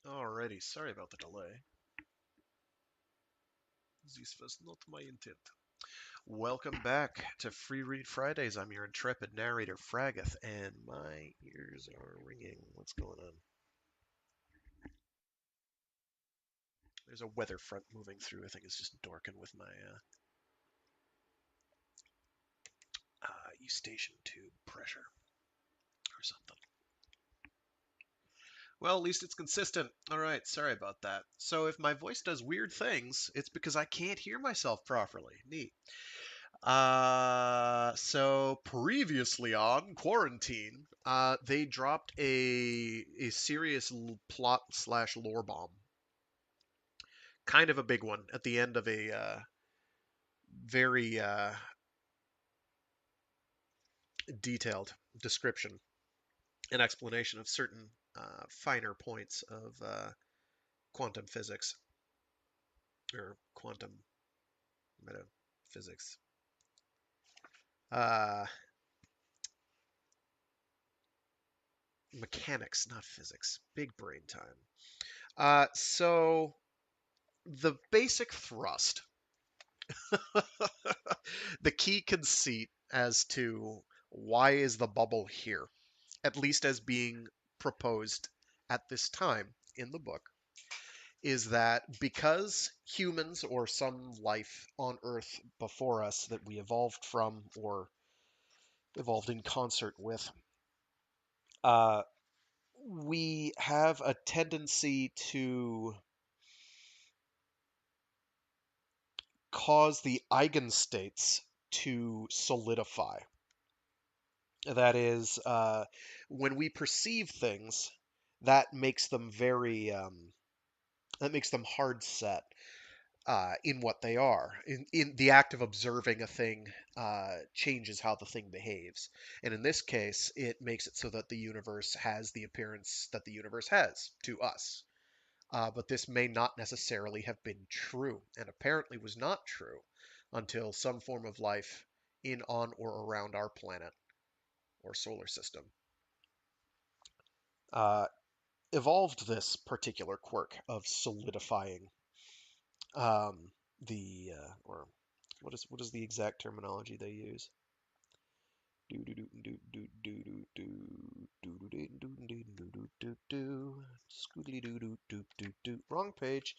Alrighty, sorry about the delay. This was not my intent. Welcome back to Free Read Fridays. I'm your intrepid narrator, Fraggeth, and my ears are ringing. What's going on? There's a weather front moving through. I think it's just dorking with my eustachian tube pressure or something. Well, at least it's consistent. All right, sorry about that. So if my voice does weird things, it's because I can't hear myself properly. Neat. So previously on Quarantine, they dropped a serious plot slash lore bomb, kind of a big one at the end of a very detailed description and explanation of certain finer points of quantum physics or quantum metaphysics. Uh, Mechanics, not physics. Big brain time. So the basic thrust, the key conceit as to why is the bubble here, at least as being proposed at this time in the book, is that because humans or some life on Earth before us that we evolved from or evolved in concert with, uh, we have a tendency to cause the eigenstates to solidify. That is, when we perceive things, that makes them that makes them hard set in what they are. In the act of observing a thing changes how the thing behaves. And in this case, it makes it so that the universe has the appearance that the universe has to us. But this may not necessarily have been true, and apparently was not true until some form of life in, on, or around our planet or solar system uh, evolved this particular quirk of solidifying um, or what is the exact terminology they use? Wrong page.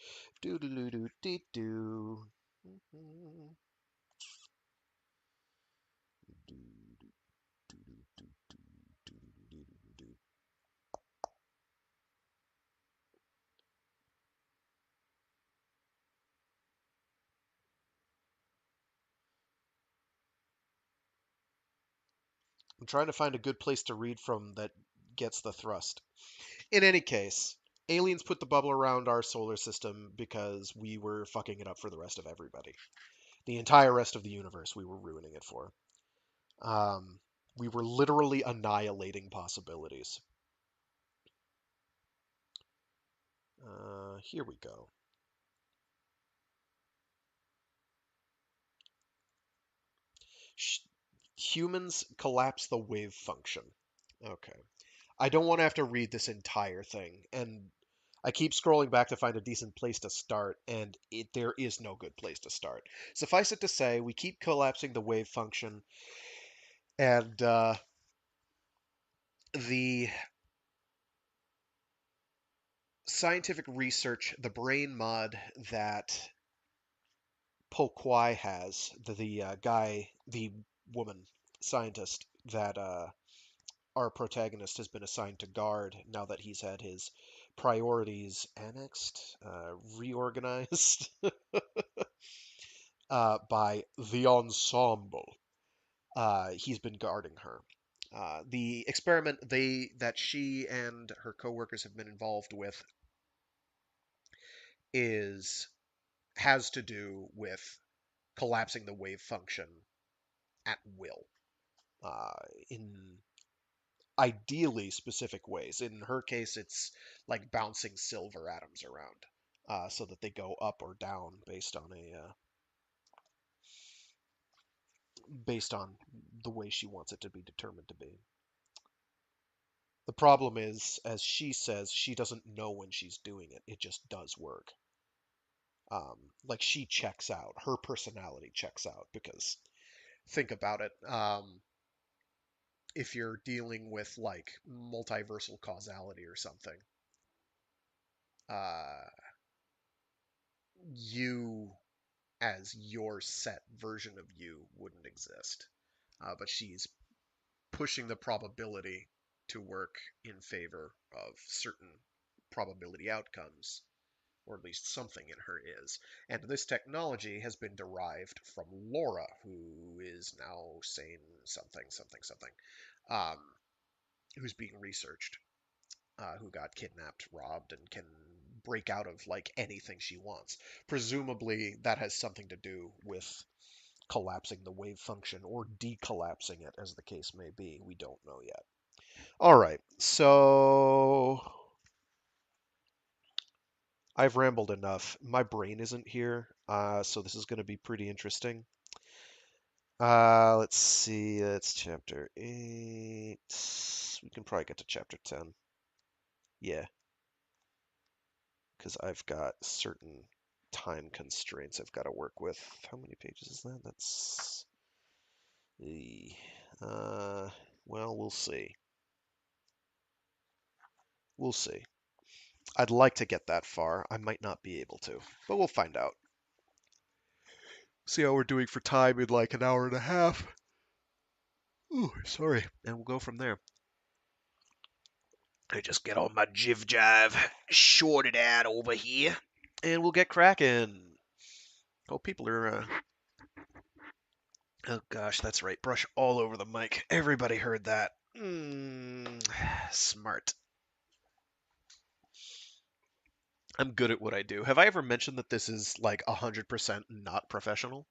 I'm trying to find a good place to read from that gets the thrust. In any case, aliens put the bubble around our solar system because we were fucking it up for the rest of everybody. The entire rest of the universe, we were ruining it for. Um, we were literally annihilating possibilities. Here we go. Humans collapse the wave function. Okay. I don't want to have to read this entire thing, and I keep scrolling back to find a decent place to start, and there is no good place to start. Suffice it to say, we keep collapsing the wave function, and the scientific research, the brain mod that Pokwai has, the woman scientist that our protagonist has been assigned to guard now that he's had his priorities annexed, reorganized by the ensemble. He's been guarding her. The experiment that she and her coworkers have been involved with is has to do with collapsing the wave function at will in ideally specific ways. In her case, it's like bouncing silver atoms around so that they go up or down based on the way she wants it to be determined to be. The problem is, as she says, she doesn't know when she's doing it. It just does work. Like she checks out. Her personality checks out because think about it. If you're dealing with like multiversal causality or something, uh, you as your set version of you wouldn't exist. But she's pushing the probability to work in favor of certain probability outcomes, or at least something in her is. And this technology has been derived from Laura, who is now saying something, something, something, um, who's being researched, who got kidnapped, robbed, and can break out of like anything she wants. Presumably, that has something to do with collapsing the wave function or decollapsing it, as the case may be. We don't know yet. All right, so I've rambled enough. My brain isn't here, so this is going to be pretty interesting. Let's see. It's chapter 8. We can probably get to chapter 10. Yeah, because I've got certain time constraints I've got to work with. How many pages is that? That's... Uh, well, we'll see. We'll see. I'd like to get that far. I might not be able to, but we'll find out. See how we're doing for time in like an hour and a half. Ooh, sorry. And we'll go from there. I just get all my jiv jive shorted out over here, and we'll get cracking. Hope people are. Oh gosh, that's right. Brush all over the mic. Everybody heard that. Smart. I'm good at what I do. Have I ever mentioned that this is like 100% not professional?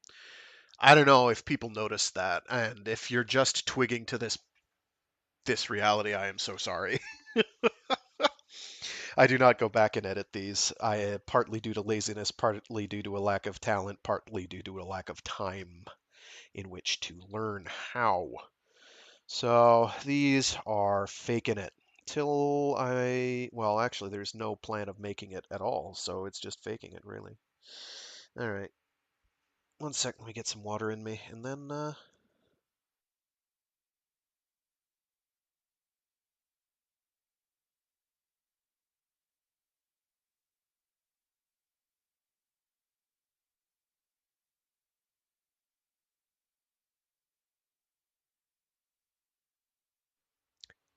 I don't know if people notice that, and if you're just twigging to this reality, I am so sorry. I do not go back and edit these. I partly due to laziness, partly due to a lack of talent, partly due to a lack of time in which to learn how. So these are faking it till well, actually, there's no plan of making it at all, so it's just faking it, really. All right. One second, let me get some water in me, and then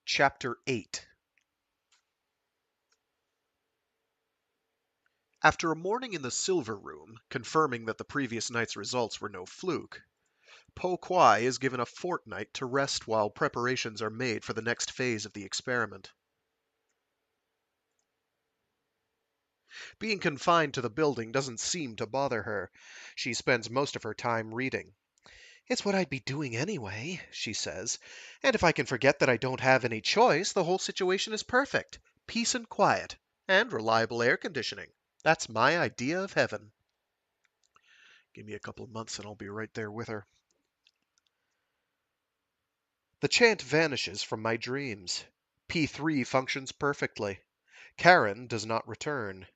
Chapter 8. After a morning in the Silver Room, confirming that the previous night's results were no fluke, Po Kwai is given a fortnight to rest while preparations are made for the next phase of the experiment. Being confined to the building doesn't seem to bother her. She spends most of her time reading. "It's what I'd be doing anyway," she says, "and if I can forget that I don't have any choice, the whole situation is perfect. Peace and quiet, and reliable air conditioning. That's my idea of heaven." Give me a couple of months and I'll be right there with her. The chant vanishes from my dreams. P3 functions perfectly. Karen does not return.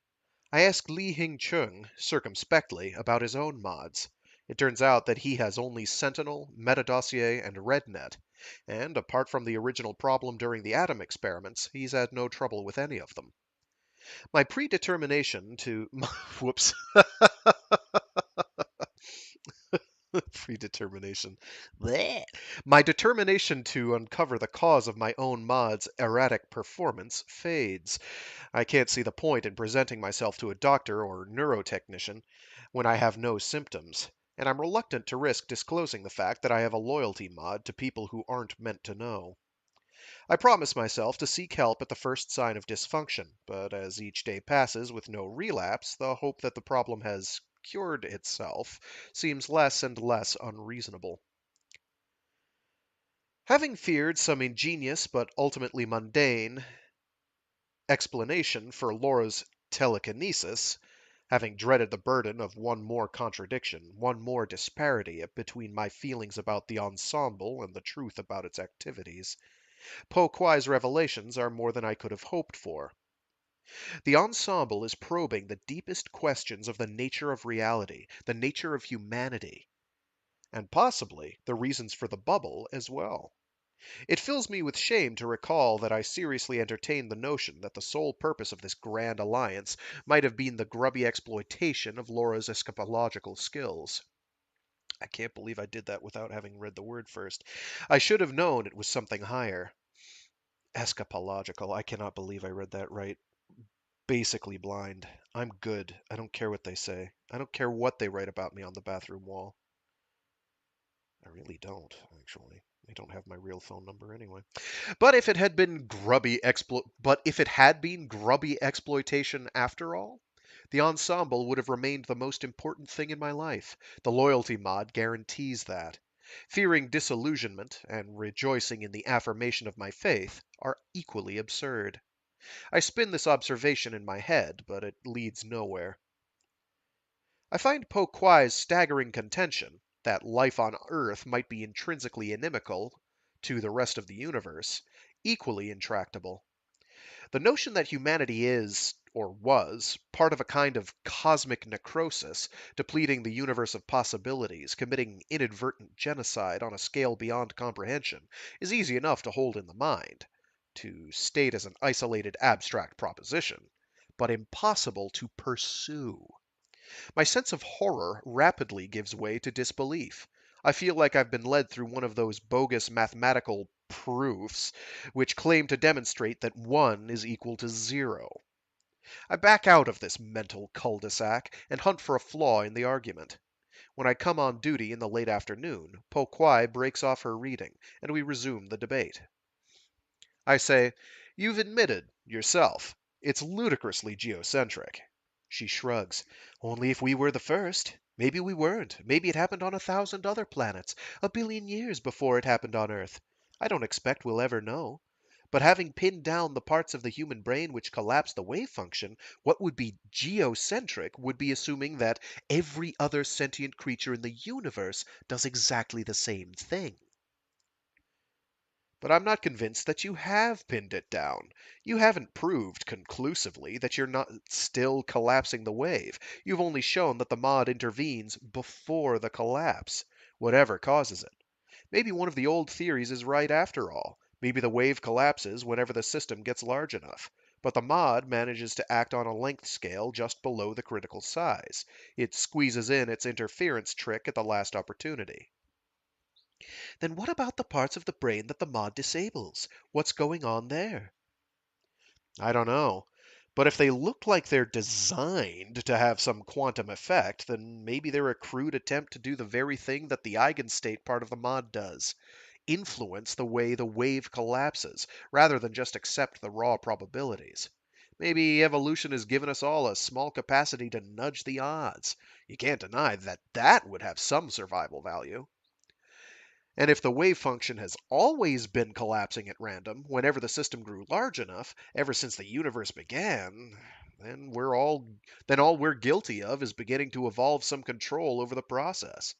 I ask Li Hing Chung, circumspectly, about his own mods. It turns out that he has only Sentinel, Metadossier, and RedNet, and apart from the original problem during the atom experiments, he's had no trouble with any of them. My predetermination to... Whoops. Predetermination. Blech. My determination to uncover the cause of my own mod's erratic performance fades. I can't see the point in presenting myself to a doctor or neurotechnician when I have no symptoms, and I'm reluctant to risk disclosing the fact that I have a loyalty mod to people who aren't meant to know. I promise myself to seek help at the first sign of dysfunction, but as each day passes with no relapse, the hope that the problem has cured itself seems less and less unreasonable. Having feared some ingenious but ultimately mundane explanation for Laura's telekinesis, having dreaded the burden of one more contradiction, one more disparity between my feelings about the ensemble and the truth about its activities, Po Kwai's revelations are more than I could have hoped for. The ensemble is probing the deepest questions of the nature of reality, the nature of humanity, and possibly the reasons for the bubble as well. It fills me with shame to recall that I seriously entertained the notion that the sole purpose of this grand alliance might have been the grubby exploitation of Laura's escapological skills. I can't believe I did that without having read the word first. I should have known it was something higher. Escapological. I cannot believe I read that right. Basically blind. I'm good. I don't care what they say. I don't care what they write about me on the bathroom wall. I really don't, actually. They don't have my real phone number anyway. But if it had been grubby exploitation after all, the ensemble would have remained the most important thing in my life. The loyalty mod guarantees that. Fearing disillusionment and rejoicing in the affirmation of my faith are equally absurd. I spin this observation in my head, but it leads nowhere. I find Po Kwai's staggering contention that life on Earth might be intrinsically inimical to the rest of the universe equally intractable. The notion that humanity is, or was, part of a kind of cosmic necrosis, depleting the universe of possibilities, committing inadvertent genocide on a scale beyond comprehension, is easy enough to hold in the mind, to state as an isolated abstract proposition, but impossible to pursue. My sense of horror rapidly gives way to disbelief. I feel like I've been led through one of those bogus mathematical proofs which claim to demonstrate that 1 is equal to 0. I back out of this mental cul-de-sac and hunt for a flaw in the argument. When I come on duty in the late afternoon, Po Kwai breaks off her reading, and we resume the debate. I say, "You've admitted, yourself, it's ludicrously geocentric." She shrugs. "Only if we were the first. Maybe we weren't. Maybe it happened on 1,000 other planets, a billion years before it happened on Earth. I don't expect we'll ever know. But having pinned down the parts of the human brain which collapse the wave function, what would be geocentric would be assuming that every other sentient creature in the universe does exactly the same thing." But I'm not convinced that you have pinned it down. You haven't proved conclusively that you're not still collapsing the wave. You've only shown that the mod intervenes before the collapse, whatever causes it. Maybe one of the old theories is right after all. Maybe the wave collapses whenever the system gets large enough. But the mod manages to act on a length scale just below the critical size. It squeezes in its interference trick at the last opportunity. Then what about the parts of the brain that the mod disables? What's going on there? I don't know. But if they look like they're designed to have some quantum effect, then maybe they're a crude attempt to do the very thing that the eigenstate part of the mod does: influence the way the wave collapses, rather than just accept the raw probabilities. Maybe evolution has given us all a small capacity to nudge the odds. You can't deny that that would have some survival value. And if the wave function has always been collapsing at random whenever the system grew large enough, ever since the universe began, then all we're guilty of is beginning to evolve some control over the process.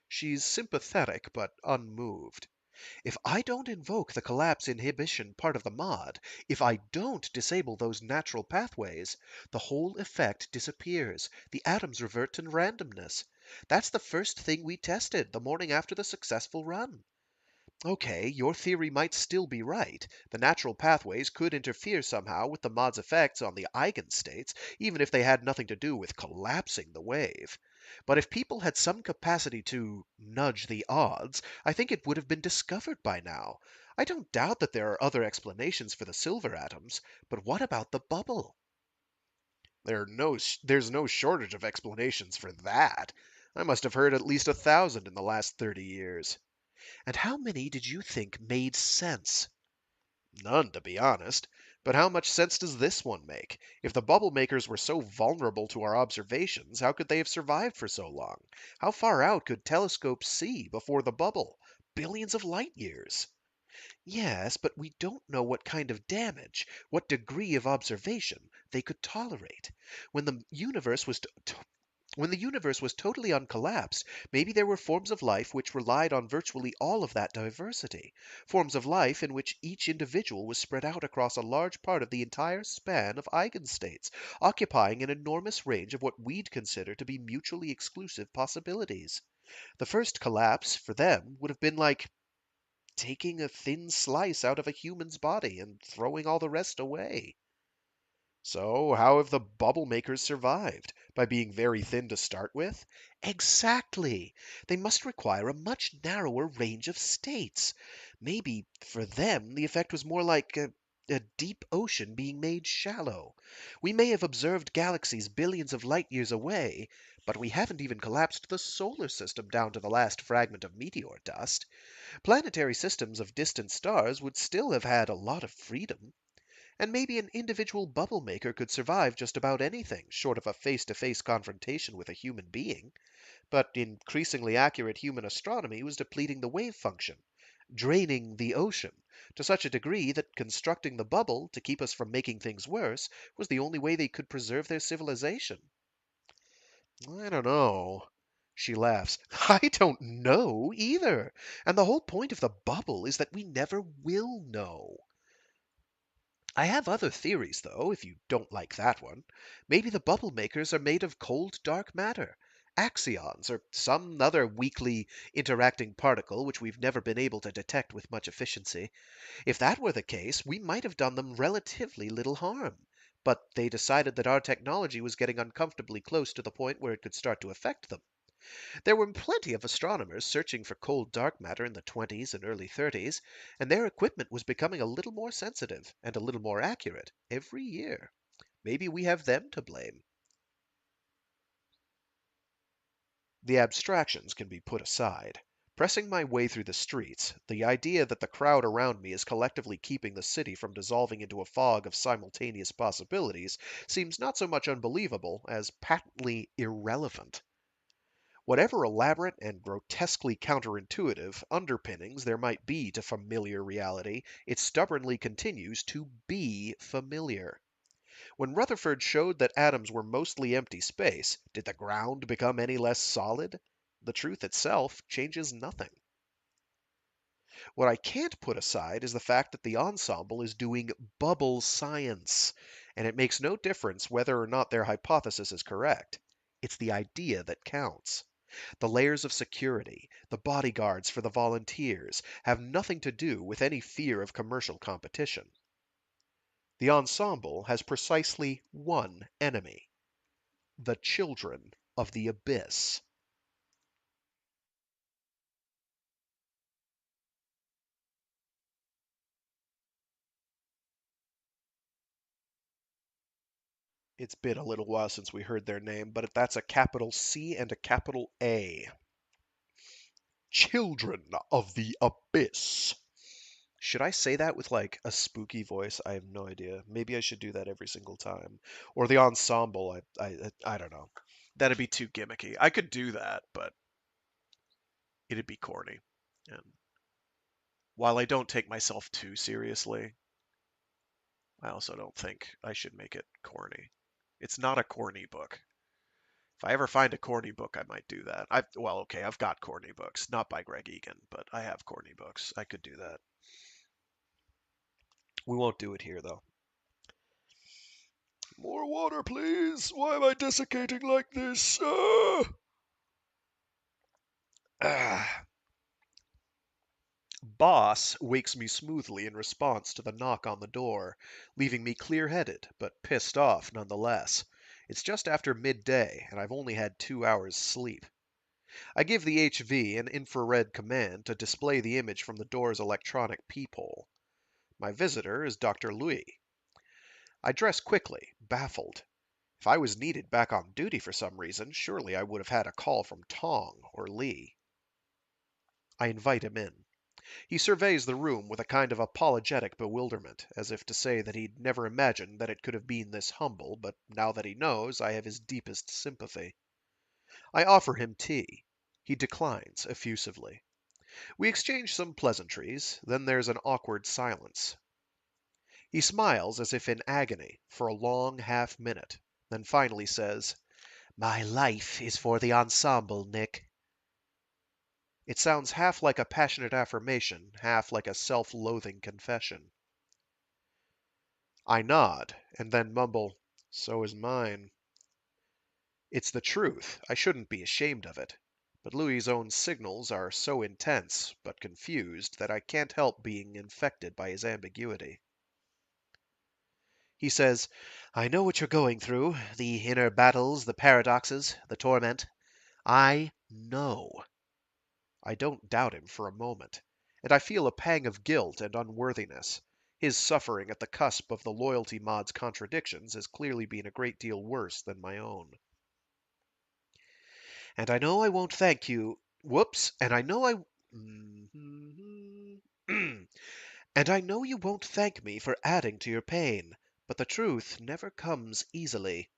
She's sympathetic but unmoved. If I don't invoke the collapse inhibition part of the mod, if I don't disable those natural pathways, the whole effect disappears. The atoms revert to randomness. That's the first thing we tested the morning after the successful run. Okay, your theory might still be right. The natural pathways could interfere somehow with the mod's effects on the eigenstates, even if they had nothing to do with collapsing the wave. But if people had some capacity to nudge the odds, I think it would have been discovered by now. I don't doubt that there are other explanations for the silver atoms, but what about the bubble? There's no shortage of explanations for that. I must have heard at least 1,000 in the last 30 years. And how many did you think made sense? None, to be honest. But how much sense does this one make? If the bubble makers were so vulnerable to our observations, how could they have survived for so long? How far out could telescopes see before the bubble? Billions of light years. Yes, but we don't know what kind of damage, what degree of observation they could tolerate. When the universe was When the universe was totally uncollapsed, maybe there were forms of life which relied on virtually all of that diversity. Forms of life in which each individual was spread out across a large part of the entire span of eigenstates, occupying an enormous range of what we'd consider to be mutually exclusive possibilities. The first collapse, for them, would have been like taking a thin slice out of a human's body and throwing all the rest away. So, how have the bubble makers survived? By being very thin to start with? Exactly! They must require a much narrower range of states. Maybe, for them, the effect was more like a deep ocean being made shallow. We may have observed galaxies billions of light years away, but we haven't even collapsed the solar system down to the last fragment of meteor dust. Planetary systems of distant stars would still have had a lot of freedom. And maybe an individual bubble maker could survive just about anything, short of a face-to-face confrontation with a human being. But increasingly accurate human astronomy was depleting the wave function, draining the ocean, to such a degree that constructing the bubble to keep us from making things worse was the only way they could preserve their civilization. I don't know. She laughs. I don't know either. And the whole point of the bubble is that we never will know. I have other theories, though, if you don't like that one. Maybe the bubble makers are made of cold, dark matter, axions, or some other weakly interacting particle which we've never been able to detect with much efficiency. If that were the case, we might have done them relatively little harm. But they decided that our technology was getting uncomfortably close to the point where it could start to affect them. There were plenty of astronomers searching for cold dark matter in the 20s and early 30s, and their equipment was becoming a little more sensitive and a little more accurate every year. Maybe we have them to blame. The abstractions can be put aside. Pressing my way through the streets, the idea that the crowd around me is collectively keeping the city from dissolving into a fog of simultaneous possibilities seems not so much unbelievable as patently irrelevant. Whatever elaborate and grotesquely counterintuitive underpinnings there might be to familiar reality, it stubbornly continues to be familiar. When Rutherford showed that atoms were mostly empty space, did the ground become any less solid? The truth itself changes nothing. What I can't put aside is the fact that the ensemble is doing bubble science, and it makes no difference whether or not their hypothesis is correct. It's the idea that counts. The layers of security, the bodyguards for the volunteers, have nothing to do with any fear of commercial competition. The ensemble has precisely one enemy: the children of the abyss. It's been a little while since we heard their name, but that's a capital C and a capital A. Children of the abyss. Should I say that with like a spooky voice? I have no idea. Maybe I should do that every single time. Or the ensemble. I don't know. That'd be too gimmicky. I could do that, but it'd be corny. And while I don't take myself too seriously, I also don't think I should make it corny. It's not a corny book. If I ever find a corny book, I might do that. Well, okay, I've got corny books, not by Greg Egan, but I have corny books. I could do that. We won't do it here, though. More water, please. Why am I desiccating like this? Ah. Boss wakes me smoothly in response to the knock on the door, leaving me clear-headed, but pissed off nonetheless. It's just after midday, and I've only had 2 hours sleep. I give the HV an infrared command to display the image from the door's electronic peephole. My visitor is Dr. Louis. I dress quickly, baffled. If I was needed back on duty for some reason, surely I would have had a call from Tong or Lee. I invite him in. He surveys the room with a kind of apologetic bewilderment, as if to say that he'd never imagined that it could have been this humble, but now that he knows, I have his deepest sympathy. I offer him tea. He declines effusively. We exchange some pleasantries, then there's an awkward silence. He smiles as if in agony for a long half minute, then finally says, My life is for the ensemble, Nick. It sounds half like a passionate affirmation, half like a self-loathing confession. I nod, and then mumble, "So is mine." It's the truth. I shouldn't be ashamed of it. But Louis's own signals are so intense, but confused, that I can't help being infected by his ambiguity. He says, "I know what you're going through, the inner battles, the paradoxes, the torment. I know." I don't doubt him for a moment, and I feel a pang of guilt and unworthiness. His suffering at the cusp of the loyalty mod's contradictions has clearly been a great deal worse than my own. And I know I won't thank you. Whoops. And I know I. And I know you won't thank me for adding to your pain, but the truth never comes easily.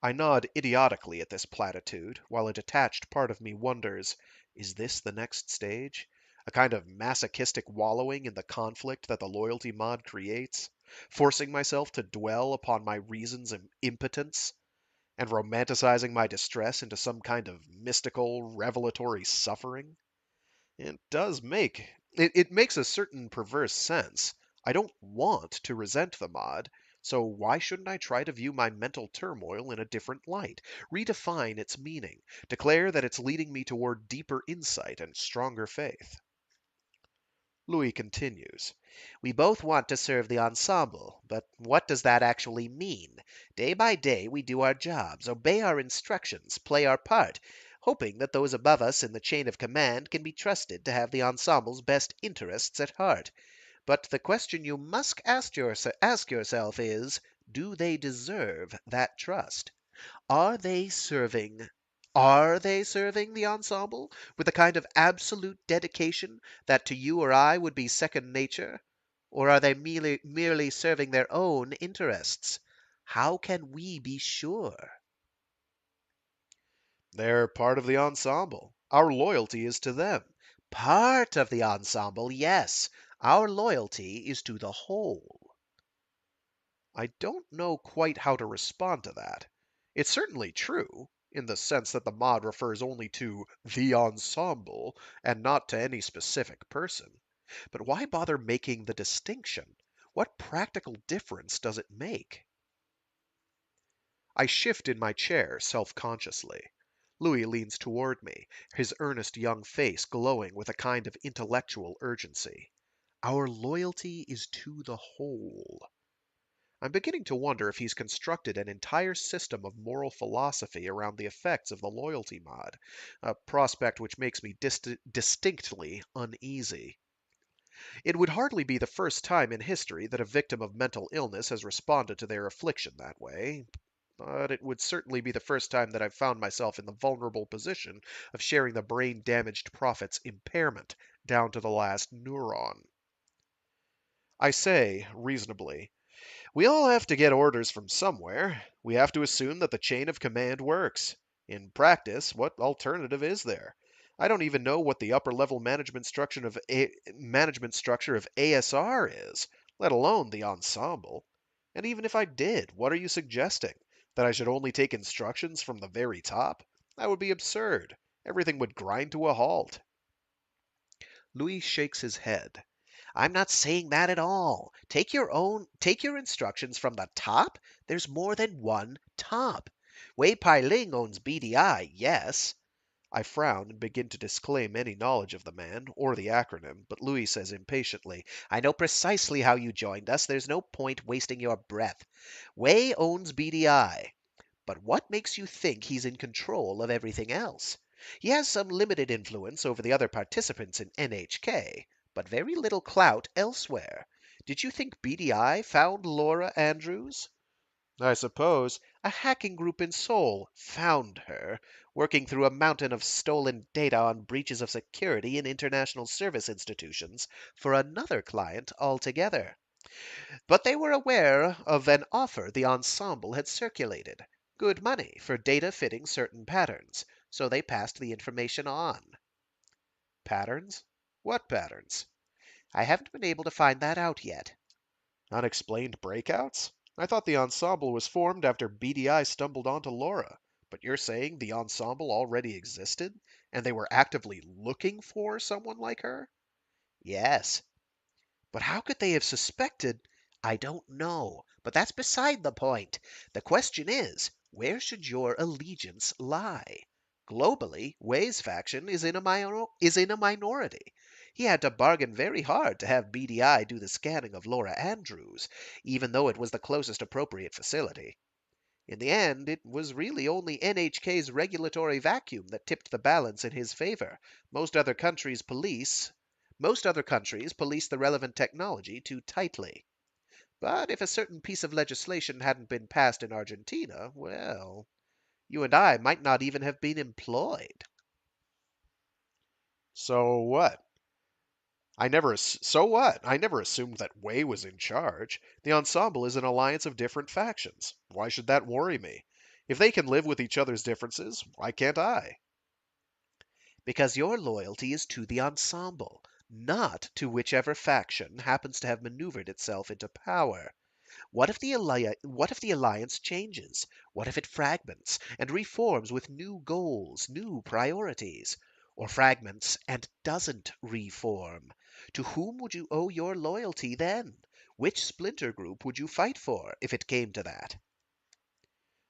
I nod idiotically at this platitude, while a detached part of me wonders, is this the next stage? A kind of masochistic wallowing in the conflict that the loyalty mod creates? Forcing myself to dwell upon my reason's impotence? And romanticizing my distress into some kind of mystical, revelatory suffering? It makes a certain perverse sense. I don't want to resent the mod, so why shouldn't I try to view my mental turmoil in a different light, redefine its meaning, declare that it's leading me toward deeper insight and stronger faith? Louis continues. We both want to serve the ensemble, but what does that actually mean? Day by day we do our jobs, obey our instructions, play our part, hoping that those above us in the chain of command can be trusted to have the ensemble's best interests at heart. But the question you must ask yourself is, do they deserve that trust? Are they serving are they serving the ensemble with a kind of absolute dedication that to you or I would be second nature? Or are they merely serving their own interests? How can we be sure? They're part of the ensemble. Our loyalty is to them. Part of the ensemble, yes. Our loyalty is to the whole. I don't know quite how to respond to that. It's certainly true, in the sense that the mod refers only to the ensemble and not to any specific person. But why bother making the distinction? What practical difference does it make? I shift in my chair self-consciously. Louis leans toward me, his earnest young face glowing with a kind of intellectual urgency. Our loyalty is to the whole. I'm beginning to wonder if he's constructed an entire system of moral philosophy around the effects of the loyalty mod, a prospect which makes me distinctly uneasy. It would hardly be the first time in history that a victim of mental illness has responded to their affliction that way, but it would certainly be the first time that I've found myself in the vulnerable position of sharing the brain-damaged prophet's impairment down to the last neuron. I say, reasonably, we all have to get orders from somewhere. We have to assume that the chain of command works. In practice, what alternative is there? I don't even know what the upper level management structure of ASR is, let alone the ensemble. And even if I did, what are you suggesting? That I should only take instructions from the very top? That would be absurd. Everything would grind to a halt. Louis shakes his head. I'm not saying that at all. Take your instructions from the top. There's more than one top. Wei Pai Ling owns BDI, yes. I frown and begin to disclaim any knowledge of the man, or the acronym, but Louis says impatiently, I know precisely how you joined us. There's no point wasting your breath. Wei owns BDI. But what makes you think he's in control of everything else? He has some limited influence over the other participants in NHK, but very little clout elsewhere. Did you think BDI found Laura Andrews? I suppose a hacking group in Seoul found her, working through a mountain of stolen data on breaches of security in international service institutions for another client altogether. But they were aware of an offer the ensemble had circulated. Good money for data fitting certain patterns, so they passed the information on. Patterns? What patterns? I haven't been able to find that out yet. Unexplained breakouts? I thought the ensemble was formed after BDI stumbled onto Laura, but you're saying the ensemble already existed, and they were actively looking for someone like her? Yes, but how could they have suspected? I don't know, but that's beside the point. The question is, where should your allegiance lie? Globally, Way's faction is in a minority. He had to bargain very hard to have BDI do the scanning of Laura Andrews, even though it was the closest appropriate facility. In the end, it was really only NHK's regulatory vacuum that tipped the balance in his favor. Most other countries police the relevant technology too tightly. But if a certain piece of legislation hadn't been passed in Argentina, well, you and I might not even have been employed. So what? So what? I never assumed that Way was in charge. The ensemble is an alliance of different factions. Why should that worry me? If they can live with each other's differences, why can't I? Because your loyalty is to the ensemble, not to whichever faction happens to have maneuvered itself into power. What if the alliance changes? What if it fragments and reforms with new goals, new priorities? Or fragments and doesn't reform? To whom would you owe your loyalty then? Which splinter group would you fight for if it came to that?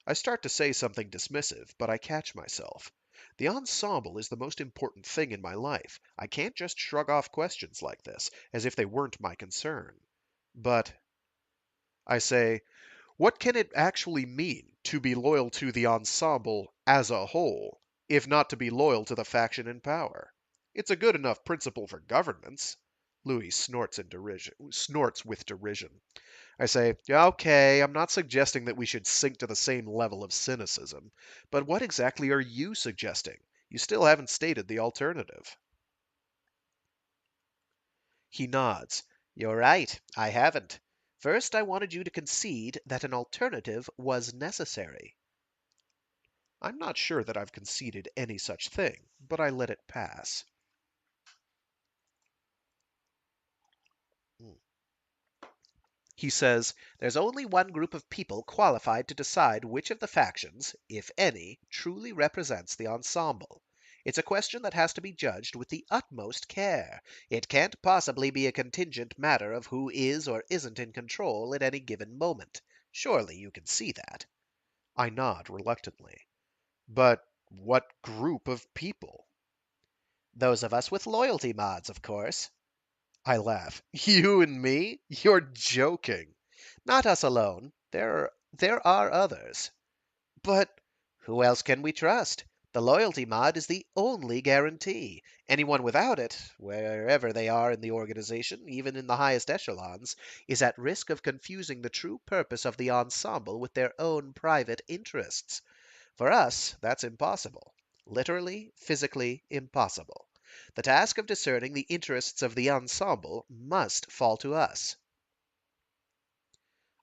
I start to say something dismissive, but I catch myself. The ensemble is the most important thing in my life. I can't just shrug off questions like this, as if they weren't my concern. But, I say, what can it actually mean to be loyal to the ensemble as a whole, if not to be loyal to the faction in power? It's a good enough principle for governments. Louis snorts with derision. I say, okay, I'm not suggesting that we should sink to the same level of cynicism, but what exactly are you suggesting? You still haven't stated the alternative. He nods. You're right, I haven't. First, I wanted you to concede that an alternative was necessary. I'm not sure that I've conceded any such thing, but I let it pass. Mm. He says, there's only one group of people qualified to decide which of the factions, if any, truly represents the ensemble. It's a question that has to be judged with the utmost care. It can't possibly be a contingent matter of who is or isn't in control at any given moment. Surely you can see that. I nod reluctantly. But what group of people? Those of us with loyalty mods, of course. I laugh. You and me? You're joking. Not us alone. There are others. But who else can we trust? The loyalty mod is the only guarantee. Anyone without it, wherever they are in the organization, even in the highest echelons, is at risk of confusing the true purpose of the ensemble with their own private interests. For us, that's impossible. Literally, physically impossible. The task of discerning the interests of the ensemble must fall to us.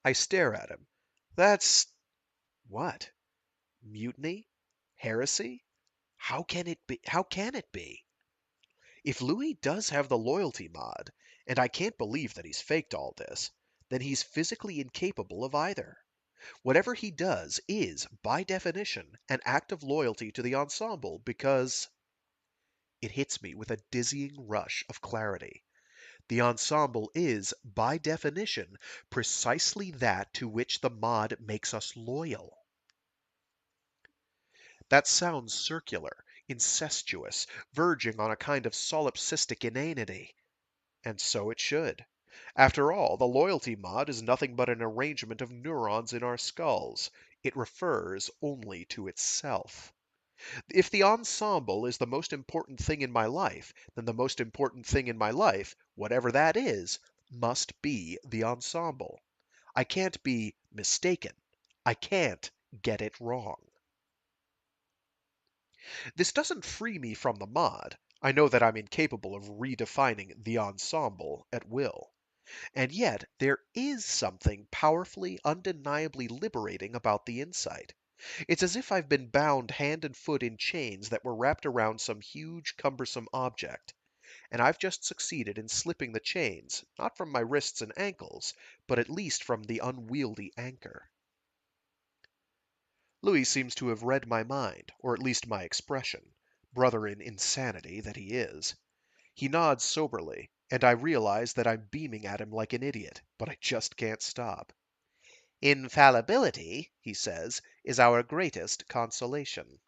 I stare at him. That's what? Mutiny? Heresy? How can it be? How can it be? If Louis does have the loyalty mod, and I can't believe that he's faked all this, then he's physically incapable of either. Whatever he does is, by definition, an act of loyalty to the ensemble because it hits me with a dizzying rush of clarity. The ensemble is, by definition, precisely that to which the mod makes us loyal. That sounds circular, incestuous, verging on a kind of solipsistic inanity. And so it should. After all, the loyalty mod is nothing but an arrangement of neurons in our skulls. It refers only to itself. If the ensemble is the most important thing in my life, then the most important thing in my life, whatever that is, must be the ensemble. I can't be mistaken. I can't get it wrong. This doesn't free me from the mod. I know that I'm incapable of redefining the ensemble at will. And yet, there is something powerfully, undeniably liberating about the insight. It's as if I've been bound hand and foot in chains that were wrapped around some huge, cumbersome object. and I've just succeeded in slipping the chains, not from my wrists and ankles, but at least from the unwieldy anchor. Louis seems to have read my mind, or at least my expression, brother in insanity that he is. He nods soberly, and I realize that I'm beaming at him like an idiot, but I just can't stop. Infallibility, he says, is our greatest consolation.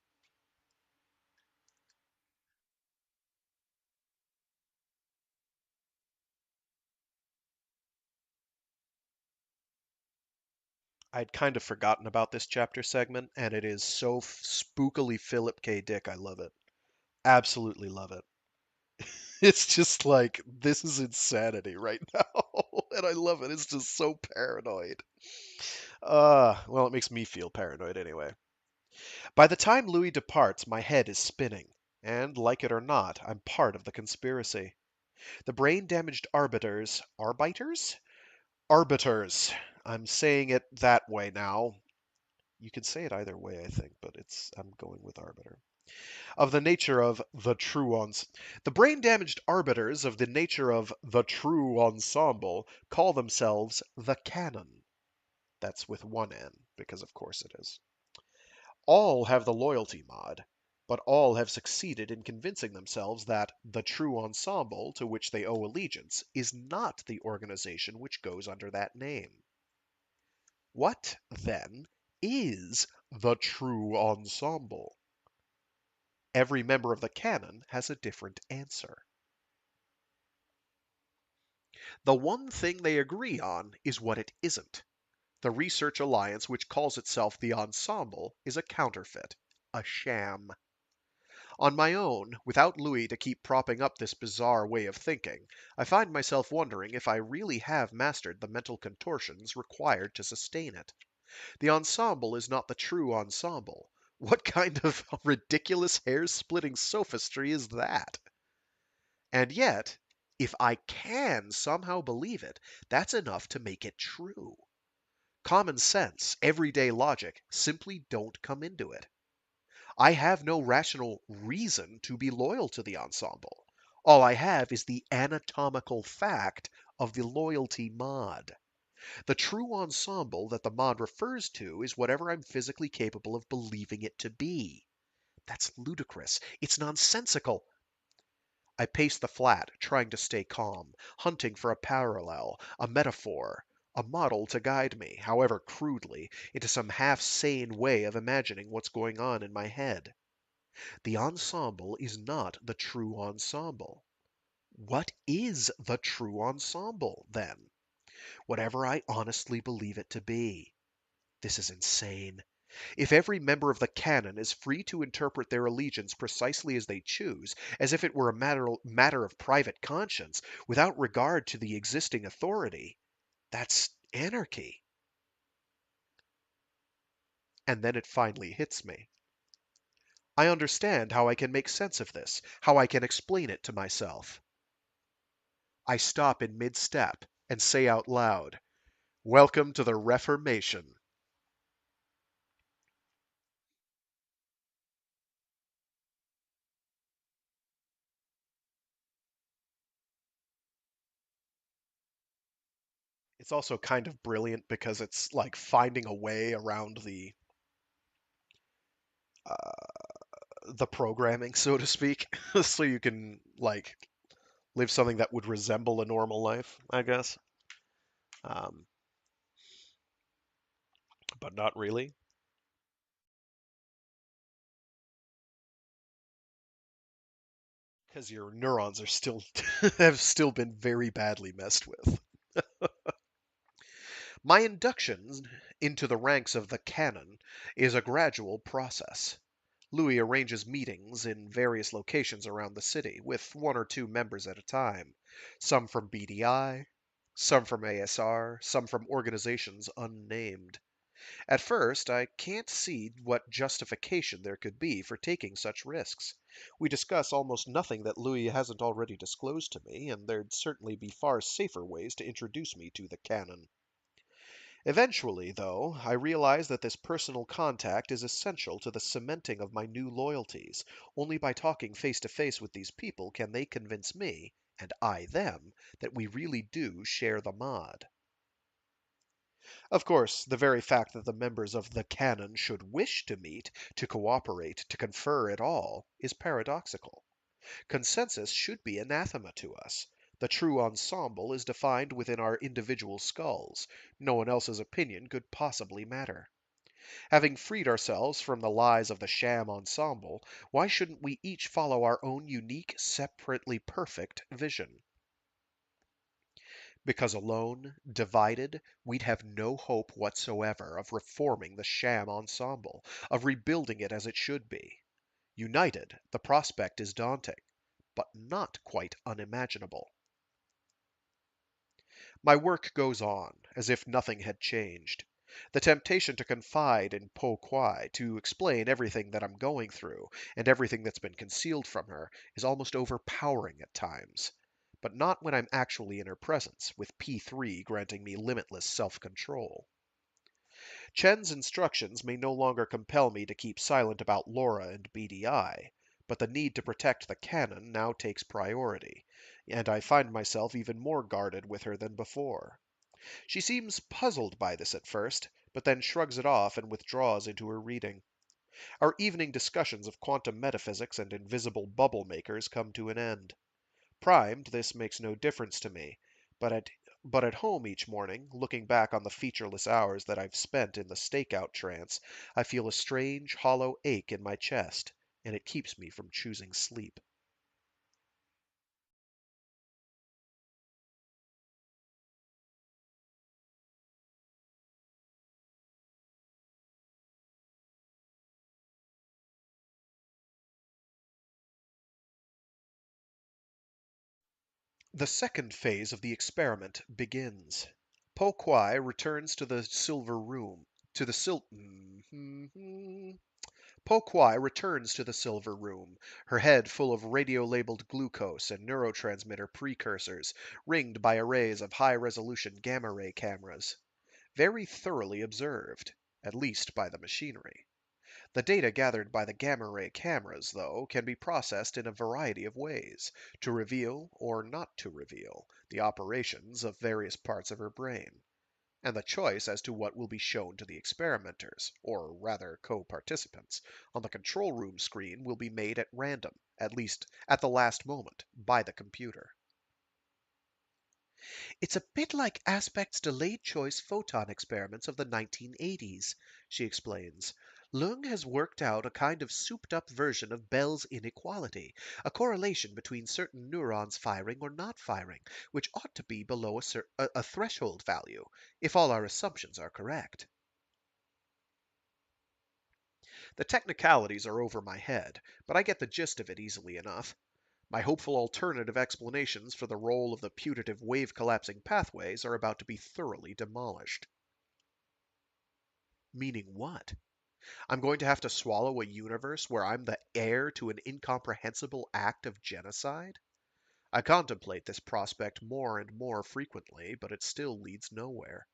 I'd kind of forgotten about this chapter segment, and it is so spookily Philip K. Dick. I love it. Absolutely love it. It's just like, this is insanity right now. And I love it. It's just so paranoid. Well, it makes me feel paranoid anyway. By the time Louis departs, my head is spinning. And, like it or not, I'm part of the conspiracy. The brain damaged arbiters? Arbiters. I'm saying it that way now. You can say it either way, I think, but I'm going with arbiter. Of the nature of the true the brain damaged arbiters of the nature of the true ensemble call themselves the canon. That's with one N, because of course it is. All have the loyalty mod, but all have succeeded in convincing themselves that the true ensemble to which they owe allegiance is not the organization which goes under that name. What, then, is the true ensemble? Every member of the canon has a different answer. The one thing they agree on is what it isn't. The research alliance which calls itself the ensemble is a counterfeit, a sham. On my own, without Louis to keep propping up this bizarre way of thinking, I find myself wondering if I really have mastered the mental contortions required to sustain it. The ensemble is not the true ensemble. What kind of ridiculous hair-splitting sophistry is that? And yet, if I can somehow believe it, that's enough to make it true. Common sense, everyday logic simply don't come into it. I have no rational reason to be loyal to the ensemble. All I have is the anatomical fact of the loyalty mod. The true ensemble that the mod refers to is whatever I'm physically capable of believing it to be. That's ludicrous. It's nonsensical. I pace the flat, trying to stay calm, hunting for a parallel, a metaphor, a model to guide me, however crudely, into some half-sane way of imagining what's going on in my head. The ensemble is not the true ensemble. What is the true ensemble, then? Whatever I honestly believe it to be. This is insane. If every member of the canon is free to interpret their allegiance precisely as they choose, as if it were a matter of private conscience, without regard to the existing authority, that's anarchy. And then it finally hits me. I understand how I can make sense of this, how I can explain it to myself. I stop in mid-step and say out loud, "Welcome to the Reformation." It's also kind of brilliant because it's like finding a way around uh, the programming, so to speak, so you can like live something that would resemble a normal life, I guess, um, but not really, because your neurons are still have still been very badly messed with. My induction into the ranks of the canon is a gradual process. Louis arranges meetings in various locations around the city, with one or two members at a time, some from BDI, some from ASR, some from organizations unnamed. At first, I can't see what justification there could be for taking such risks. We discuss almost nothing that Louis hasn't already disclosed to me, and there'd certainly be far safer ways to introduce me to the canon. Eventually, though, I realize that this personal contact is essential to the cementing of my new loyalties. Only by talking face to face with these people can they convince me, and I them, that we really do share the mod. Of course, the very fact that the members of the canon should wish to meet, to cooperate, to confer at all, is paradoxical. Consensus should be anathema to us. The true ensemble is defined within our individual skulls. No one else's opinion could possibly matter. Having freed ourselves from the lies of the sham ensemble, why shouldn't we each follow our own unique, separately perfect vision? Because alone, divided, we'd have no hope whatsoever of reforming the sham ensemble, of rebuilding it as it should be. United, the prospect is daunting, but not quite unimaginable. My work goes on, as if nothing had changed. The temptation to confide in Po Kwai, to explain everything that I'm going through, and everything that's been concealed from her, is almost overpowering at times. But not when I'm actually in her presence, with P3 granting me limitless self-control. Chen's instructions may no longer compel me to keep silent about Laura and BDI, but the need to protect the canon now takes priority, and I find myself even more guarded with her than before. She seems puzzled by this at first, but then shrugs it off and withdraws into her reading. Our evening discussions of quantum metaphysics and invisible bubble makers come to an end. Primed, this makes no difference to me, but at home each morning, looking back on the featureless hours that I've spent in the stakeout trance, I feel a strange, hollow ache in my chest, and it keeps me from choosing sleep. The second phase of the experiment begins. Po Kwai returns to the silver room. To the sil. Po Kwai returns to the silver room, her head full of radio-labeled glucose and neurotransmitter precursors, ringed by arrays of high-resolution gamma-ray cameras. Very thoroughly observed, at least by the machinery. The data gathered by the gamma-ray cameras, though, can be processed in a variety of ways, to reveal, or not to reveal, the operations of various parts of her brain. And the choice as to what will be shown to the experimenters, or rather co-participants, on the control room screen will be made at random, at least at the last moment, by the computer. It's a bit like Aspect's delayed choice photon experiments of the 1980s, she explains. Leung has worked out a kind of souped up version of Bell's inequality, a correlation between certain neurons firing or not firing, which ought to be below a threshold value, if all our assumptions are correct. The technicalities are over my head, but I get the gist of it easily enough. My hopeful alternative explanations for the role of the putative wave-collapsing pathways are about to be thoroughly demolished. Meaning what? I'm going to have to swallow a universe where I'm the heir to an incomprehensible act of genocide? I contemplate this prospect more and more frequently, but it still leads nowhere.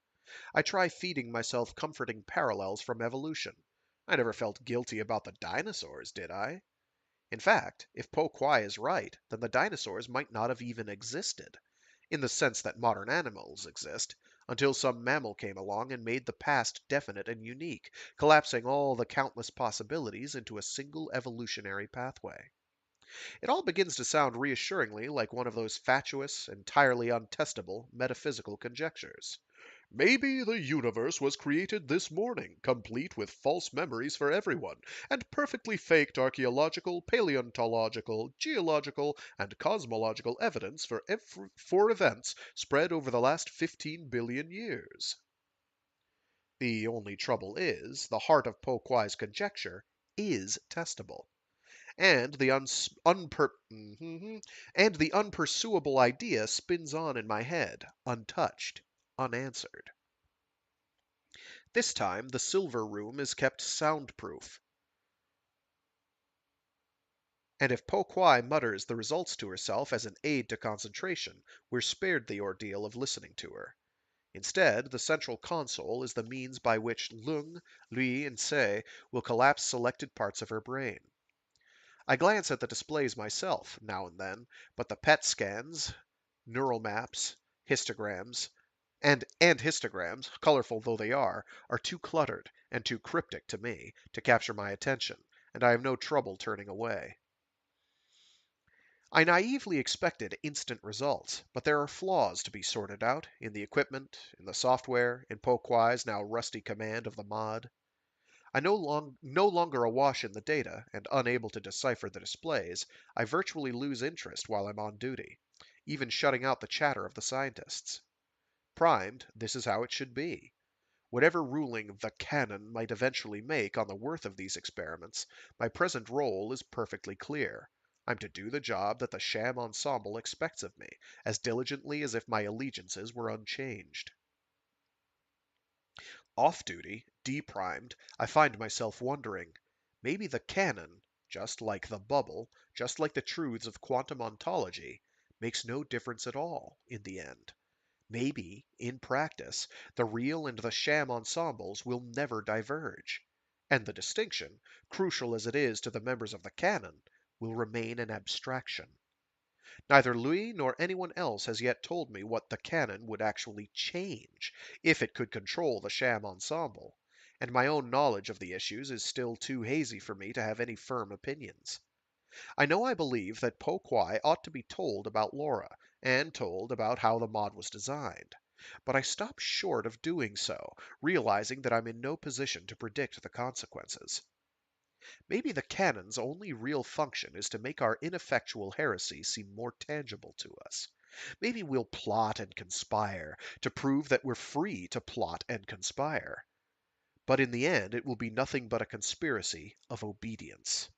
I try feeding myself comforting parallels from evolution. I never felt guilty about the dinosaurs, did I? In fact, if Po Kwai is right, then the dinosaurs might not have even existed, in the sense that modern animals exist, until some mammal came along and made the past definite and unique, collapsing all the countless possibilities into a single evolutionary pathway. It all begins to sound reassuringly like one of those fatuous, entirely untestable metaphysical conjectures. Maybe the universe was created this morning, complete with false memories for everyone, and perfectly faked archaeological, paleontological, geological, and cosmological evidence for events spread over the last 15 billion years. The only trouble is, the heart of Po Kwai's conjecture is testable, and and the unpursuable idea spins on in my head, untouched, unanswered. This time, the silver room is kept soundproof, and if Po Kwai mutters the results to herself as an aid to concentration, we're spared the ordeal of listening to her. Instead, the central console is the means by which Lung, Lui, and Se will collapse selected parts of her brain. I glance at the displays myself, now and then, but the PET scans, neural maps, histograms, and histograms, colorful though they are too cluttered and too cryptic to me to capture my attention, and I have no trouble turning away. I naively expected instant results, but there are flaws to be sorted out in the equipment, in the software, in Pokwai's now rusty command of the mod. No longer awash in the data and unable to decipher the displays, I virtually lose interest while I'm on duty, even shutting out the chatter of the scientists. Primed, this is how it should be. Whatever ruling the canon might eventually make on the worth of these experiments, my present role is perfectly clear. I'm to do the job that the sham ensemble expects of me, as diligently as if my allegiances were unchanged. Off duty, deprimed, I find myself wondering, maybe the canon, just like the bubble, just like the truths of quantum ontology, makes no difference at all in the end. Maybe, in practice, the real and the sham ensembles will never diverge, and the distinction, crucial as it is to the members of the canon, will remain an abstraction. Neither Louis nor anyone else has yet told me what the canon would actually change if it could control the sham ensemble, and my own knowledge of the issues is still too hazy for me to have any firm opinions. I know I believe that Po Kwai ought to be told about Laura, and told about how the mod was designed. But I stop short of doing so, realizing that I'm in no position to predict the consequences. Maybe the canon's only real function is to make our ineffectual heresy seem more tangible to us. Maybe we'll plot and conspire to prove that we're free to plot and conspire. But in the end, it will be nothing but a conspiracy of obedience.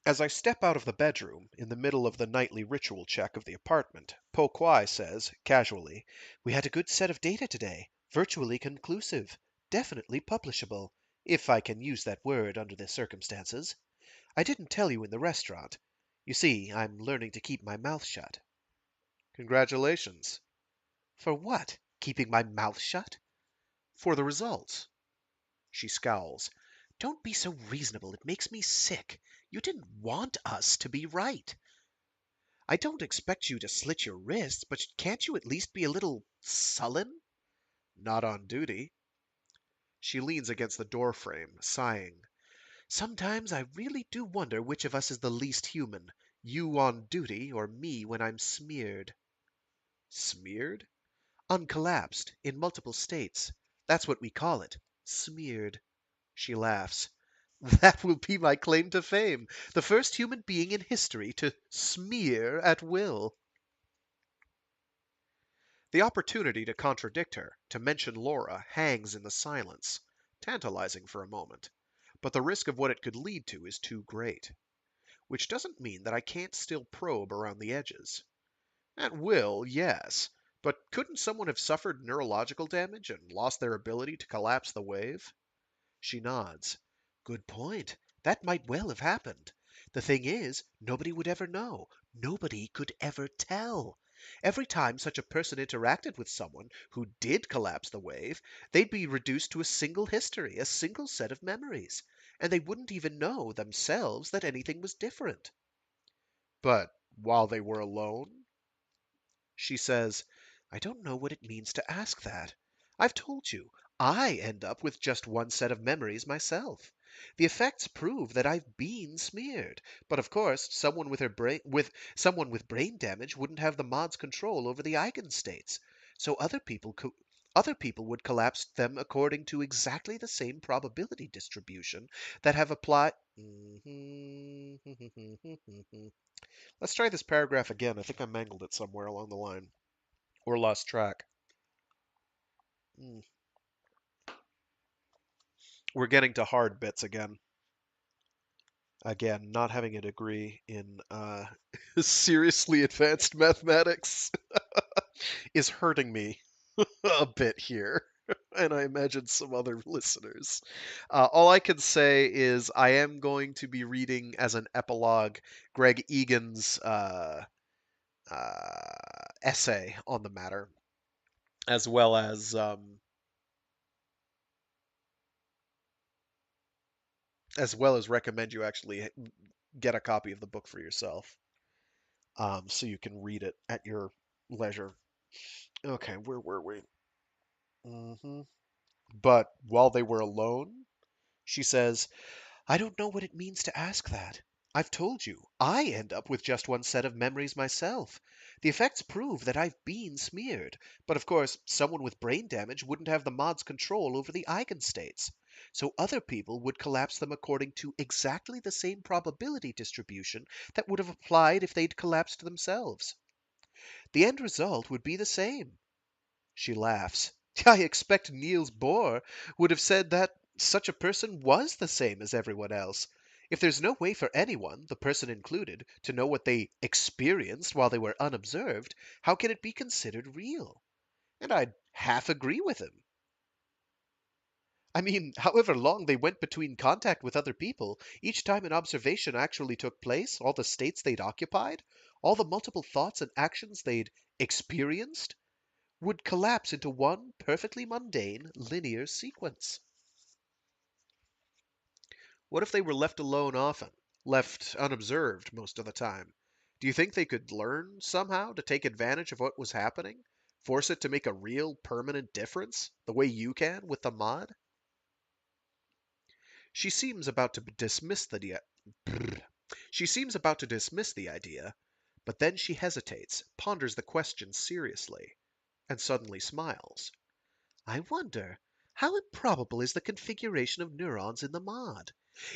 As I step out of the bedroom, in the middle of the nightly ritual check of the apartment, Po Kwai says, casually, "We had a good set of data today. Virtually conclusive. Definitely publishable, if I can use that word under the circumstances. I didn't tell you in the restaurant. You see, I'm learning to keep my mouth shut." "Congratulations." "For what? Keeping my mouth shut?" "For the results." She scowls. "Don't be so reasonable. It makes me sick. You didn't want us to be right. I don't expect you to slit your wrists, but can't you at least be a little sullen?" "Not on duty." She leans against the door frame, sighing. "Sometimes I really do wonder which of us is the least human, you on duty or me when I'm smeared." "Smeared?" "Uncollapsed, in multiple states. That's what we call it. Smeared." She laughs. "That will be my claim to fame. The first human being in history to smear at will." The opportunity to contradict her, to mention Laura, hangs in the silence, tantalizing for a moment. But the risk of what it could lead to is too great. Which doesn't mean that I can't still probe around the edges. At will, yes. But couldn't someone have suffered neurological damage and lost their ability to collapse the wave? She nods. "Good point. That might well have happened. The thing is, nobody would ever know. Nobody could ever tell. Every time such a person interacted with someone who did collapse the wave, they'd be reduced to a single history, a single set of memories, and they wouldn't even know themselves that anything was different." "But while they were alone?" She says, "I don't know what it means to ask that. I've told you, I end up with just one set of memories myself. The effects prove that I've been smeared, but of course, someone with brain damage wouldn't have the mod's control over the eigenstates, so other people would collapse them according to exactly the same probability distribution that have applied." Let's try this paragraph again. I think I mangled it somewhere along the line or lost track. Mm. We're getting to hard bits again. Again, not having a degree in seriously advanced mathematics is hurting me. a bit here, and I imagine some other listeners. All I can say is I am going to be reading as an epilogue Greg Egan's essay on the matter, as well as recommend you actually get a copy of the book for yourself, so you can read it at your leisure. Okay, where were we? hmm But while they were alone, she says, I don't know what it means to ask that. I've told you, I end up with just one set of memories myself. The effects prove that I've been smeared, but of course, someone with brain damage wouldn't have the mod's control over the eigenstates. So other people would collapse them according to exactly the same probability distribution that would have applied if they'd collapsed themselves. The end result would be the same. She laughs. I expect Niels Bohr would have said that such a person was the same as everyone else. If there's no way for anyone, the person included, to know what they experienced while they were unobserved, how can it be considered real? And I'd half agree with him. I mean, however long they went between contact with other people, each time an observation actually took place, all the states they'd occupied, all the multiple thoughts and actions they'd experienced, would collapse into one perfectly mundane linear sequence. What if they were left alone often, left unobserved most of the time? Do you think they could learn somehow to take advantage of what was happening? Force it to make a real permanent difference, the way you can with the mod? She seems about to dismiss the she seems about to dismiss the idea, but then she hesitates, ponders the question seriously, and suddenly smiles. I wonder, how improbable is the configuration of neurons in the mod?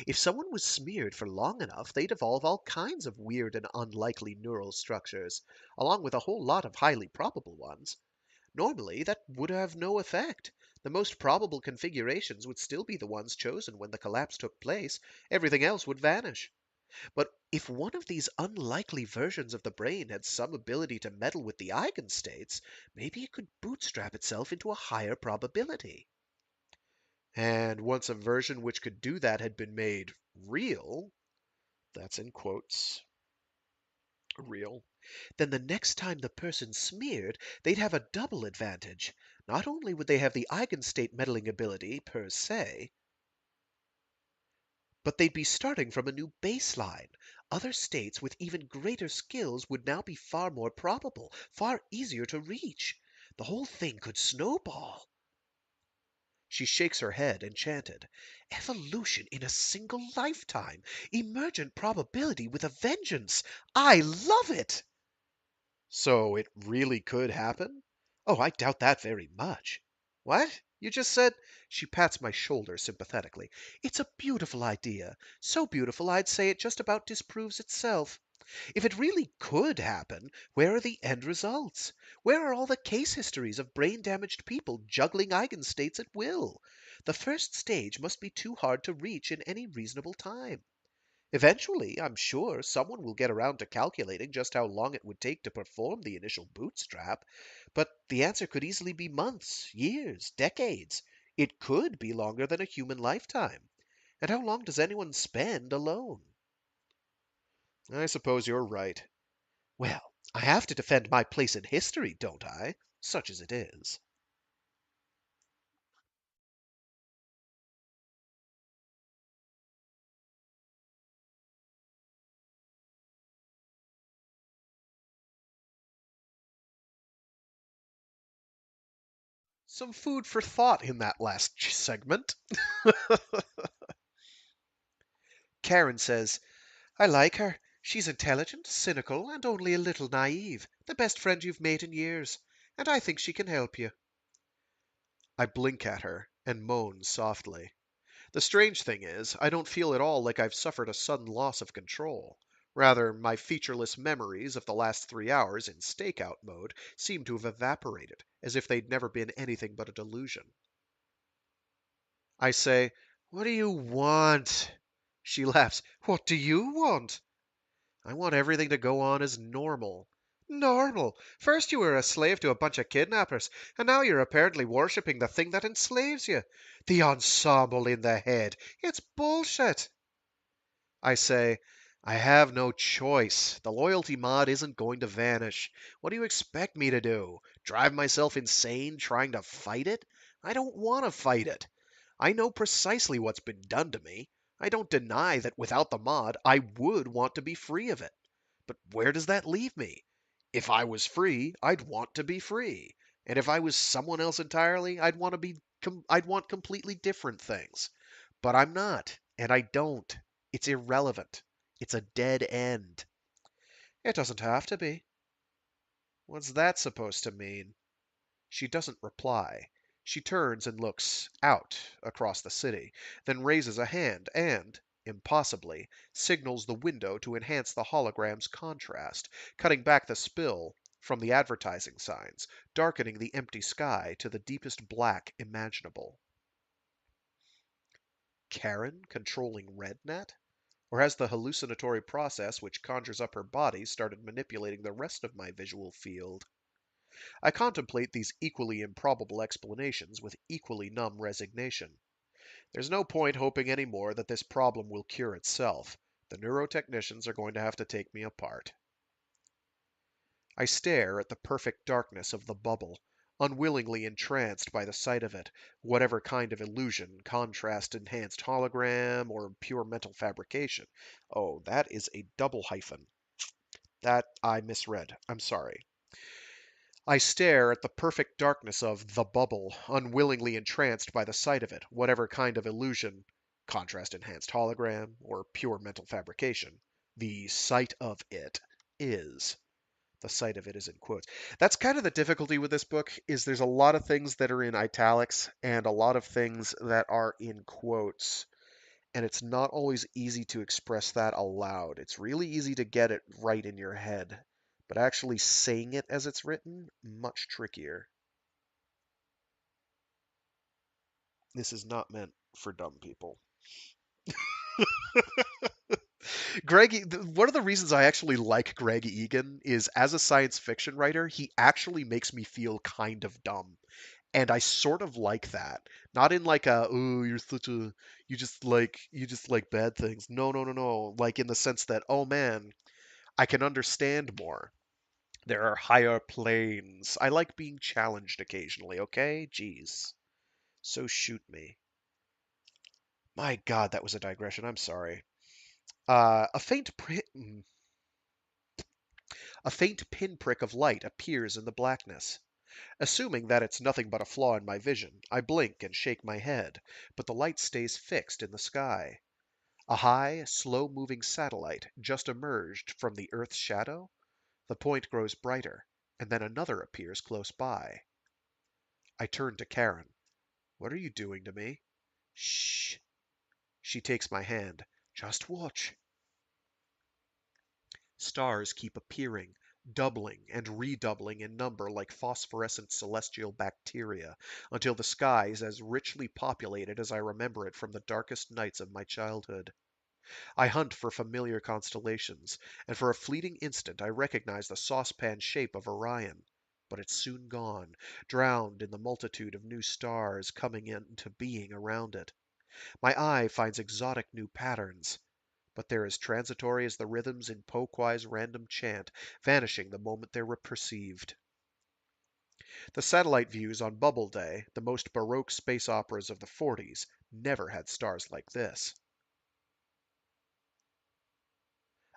If someone was smeared for long enough, they'd evolve all kinds of weird and unlikely neural structures, along with a whole lot of highly probable ones. Normally, that would have no effect. The most probable configurations would still be the ones chosen when the collapse took place. Everything else would vanish. But if one of these unlikely versions of the brain had some ability to meddle with the eigenstates, maybe it could bootstrap itself into a higher probability. And once a version which could do that had been made real, that's in quotes, real, then the next time the person smeared, they'd have a double advantage. Not only would they have the eigenstate meddling ability per se, but they'd be starting from a new baseline. Other states with even greater skills would now be far more probable, far easier to reach. The whole thing could snowball. She shakes her head, enchanted. Evolution in a single lifetime. Emergent probability with a vengeance. I love it! So it really could happen? Oh, I doubt that very much. What? You just said. She pats my shoulder sympathetically. It's a beautiful idea. So beautiful I'd say it just about disproves itself. If it really could happen, where are the end results? Where are all the case histories of brain damaged people juggling eigenstates at will? The first stage must be too hard to reach in any reasonable time. Eventually, I'm sure, someone will get around to calculating just how long it would take to perform the initial bootstrap, but the answer could easily be months, years, decades. It could be longer than a human lifetime. And how long does anyone spend alone? I suppose you're right. Well, I have to defend my place in history, don't I? Such as it is. Some food for thought in that last segment. Karen says, I like her. She's intelligent, cynical, and only a little naive. The best friend you've made in years. And I think she can help you. I blink at her and moan softly. The strange thing is, I don't feel at all like I've suffered a sudden loss of control. Rather, my featureless memories of the last 3 hours in stakeout mode seem to have evaporated, as if they'd never been anything but a delusion. I say, What do you want? She laughs. What do you want? I want everything to go on as normal. Normal. First you were a slave to a bunch of kidnappers, and now you're apparently worshipping the thing that enslaves you. The ensemble in the head. It's bullshit. I say, I have no choice. The loyalty mod isn't going to vanish. What do you expect me to do? Drive myself insane trying to fight it? I don't want to fight it. I know precisely what's been done to me. I don't deny that without the mod, I would want to be free of it. But where does that leave me? If I was free, I'd want to be free. And if I was someone else entirely, I'd want completely different things. But I'm not, and I don't. It's irrelevant. It's a dead end. It doesn't have to be. What's that supposed to mean? She doesn't reply. She turns and looks out across the city, then raises a hand and, impossibly, signals the window to enhance the hologram's contrast, cutting back the spill from the advertising signs, darkening the empty sky to the deepest black imaginable. Karen controlling RedNet? Or has the hallucinatory process which conjures up her body started manipulating the rest of my visual field? I contemplate these equally improbable explanations with equally numb resignation. There's no point hoping any more that this problem will cure itself. The neurotechnicians are going to have to take me apart. I stare at the perfect darkness of the bubble, unwillingly entranced by the sight of it, whatever kind of illusion, contrast enhanced hologram, or pure mental fabrication. Oh, that is a double hyphen. That I misread. I'm sorry. I stare at the perfect darkness of the bubble, unwillingly entranced by the sight of it, whatever kind of illusion, contrast enhanced hologram, or pure mental fabrication, the sight of it is. The sight of it is in quotes. That's kind of the difficulty with this book is there's a lot of things that are in italics and a lot of things that are in quotes, and it's not always easy to express that aloud. It's really easy to get it right in your head, but actually saying it as it's written, much trickier. This is not meant for dumb people. One of the reasons I actually like Greg Egan is as a science fiction writer, he actually makes me feel kind of dumb. And I sort of like that. Not in like a, oh, you just like bad things. No, no, no, no. Like in the sense that, oh man, I can understand more. There are higher planes. I like being challenged occasionally, okay? Jeez. So shoot me. My God, that was a digression. I'm sorry. A faint pinprick of light appears in the blackness. Assuming that it's nothing but a flaw in my vision, I blink and shake my head, but the light stays fixed in the sky. A high, slow-moving satellite just emerged from the Earth's shadow? The point grows brighter, and then another appears close by. I turn to Karen. What are you doing to me? Shh. She takes my hand. Just watch. Stars keep appearing, doubling and redoubling in number like phosphorescent celestial bacteria, until the sky is as richly populated as I remember it from the darkest nights of my childhood. I hunt for familiar constellations, and for a fleeting instant I recognize the saucepan shape of Orion. But it's soon gone, drowned in the multitude of new stars coming into being around it. My eye finds exotic new patterns, but they're as transitory as the rhythms in Po-Kwai's random chant, vanishing the moment they were perceived. The satellite views on Bubble Day, the most baroque space operas of the 40s, never had stars like this.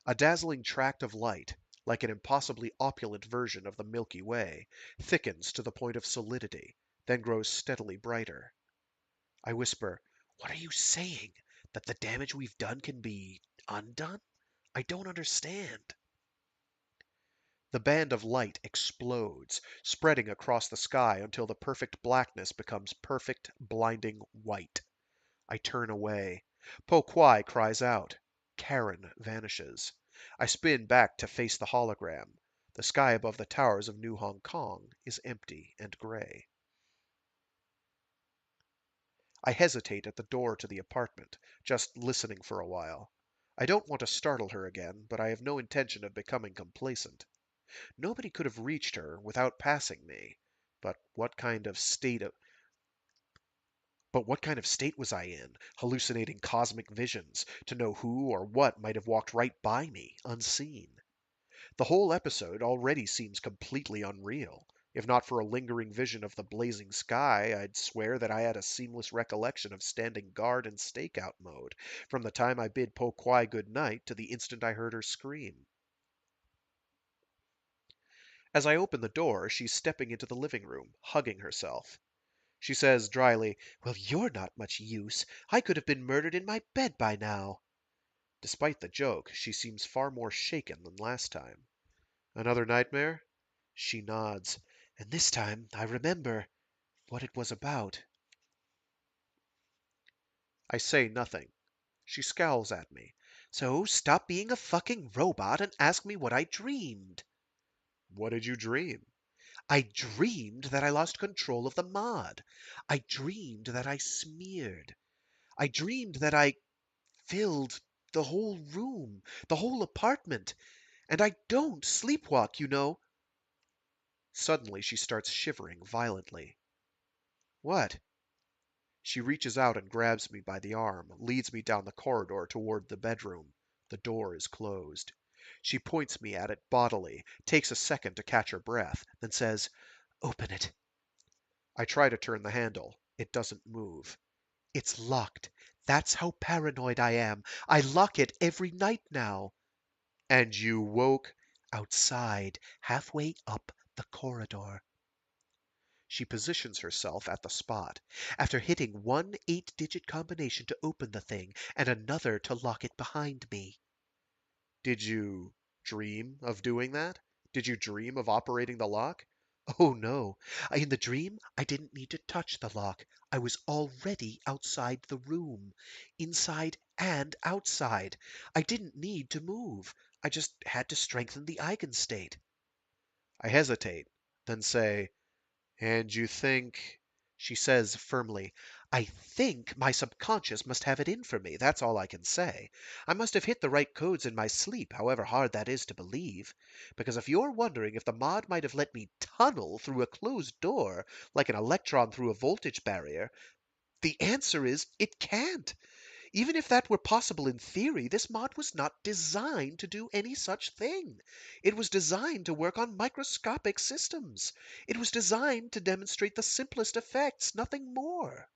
A dazzling tract of light, like an impossibly opulent version of the Milky Way, thickens to the point of solidity, then grows steadily brighter. I whisper, "What are you saying? That the damage we've done can be undone? I don't understand." The band of light explodes, spreading across the sky until the perfect blackness becomes perfect, blinding white. I turn away. Po Kwai cries out. Karen vanishes. I spin back to face the hologram. The sky above the towers of New Hong Kong is empty and gray. I hesitate at the door to the apartment, just listening for a while. I don't want to startle her again, but I have no intention of becoming complacent. Nobody could have reached her without passing me. But what kind of state of but what kind of state was I in, hallucinating cosmic visions, to know who or what might have walked right by me, unseen? The whole episode already seems completely unreal. If not for a lingering vision of the blazing sky, I'd swear that I had a seamless recollection of standing guard in stakeout mode, from the time I bid Po Kwai good night to the instant I heard her scream. As I open the door, she's stepping into the living room, hugging herself. She says dryly, "Well, you're not much use. I could have been murdered in my bed by now." Despite the joke, she seems far more shaken than last time. "Another nightmare?" She nods. "And this time I remember what it was about." I say nothing. She scowls at me. "So stop being a fucking robot and ask me what I dreamed." "What did you dream?" "I dreamed that I lost control of the mod. I dreamed that I smeared. I dreamed that I filled the whole room, the whole apartment. And I don't sleepwalk, you know." Suddenly she starts shivering violently. "What?" She reaches out and grabs me by the arm, leads me down the corridor toward the bedroom. The door is closed. She points me at it bodily, takes a second to catch her breath, then says, "Open it." I try to turn the handle. It doesn't move. "It's locked. That's how paranoid I am. I lock it every night now." "And you woke—" "Outside, halfway up the corridor." She positions herself at the spot, after hitting one 8-digit combination to open the thing and another to lock it behind me. "Did you dream of doing that? Did you dream of operating the lock?" "Oh, no. In the dream, I didn't need to touch the lock. I was already outside the room, inside and outside. I didn't need to move. I just had to strengthen the eigenstate." I hesitate, then say, "And you think—" She says firmly, "I think my subconscious must have it in for me. That's all I can say. I must have hit the right codes in my sleep, however hard that is to believe. Because if you're wondering if the mod might have let me tunnel through a closed door like an electron through a voltage barrier, the answer is it can't. Even if that were possible in theory, this mod was not designed to do any such thing. It was designed to work on microscopic systems. It was designed to demonstrate the simplest effects, nothing more."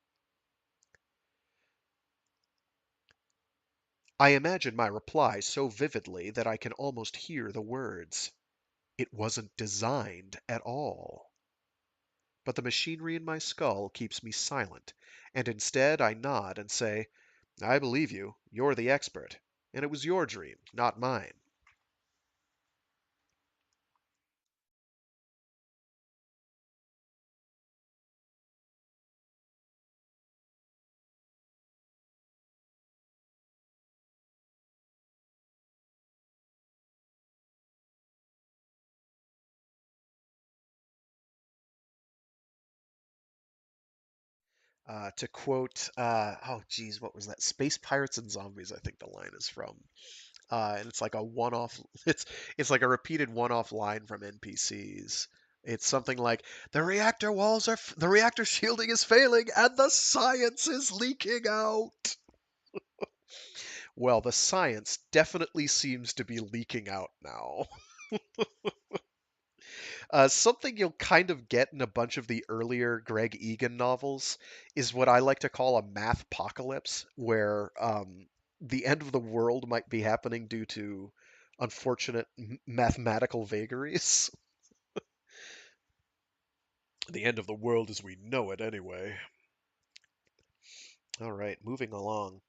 I imagine my reply so vividly that I can almost hear the words. It wasn't designed at all. But the machinery in my skull keeps me silent, and instead I nod and say, "I believe you. You're the expert. And it was your dream, not mine." To quote, oh geez, what was that? Space Pirates and Zombies, I think the line is from. And it's like a one-off. It's like a repeated one-off line from NPCs. It's something like, the reactor shielding is failing, and the science is leaking out." Well, the science definitely seems to be leaking out now. Something you'll kind of get in a bunch of the earlier Greg Egan novels is what I like to call a math apocalypse, where the end of the world might be happening due to unfortunate mathematical vagaries. The end of the world as we know it, anyway. All right, moving along.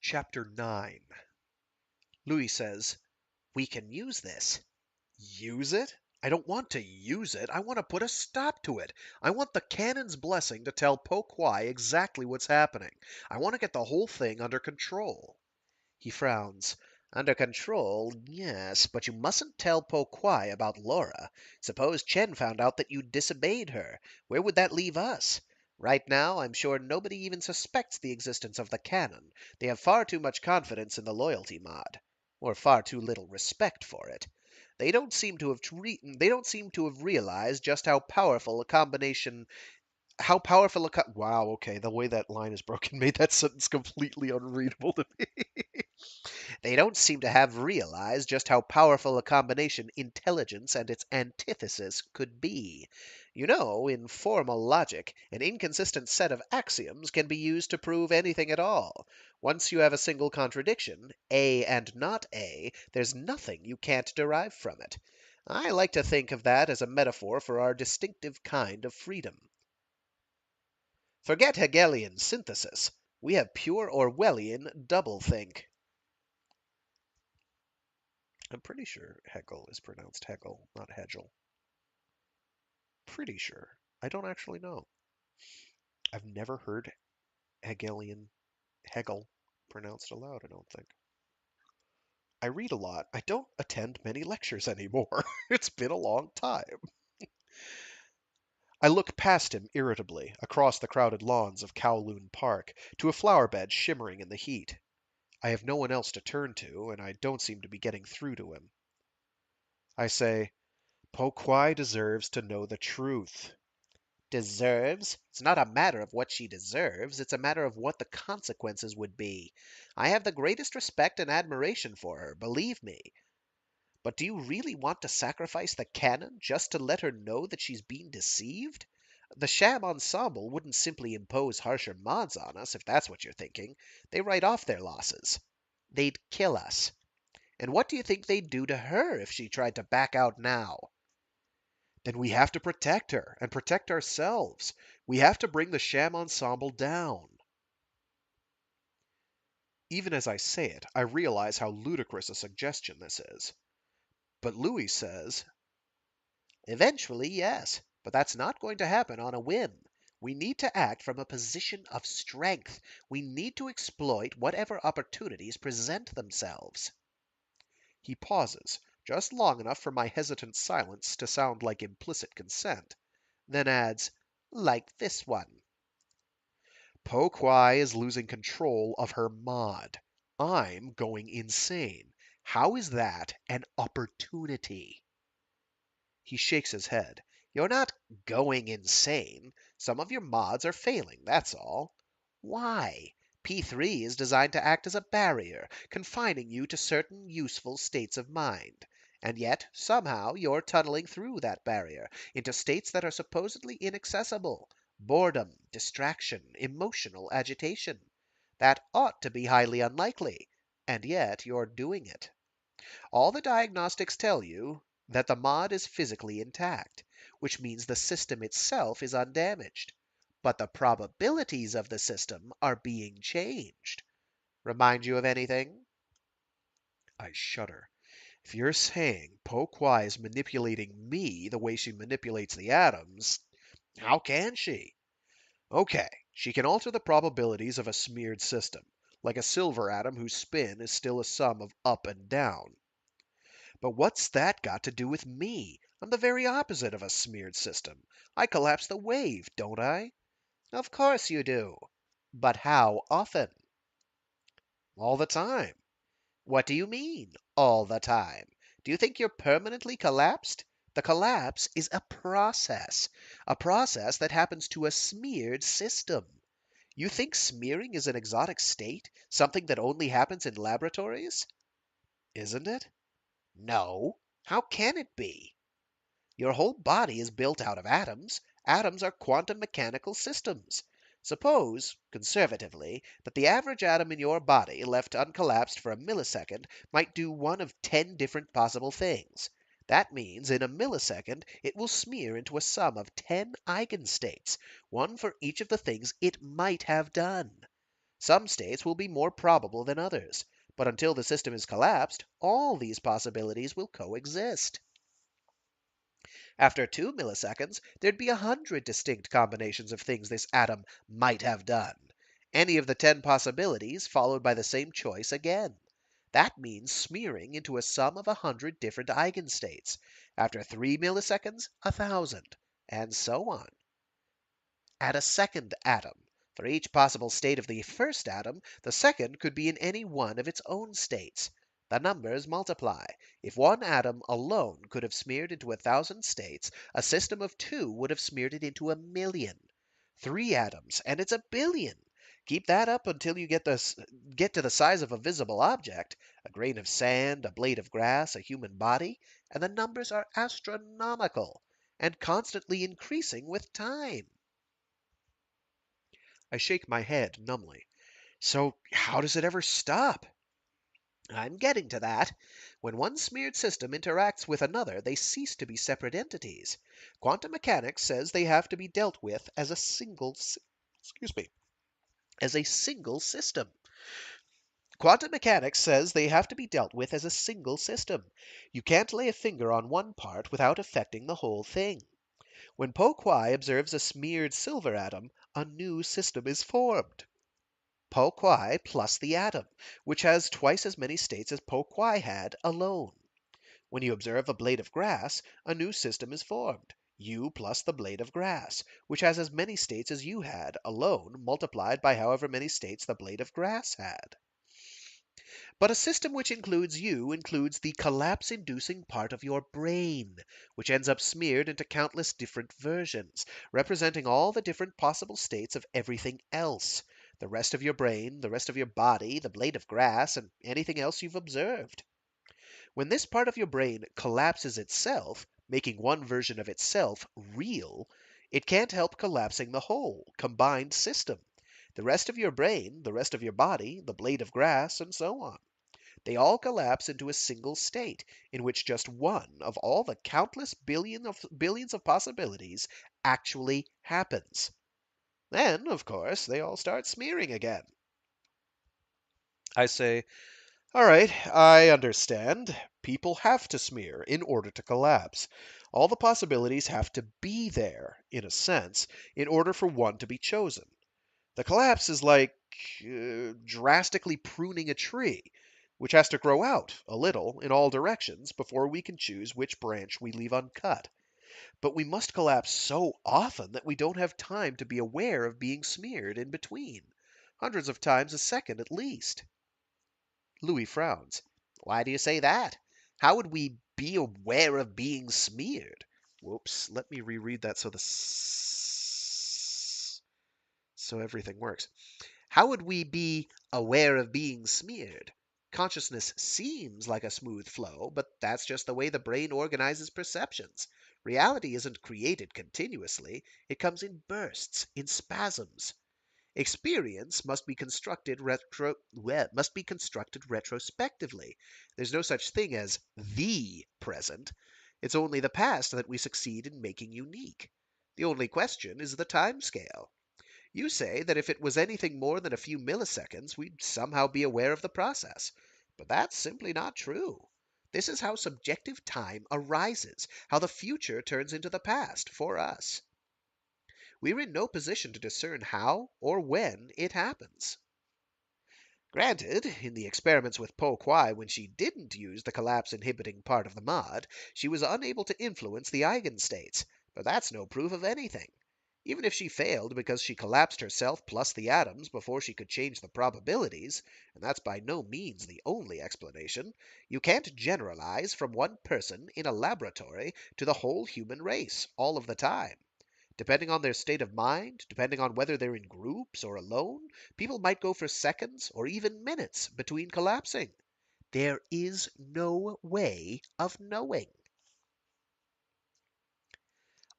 Chapter 9. Louis says, "We can use this." Use it? I don't want to use it. I want to put a stop to it. I want the cannon's blessing to tell Po Kwai exactly what's happening. I want to get the whole thing under control. He frowns. Under control, yes, but you mustn't tell Po Kwai about Laura. Suppose Chen found out that you disobeyed her. Where would that leave us? Right now, I'm sure nobody even suspects the existence of the canon. They have far too much confidence in the loyalty mod, or far too little respect for it. They don't seem to have realized just how powerful a wow, okay, the way that line is broken made that sentence completely unreadable to me. They don't seem to have realized just how powerful a combination intelligence and its antithesis could be. You know, in formal logic, an inconsistent set of axioms can be used to prove anything at all. Once you have a single contradiction, A and not A, there's nothing you can't derive from it. I like to think of that as a metaphor for our distinctive kind of freedom. Forget Hegelian synthesis. We have pure Orwellian doublethink. I'm pretty sure Hegel is pronounced Hegel, not Hegel. Pretty sure. I don't actually know. I've never heard Hegelian Hegel pronounced aloud, I don't think. I read a lot. I don't attend many lectures anymore. It's been a long time. I look past him irritably, across the crowded lawns of Kowloon Park, to a flower bed shimmering in the heat. I have no one else to turn to, and I don't seem to be getting through to him. I say, Po Kwai deserves to know the truth. Deserves? It's not a matter of what she deserves, it's a matter of what the consequences would be. I have the greatest respect and admiration for her, believe me. But do you really want to sacrifice the canon just to let her know that she's been deceived? The sham ensemble wouldn't simply impose harsher mods on us, if that's what you're thinking. They write off their losses. They'd kill us. And what do you think they'd do to her if she tried to back out now? Then we have to protect her and protect ourselves. We have to bring the sham ensemble down. Even as I say it, I realize how ludicrous a suggestion this is. But Louis says, eventually, yes, but that's not going to happen on a whim. We need to act from a position of strength. We need to exploit whatever opportunities present themselves. He pauses, just long enough for my hesitant silence to sound like implicit consent, then adds, like this one. Po Kwai is losing control of her mod. I'm going insane. How is that an opportunity? He shakes his head. You're not going insane. Some of your mods are failing, that's all. Why? P3 is designed to act as a barrier, confining you to certain useful states of mind. And yet, somehow, you're tunneling through that barrier into states that are supposedly inaccessible. Boredom, distraction, emotional agitation. That ought to be highly unlikely, and yet you're doing it. All the diagnostics tell you that the mod is physically intact, which means the system itself is undamaged. But the probabilities of the system are being changed. Remind you of anything? I shudder. If you're saying Po Kwai is manipulating me the way she manipulates the atoms, how can she? Okay, she can alter the probabilities of a smeared system, like a silver atom whose spin is still a sum of up and down. But what's that got to do with me? I'm the very opposite of a smeared system. I collapse the wave, don't I? Of course you do. But how often? All the time. What do you mean, all the time? Do you think you're permanently collapsed? The collapse is a process that happens to a smeared system. You think smearing is an exotic state, something that only happens in laboratories? Isn't it? No. How can it be? Your whole body is built out of atoms. Atoms are quantum mechanical systems. Suppose, conservatively, that the average atom in your body, left uncollapsed for a millisecond, might do one of 10 different possible things. That means in a millisecond it will smear into a sum of 10 eigenstates, one for each of the things it might have done. Some states will be more probable than others, but until the system is collapsed, all these possibilities will coexist. After 2 milliseconds, there'd be 100 distinct combinations of things this atom might have done. Any of the 10 possibilities followed by the same choice again. That means smearing into a sum of 100 different eigenstates. After 3 milliseconds, 1,000, and so on. Add a second atom. For each possible state of the first atom, the second could be in any one of its own states. The numbers multiply. If one atom alone could have smeared into 1,000 states, a system of two would have smeared it into 1,000,000. 3 atoms, and it's 1,000,000,000. Keep that up until you get to the size of a visible object, a grain of sand, a blade of grass, a human body, and the numbers are astronomical and constantly increasing with time. I shake my head numbly. So how does it ever stop? I'm getting to that. When one smeared system interacts with another, they cease to be separate entities. Quantum mechanics says they have to be dealt with as a as a single system. Quantum mechanics says they have to be dealt with as a single system. You can't lay a finger on one part without affecting the whole thing. When Po Kwai observes a smeared silver atom, a new system is formed. Po Kwai plus the atom, which has twice as many states as Po Kwai had alone. When you observe a blade of grass, a new system is formed. You plus the blade of grass, which has as many states as you had alone, multiplied by however many states the blade of grass had. But a system which includes you includes the collapse-inducing part of your brain, which ends up smeared into countless different versions, representing all the different possible states of everything else. The rest of your brain, the rest of your body, the blade of grass, and anything else you've observed. When this part of your brain collapses itself, making one version of itself real, it can't help collapsing the whole, combined system. The rest of your brain, the rest of your body, the blade of grass, and so on. They all collapse into a single state, in which just one of all the countless billions of possibilities actually happens. Then, of course, they all start smearing again. I say, all right, I understand. People have to smear in order to collapse. All the possibilities have to be there, in a sense, in order for one to be chosen. The collapse is like drastically pruning a tree, which has to grow out a little in all directions before we can choose which branch we leave uncut. But we must collapse so often that we don't have time to be aware of being smeared in between, hundreds of times a second at least. Louis frowns. Why do you say that? How would we be aware of being smeared? Whoops, let me reread that so everything works. How would we be aware of being smeared? Consciousness seems like a smooth flow, but that's just the way the brain organizes perceptions. Reality isn't created continuously, it comes in bursts, in spasms. Experience must be constructed retrospectively. There's no such thing as the present. It's only the past that we succeed in making unique. The only question is the time scale. You say that if it was anything more than a few milliseconds, we'd somehow be aware of the process. But that's simply not true. This is how subjective time arises, how the future turns into the past for us. We're in no position to discern how or when it happens. Granted, in the experiments with Po Kwai, when she didn't use the collapse-inhibiting part of the mod, she was unable to influence the eigenstates, but that's no proof of anything. Even if she failed because she collapsed herself plus the atoms before she could change the probabilities, and that's by no means the only explanation, you can't generalize from one person in a laboratory to the whole human race all of the time. Depending on their state of mind, depending on whether they're in groups or alone, people might go for seconds or even minutes between collapsing. There is no way of knowing.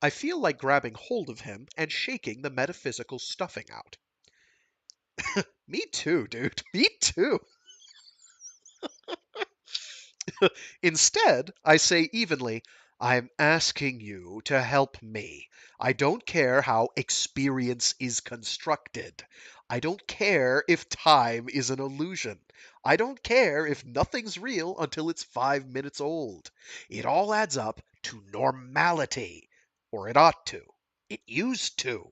I feel like grabbing hold of him and shaking the metaphysical stuffing out. Me too, dude. Me too. Instead, I say evenly, I'm asking you to help me. I don't care how experience is constructed. I don't care if time is an illusion. I don't care if nothing's real until it's 5 minutes old. It all adds up to normality. Or it ought to. It used to.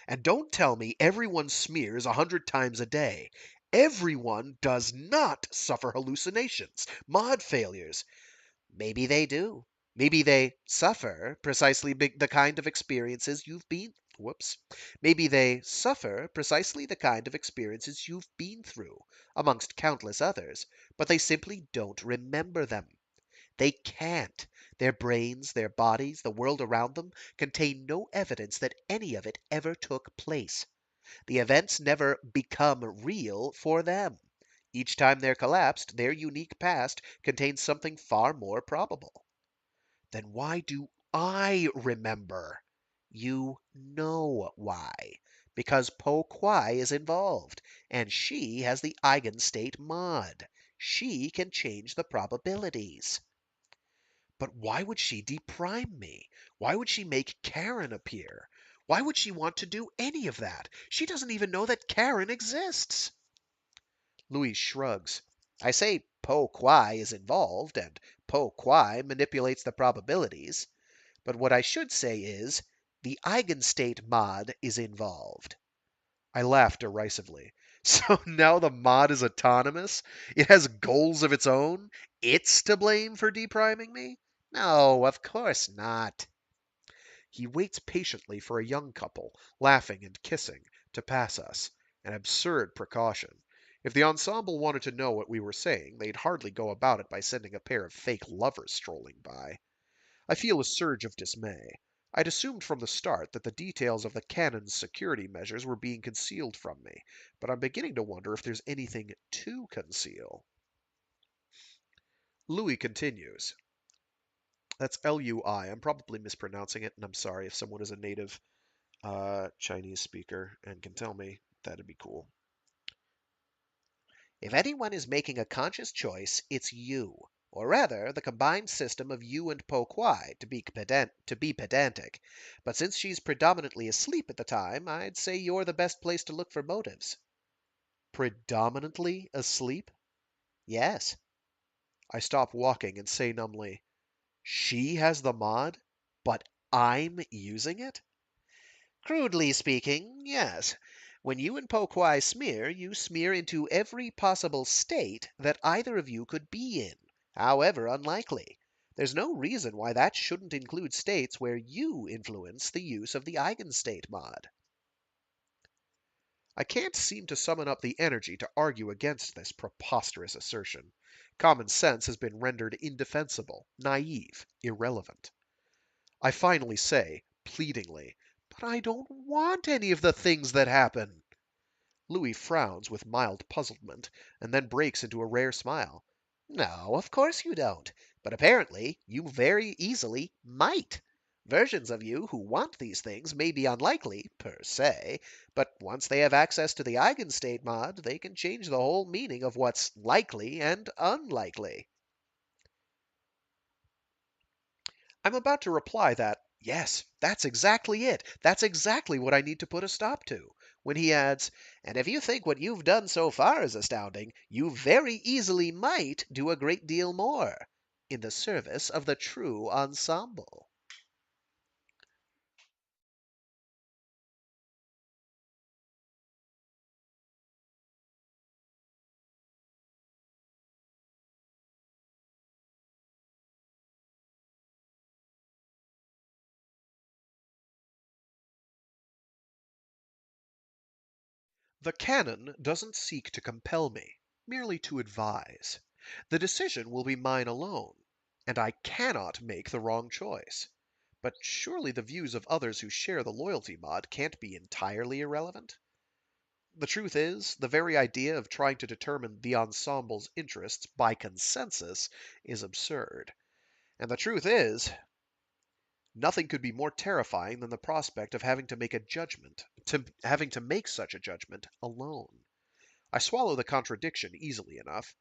And don't tell me everyone smears 100 times a day. Everyone does not suffer hallucinations, mod failures. Maybe they do. Maybe they suffer precisely the kind of experiences you've been. Whoops. Maybe they suffer precisely the kind of experiences you've been through, amongst countless others, but they simply don't remember them. They can't. Their brains, their bodies, the world around them contain no evidence that any of it ever took place. The events never become real for them. Each time they're collapsed, their unique past contains something far more probable. Then why do I remember? You know why. Because Po Kwai is involved, and she has the eigenstate mod. She can change the probabilities. But why would she deprime me? Why would she make Karen appear? Why would she want to do any of that? She doesn't even know that Karen exists. Louis shrugs. I say Po Kwai is involved, and Po Kwai manipulates the probabilities. But what I should say is, the eigenstate mod is involved. I laugh derisively. So now the mod is autonomous? It has goals of its own? It's to blame for depriming me? No, of course not. He waits patiently for a young couple, laughing and kissing, to pass us. An absurd precaution. If the ensemble wanted to know what we were saying, they'd hardly go about it by sending a pair of fake lovers strolling by. I feel a surge of dismay. I'd assumed from the start that the details of the cannon's security measures were being concealed from me, but I'm beginning to wonder if there's anything to conceal. Louis continues. That's Lui. I'm probably mispronouncing it, and I'm sorry if someone is a native Chinese speaker and can tell me. That'd be cool. If anyone is making a conscious choice, it's you. Or rather, the combined system of you and Po Kwai, to be pedantic. But since she's predominantly asleep at the time, I'd say you're the best place to look for motives. Predominantly asleep? Yes. I stop walking and say numbly, she has the mod, but I'm using it? Crudely speaking, yes. When you and Po Kwai smear, you smear into every possible state that either of you could be in, however unlikely. There's no reason why that shouldn't include states where you influence the use of the eigenstate mod. I can't seem to summon up the energy to argue against this preposterous assertion. Common sense has been rendered indefensible, naive, irrelevant. I finally say, pleadingly, but I don't want any of the things that happen. Louis frowns with mild puzzlement, and then breaks into a rare smile. No, of course you don't. But apparently you very easily might. Versions of you who want these things may be unlikely, per se, but once they have access to the eigenstate mod, they can change the whole meaning of what's likely and unlikely. I'm about to reply that, yes, that's exactly it. That's exactly what I need to put a stop to. When he adds, and if you think what you've done so far is astounding, you very easily might do a great deal more in the service of the true ensemble. The canon doesn't seek to compel me, merely to advise. The decision will be mine alone, and I cannot make the wrong choice. But surely the views of others who share the loyalty mod can't be entirely irrelevant? The truth is, the very idea of trying to determine the ensemble's interests by consensus is absurd. And the truth is, nothing could be more terrifying than the prospect of having to make such a judgment alone. I swallow the contradiction easily enough.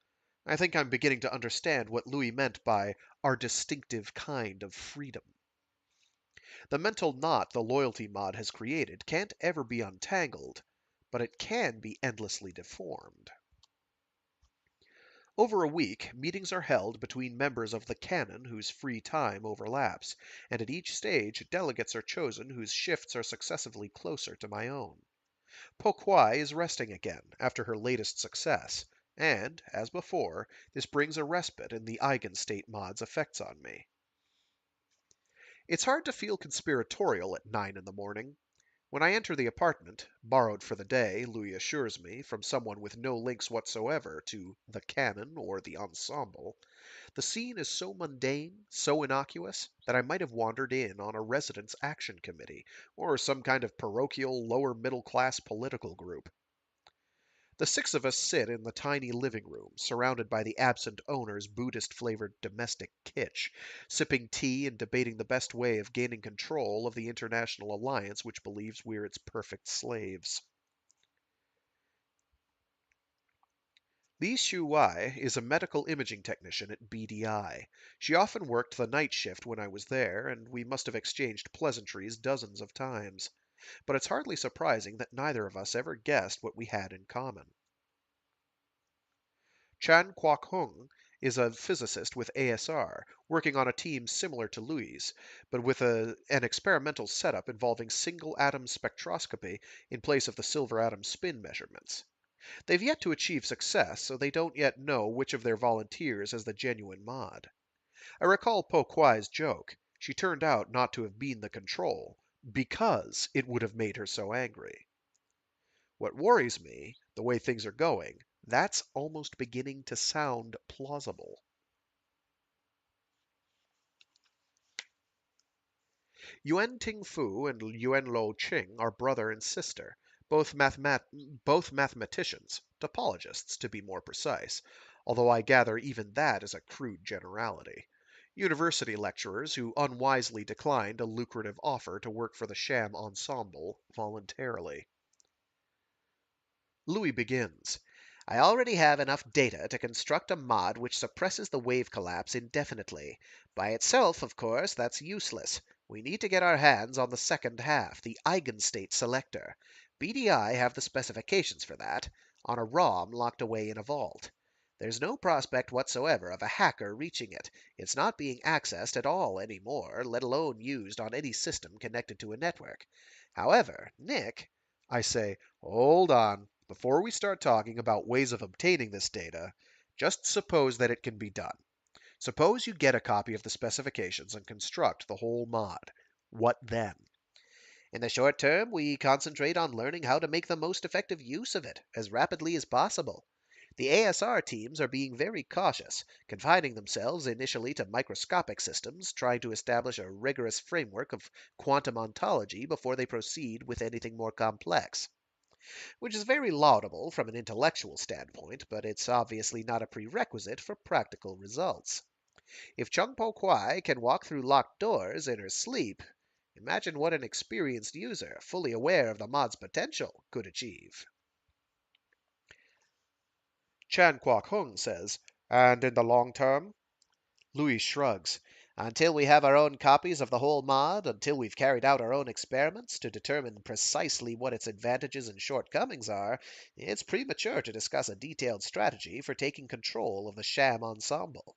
I think I'm beginning to understand what Louis meant by our distinctive kind of freedom. The mental knot the loyalty mod has created can't ever be untangled, but it can be endlessly deformed. Over a week, meetings are held between members of the canon whose free time overlaps, and at each stage delegates are chosen whose shifts are successively closer to my own. Pokwai is resting again after her latest success, and, as before, this brings a respite in the Eigenstate mod's effects on me. It's hard to feel conspiratorial at 9 in the morning. When I enter the apartment, borrowed for the day, Louis assures me, from someone with no links whatsoever to the canon or the ensemble, the scene is so mundane, so innocuous, that I might have wandered in on a residence action committee, or some kind of parochial lower middle class political group. The six of us sit in the tiny living room, surrounded by the absent owner's Buddhist flavored domestic kitsch, sipping tea and debating the best way of gaining control of the international alliance which believes we're its perfect slaves. Li Shuwai is a medical imaging technician at BDI. She often worked the night shift when I was there, and we must have exchanged pleasantries dozens of times. But it's hardly surprising that neither of us ever guessed what we had in common. Chan Kwok Hung is a physicist with ASR, working on a team similar to Louis', but with an experimental setup involving single atom spectroscopy in place of the silver atom spin measurements. They've yet to achieve success, so they don't yet know which of their volunteers is the genuine mod. I recall Po Kwai's joke. She turned out not to have been the control, because it would have made her so angry. What worries me, the way things are going, that's almost beginning to sound plausible. Yuan Tingfu and Yuan Lo Qing are brother and sister, both mathematicians, topologists to be more precise, although I gather even that is a crude generality. University lecturers who unwisely declined a lucrative offer to work for the sham ensemble voluntarily. Louis begins. I already have enough data to construct a mod which suppresses the wave collapse indefinitely. By itself, of course, that's useless. We need to get our hands on the second half, the eigenstate selector. BDI have the specifications for that, on a ROM locked away in a vault. There's no prospect whatsoever of a hacker reaching it. It's not being accessed at all anymore, let alone used on any system connected to a network. However, Nick, I say, hold on. Before we start talking about ways of obtaining this data, just suppose that it can be done. Suppose you get a copy of the specifications and construct the whole mod. What then? In the short term, we concentrate on learning how to make the most effective use of it as rapidly as possible. The ASR teams are being very cautious, confining themselves initially to microscopic systems, trying to establish a rigorous framework of quantum ontology before they proceed with anything more complex. Which is very laudable from an intellectual standpoint, but it's obviously not a prerequisite for practical results. If Chung Po Kwai can walk through locked doors in her sleep, imagine what an experienced user, fully aware of the mod's potential, could achieve. Chan Kwok Hung says, and in the long term? Louis shrugs. Until we have our own copies of the whole mod, until we've carried out our own experiments to determine precisely what its advantages and shortcomings are, it's premature to discuss a detailed strategy for taking control of the sham ensemble.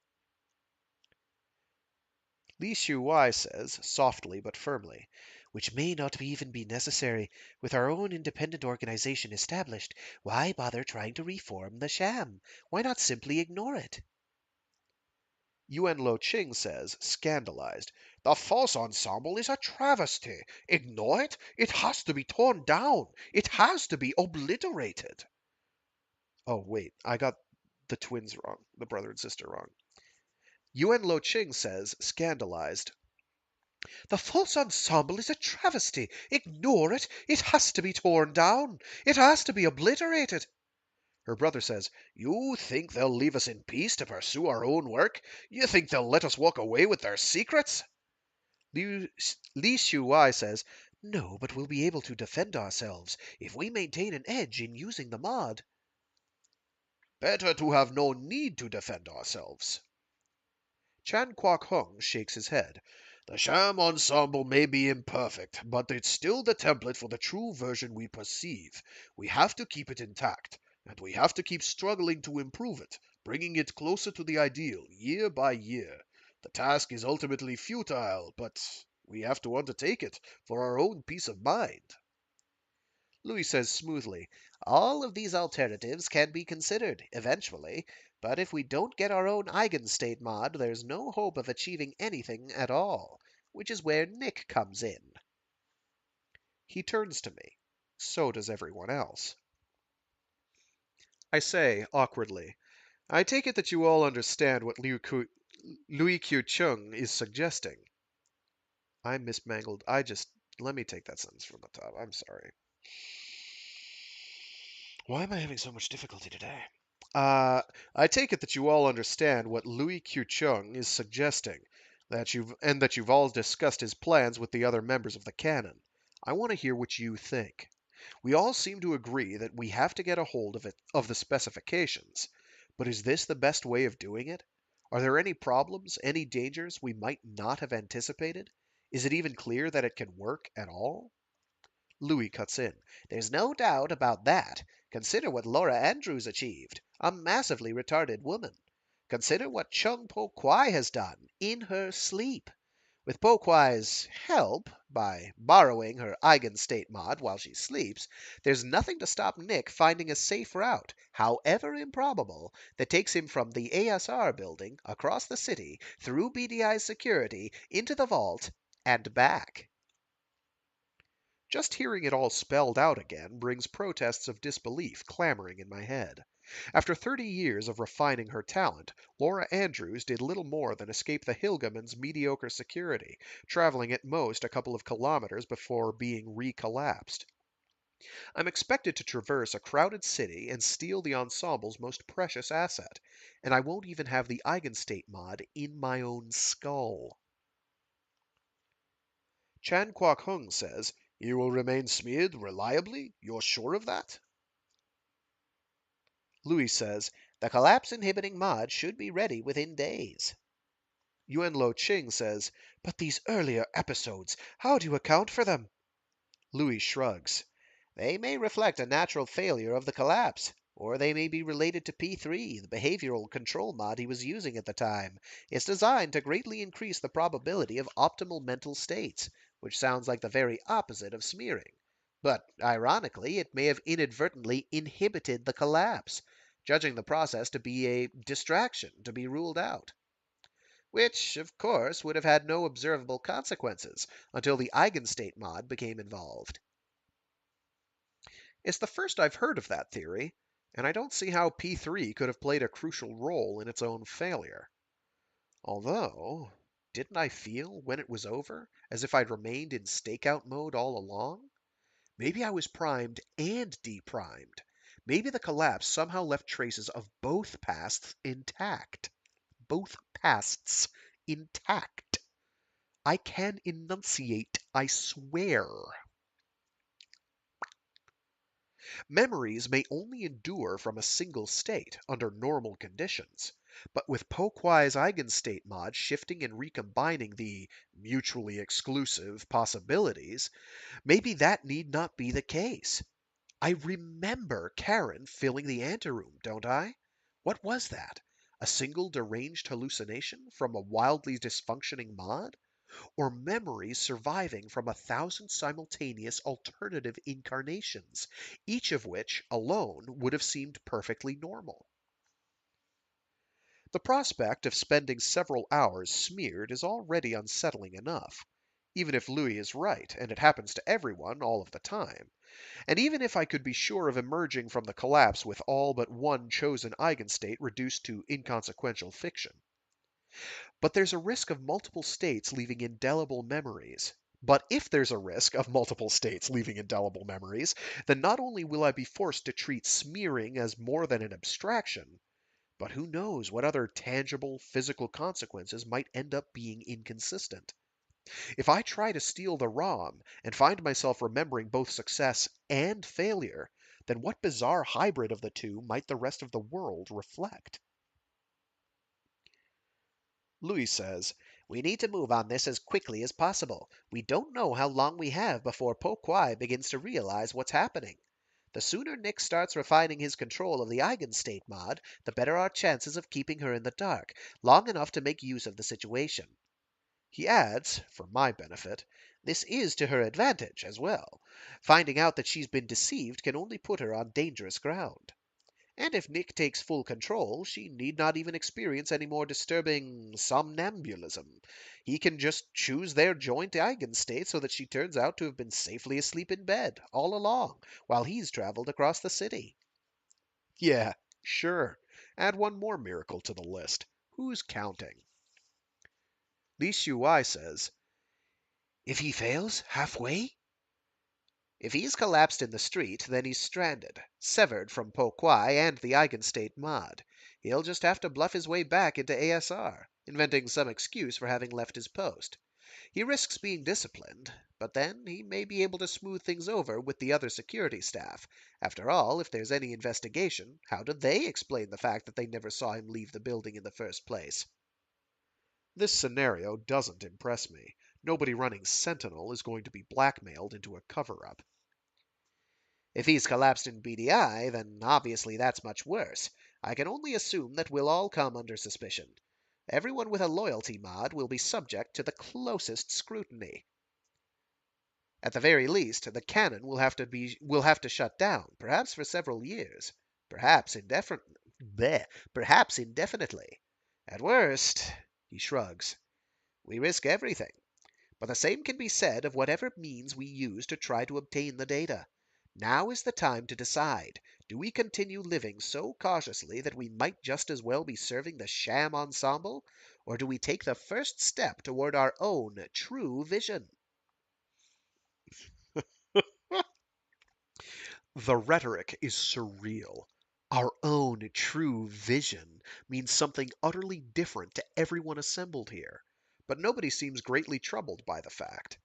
Li Shuwai says, softly but firmly, which may not even be necessary. With our own independent organization established, why bother trying to reform the sham? Why not simply ignore it? Yuan Lo Qing says, scandalized, the false ensemble is a travesty. Ignore it? It has to be torn down. It has to be obliterated. Oh, wait, I got the twins wrong, the brother and sister wrong. Yuan Lo Qing says, scandalized, the false ensemble is a travesty. Ignore it. It has to be torn down. It has to be obliterated. Her brother says, you think they'll leave us in peace to pursue our own work? You think they'll let us walk away with their secrets? Li Shuai says, no, but we'll be able to defend ourselves if we maintain an edge in using the mod. Better to have no need to defend ourselves. Chan Kwok Hung shakes his head. The sham ensemble may be imperfect, but it's still the template for the true version we perceive. We have to keep it intact, and we have to keep struggling to improve it, bringing it closer to the ideal year by year. The task is ultimately futile, but we have to undertake it for our own peace of mind. Louis says smoothly, "All of these alternatives can be considered, eventually, but if we don't get our own eigenstate mod, there's no hope of achieving anything at all, which is where Nick comes in." He turns to me. So does everyone else. I say, awkwardly, "I take it that you all understand what Louis Q Chung is suggesting." I mismangled. Let me take that sentence from the top. I'm sorry. Why am I having so much difficulty today? I take it that you all understand what Louis Q Chung is suggesting, that you've all discussed his plans with the other members of the canon. I want to hear what you think. We all seem to agree that we have to get a hold of the specifications. But is this the best way of doing it? Are there any problems, any dangers we might not have anticipated? Is it even clear that it can work at all? Louis cuts in. "There's no doubt about that. Consider what Laura Andrews achieved, a massively retarded woman. Consider what Chung Po Kwai has done in her sleep. With Po Kwai's help, by borrowing her eigenstate mod while she sleeps, there's nothing to stop Nick finding a safe route, however improbable, that takes him from the ASR building, across the city, through BDI's security, into the vault, and back." Just hearing it all spelled out again brings protests of disbelief clamoring in my head. After 30 years of refining her talent, Laura Andrews did little more than escape the Hilgeman's mediocre security, traveling at most a couple of kilometers before being recollapsed. I'm expected to traverse a crowded city and steal the ensemble's most precious asset, and I won't even have the eigenstate mod in my own skull. Chan Kwok Hung says, "You will remain smeared reliably? You're sure of that?" Louis says, "The collapse inhibiting mod should be ready within days." Yuan Lo Ching says, "But these earlier episodes, how do you account for them?" Louis shrugs. "They may reflect a natural failure of the collapse, or they may be related to P3, the behavioral control mod he was using at the time. It's designed to greatly increase the probability of optimal mental states, which sounds like the very opposite of smearing. But, ironically, it may have inadvertently inhibited the collapse, judging the process to be a distraction to be ruled out. Which, of course, would have had no observable consequences until the eigenstate mod became involved." It's the first I've heard of that theory, and I don't see how P3 could have played a crucial role in its own failure. Although, didn't I feel, when it was over, as if I'd remained in stakeout mode all along? Maybe I was primed and deprimed. Maybe the collapse somehow left traces of both pasts intact. Both pasts intact. I can enunciate, I swear. Memories may only endure from a single state under normal conditions, but with Po Kwai's eigenstate mod shifting and recombining the mutually exclusive possibilities, maybe that need not be the case. I remember Karen filling the anteroom, don't I? What was that? A single deranged hallucination from a wildly dysfunctioning mod? Or memories surviving from 1,000 simultaneous alternative incarnations, each of which alone would have seemed perfectly normal? The prospect of spending several hours smeared is already unsettling enough, even if Louis is right, and it happens to everyone all of the time, and even if I could be sure of emerging from the collapse with all but one chosen eigenstate reduced to inconsequential fiction. But there's a risk of multiple states leaving indelible memories. But if there's a risk of multiple states leaving indelible memories, then not only will I be forced to treat smearing as more than an abstraction, but who knows what other tangible physical consequences might end up being inconsistent. If I try to steal the ROM and find myself remembering both success and failure, then what bizarre hybrid of the two might the rest of the world reflect? Louis says, "We need to move on this as quickly as possible. We don't know how long we have before Po Kwai begins to realize what's happening. The sooner Nick starts refining his control of the eigenstate mod, the better our chances of keeping her in the dark, long enough to make use of the situation." He adds, for my benefit, this is to her advantage as well. Finding out that she's been deceived can only put her on dangerous ground. And if Nick takes full control, she need not even experience any more disturbing somnambulism. He can just choose their joint eigenstate so that she turns out to have been safely asleep in bed all along, while he's traveled across the city. Yeah, sure. Add one more miracle to the list. Who's counting? Li Shuai says, if he fails halfway? If he's collapsed in the street, then he's stranded, severed from Po Kwai and the Eigenstate mod. He'll just have to bluff his way back into ASR, inventing some excuse for having left his post. He risks being disciplined, but then he may be able to smooth things over with the other security staff. After all, if there's any investigation, how do they explain the fact that they never saw him leave the building in the first place? This scenario doesn't impress me. Nobody running Sentinel is going to be blackmailed into a cover-up. If he's collapsed in BDI, then obviously that's much worse. I can only assume that we'll all come under suspicion. Everyone with a loyalty mod will be subject to the closest scrutiny. At the very least, the cannon will have to shut down, perhaps for several years, perhaps perhaps indefinitely. At worst, he shrugs. We risk everything. But the same can be said of whatever means we use to try to obtain the data. Now is the time to decide. Do we continue living so cautiously that we might just as well be serving the sham ensemble? Or do we take the first step toward our own true vision? The rhetoric is surreal. Our own true vision means something utterly different to everyone assembled here. But nobody seems greatly troubled by the fact.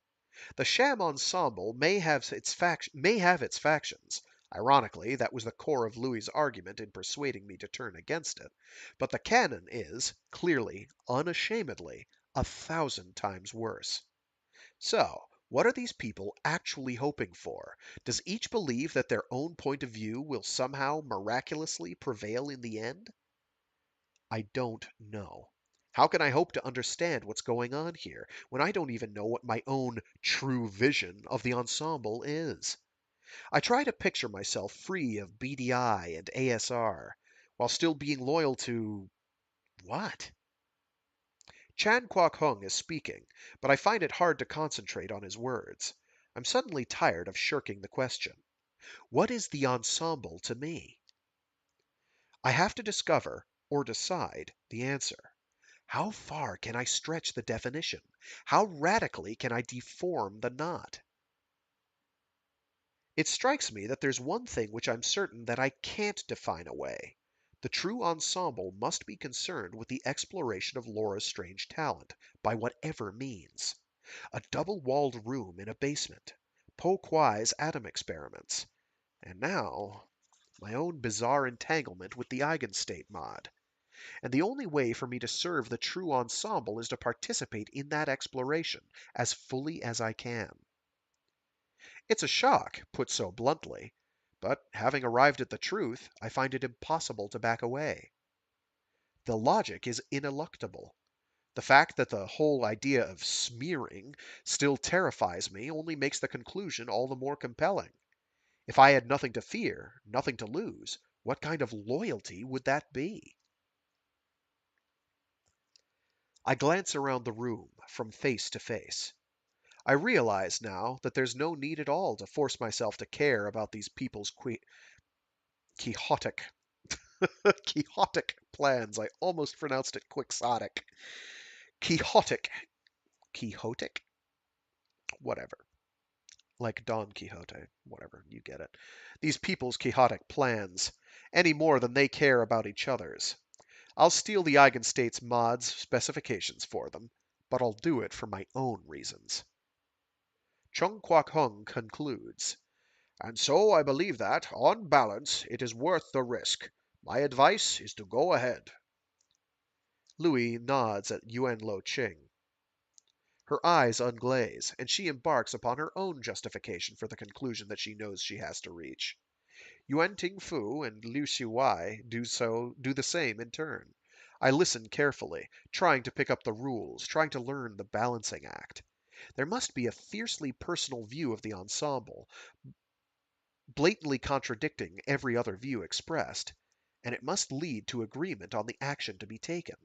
The sham ensemble may have its factions. Ironically, that was the core of Louis's argument in persuading me to turn against it. But the canon is, clearly, unashamedly, 1,000 times worse. So, what are these people actually hoping for? Does each believe that their own point of view will somehow miraculously prevail in the end? I don't know. How can I hope to understand what's going on here when I don't even know what my own true vision of the ensemble is? I try to picture myself free of BDI and ASR, while still being loyal to what? Chan Kwok Hung is speaking, but I find it hard to concentrate on his words. I'm suddenly tired of shirking the question. What is the ensemble to me? I have to discover, or decide, the answer. How far can I stretch the definition? How radically can I deform the knot? It strikes me that there's one thing which I'm certain that I can't define away. The true ensemble must be concerned with the exploration of Laura's strange talent, by whatever means. A double-walled room in a basement, Po Kwai's atom experiments, and now my own bizarre entanglement with the Eigenstate mod. And the only way for me to serve the true ensemble is to participate in that exploration as fully as I can. It's a shock, put so bluntly, but having arrived at the truth, I find it impossible to back away. The logic is ineluctable. The fact that the whole idea of smearing still terrifies me only makes the conclusion all the more compelling. If I had nothing to fear, nothing to lose, what kind of loyalty would that be? I glance around the room, from face to face. I realize now that there's no need at all to force myself to care about these people's quixotic quixotic plans. I almost pronounced it quixotic. Quixotic. Quixotic? Whatever. Like Don Quixote. Whatever. You get it. These people's quixotic plans. Any more than they care about each other's. I'll steal the Eigenstate's mods specifications for them, but I'll do it for my own reasons. Chung Kwok Hung concludes, and so I believe that, on balance, it is worth the risk. My advice is to go ahead. Louis nods at Yuan Lo Ching. Her eyes unglaze, and she embarks upon her own justification for the conclusion that she knows she has to reach. Yuan Ting Fu and Liu Xiuwei do the same in turn. I listen carefully, trying to pick up the rules, trying to learn the balancing act. There must be a fiercely personal view of the ensemble, blatantly contradicting every other view expressed, and it must lead to agreement on the action to be taken.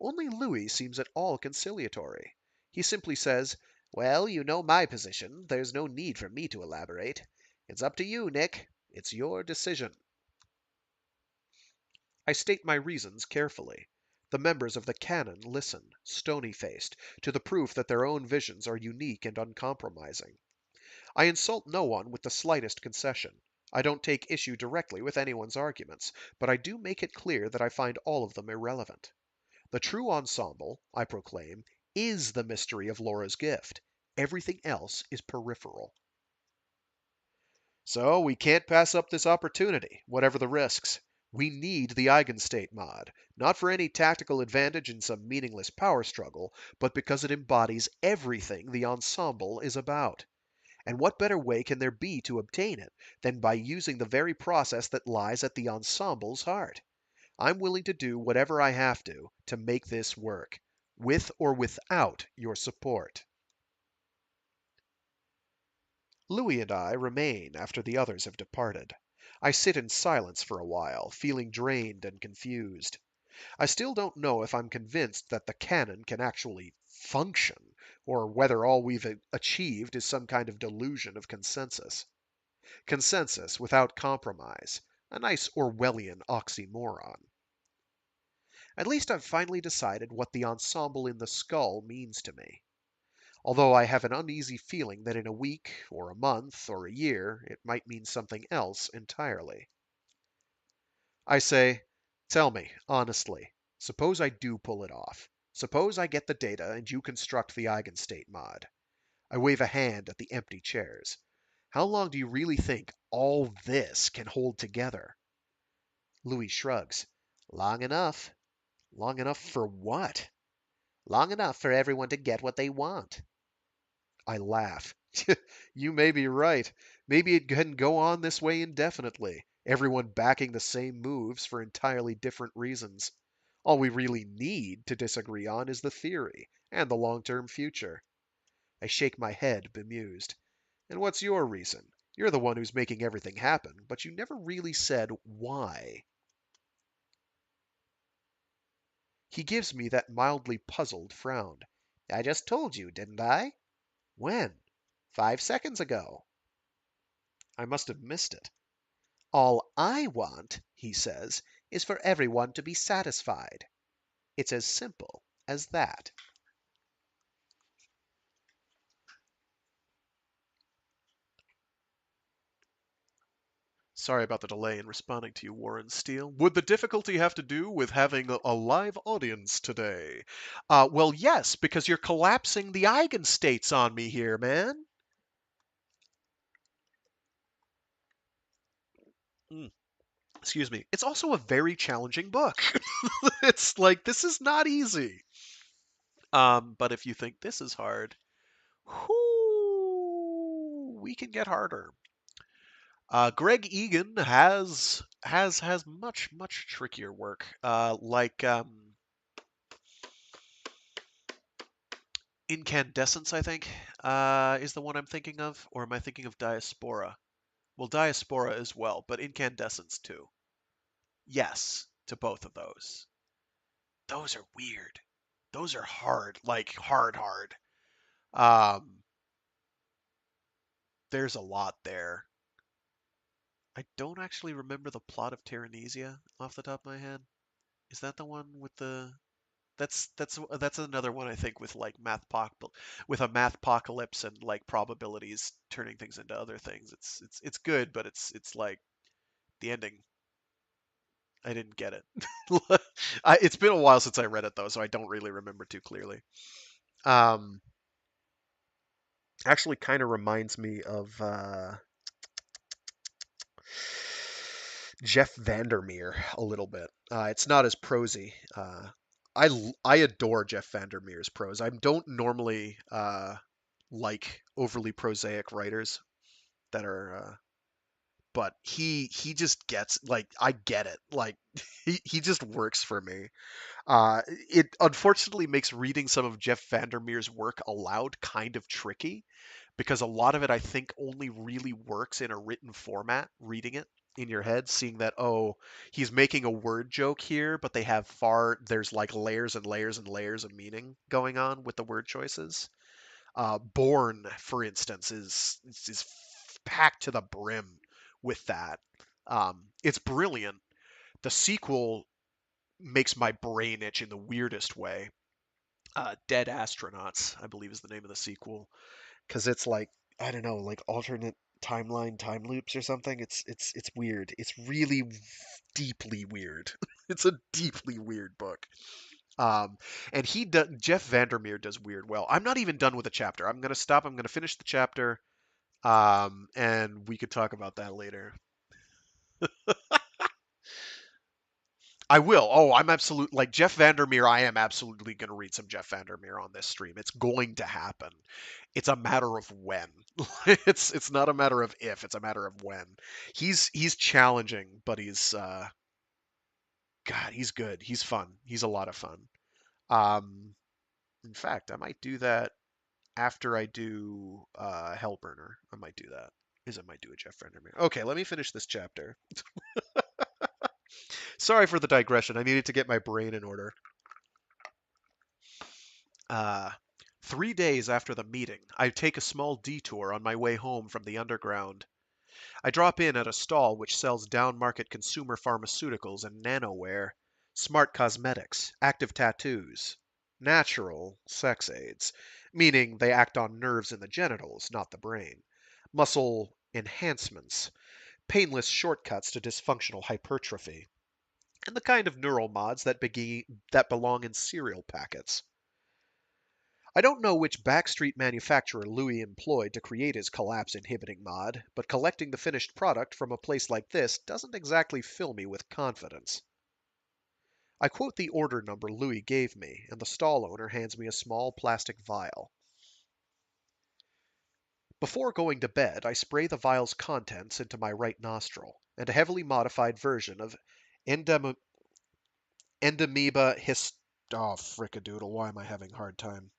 Only Louis seems at all conciliatory. He simply says, "Well, you know my position. There's no need for me to elaborate. It's up to you, Nick. It's your decision." I state my reasons carefully. The members of the canon listen, stony-faced, to the proof that their own visions are unique and uncompromising. I insult no one with the slightest concession. I don't take issue directly with anyone's arguments, but I do make it clear that I find all of them irrelevant. The true ensemble, I proclaim, is the mystery of Laura's gift. Everything else is peripheral. So we can't pass up this opportunity, whatever the risks. We need the eigenstate mod, not for any tactical advantage in some meaningless power struggle, but because it embodies everything the ensemble is about. And what better way can there be to obtain it than by using the very process that lies at the ensemble's heart? I'm willing to do whatever I have to make this work, with or without your support. Louis and I remain after the others have departed. I sit in silence for a while, feeling drained and confused. I still don't know if I'm convinced that the canon can actually function, or whether all we've achieved is some kind of delusion of consensus. Consensus without compromise, a nice Orwellian oxymoron. At least I've finally decided what the ensemble in the skull means to me. Although I have an uneasy feeling that in a week, or a month, or a year, it might mean something else entirely. I say, tell me, honestly, suppose I do pull it off. Suppose I get the data and you construct the eigenstate mod. I wave a hand at the empty chairs. How long do you really think all this can hold together? Louis shrugs. Long enough. Long enough for what? Long enough for everyone to get what they want. I laugh. You may be right. Maybe it can go on this way indefinitely, everyone backing the same moves for entirely different reasons. All we really need to disagree on is the theory and the long-term future. I shake my head, bemused. And what's your reason? You're the one who's making everything happen, but you never really said why. He gives me that mildly puzzled frown. I just told you, didn't I? When? 5 seconds ago. I must have missed it. All I want, he says, is for everyone to be satisfied. It's as simple as that. Sorry about the delay in responding to you, Warren Steele. Would the difficulty have to do with having a live audience today? Well, yes, because you're collapsing the eigenstates on me here, man. Mm, excuse me. It's also a very challenging book. It's like, this is not easy. But if you think this is hard, whoo, we can get harder. Greg Egan has much trickier work. Incandescence, I think, is the one I'm thinking of, or am I thinking of Diaspora? Well, Diaspora as well, but Incandescence too. Yes, to both of those. Those are weird. Those are hard, like hard. Um, there's a lot there. I don't actually remember the plot of Tyrannesia off the top of my head. Is that the one with the that's another one I think with like with a mathpocalypse and like probabilities turning things into other things. It's good, but it's like the ending. I didn't get it. It's been a while since I read it though, so I don't really remember too clearly. Um, Actually, kind of reminds me of Jeff Vandermeer a little bit. It's not as prosy. I adore Jeff Vandermeer's prose. I don't normally like overly prosaic writers that are but he just gets like I get it. Like he just works for me. It unfortunately makes reading some of Jeff Vandermeer's work aloud kind of tricky because a lot of it I think only really works in a written format, reading it in your head, seeing that, oh, he's making a word joke here, but there's like layers and layers and layers of meaning going on with the word choices. Born, for instance, is packed to the brim with that. It's brilliant. The sequel makes my brain itch in the weirdest way. Dead Astronauts, I believe, is the name of the sequel, because it's like, I don't know, like alternate timeline time loops or something. It's weird. It's really deeply weird. It's a deeply weird book. Um, and Jeff Vandermeer does weird well. I'm not even done with the chapter. I'm gonna stop. I'm gonna finish the chapter. And we could talk about that later. I will. Oh, I'm absolute like Jeff Vandermeer. I am absolutely going to read some Jeff Vandermeer on this stream. It's going to happen. It's a matter of when. It's not a matter of if. It's a matter of when. He's challenging, but God, he's good. He's fun. He's a lot of fun. Um, in fact, I might do that after I do Hellburner. I might do that. Is I might do a Jeff Vandermeer. Okay, let me finish this chapter. Sorry for the digression. I needed to get my brain in order. Uh, 3 days after the meeting, I take a small detour on my way home from the underground. I drop in at a stall which sells down-market consumer pharmaceuticals and nanoware, smart cosmetics, active tattoos, natural sex aids, meaning they act on nerves in the genitals, not the brain, muscle enhancements, painless shortcuts to dysfunctional hypertrophy, and the kind of neural mods that belong in cereal packets. I don't know which backstreet manufacturer Louis employed to create his collapse inhibiting mod, but collecting the finished product from a place like this doesn't exactly fill me with confidence. I quote the order number Louis gave me, and the stall owner hands me a small plastic vial. Before going to bed, I spray the vial's contents into my right nostril, and a heavily modified version of endem- Endemoeba hist. Oh, frickadoodle, why am I having a hard time?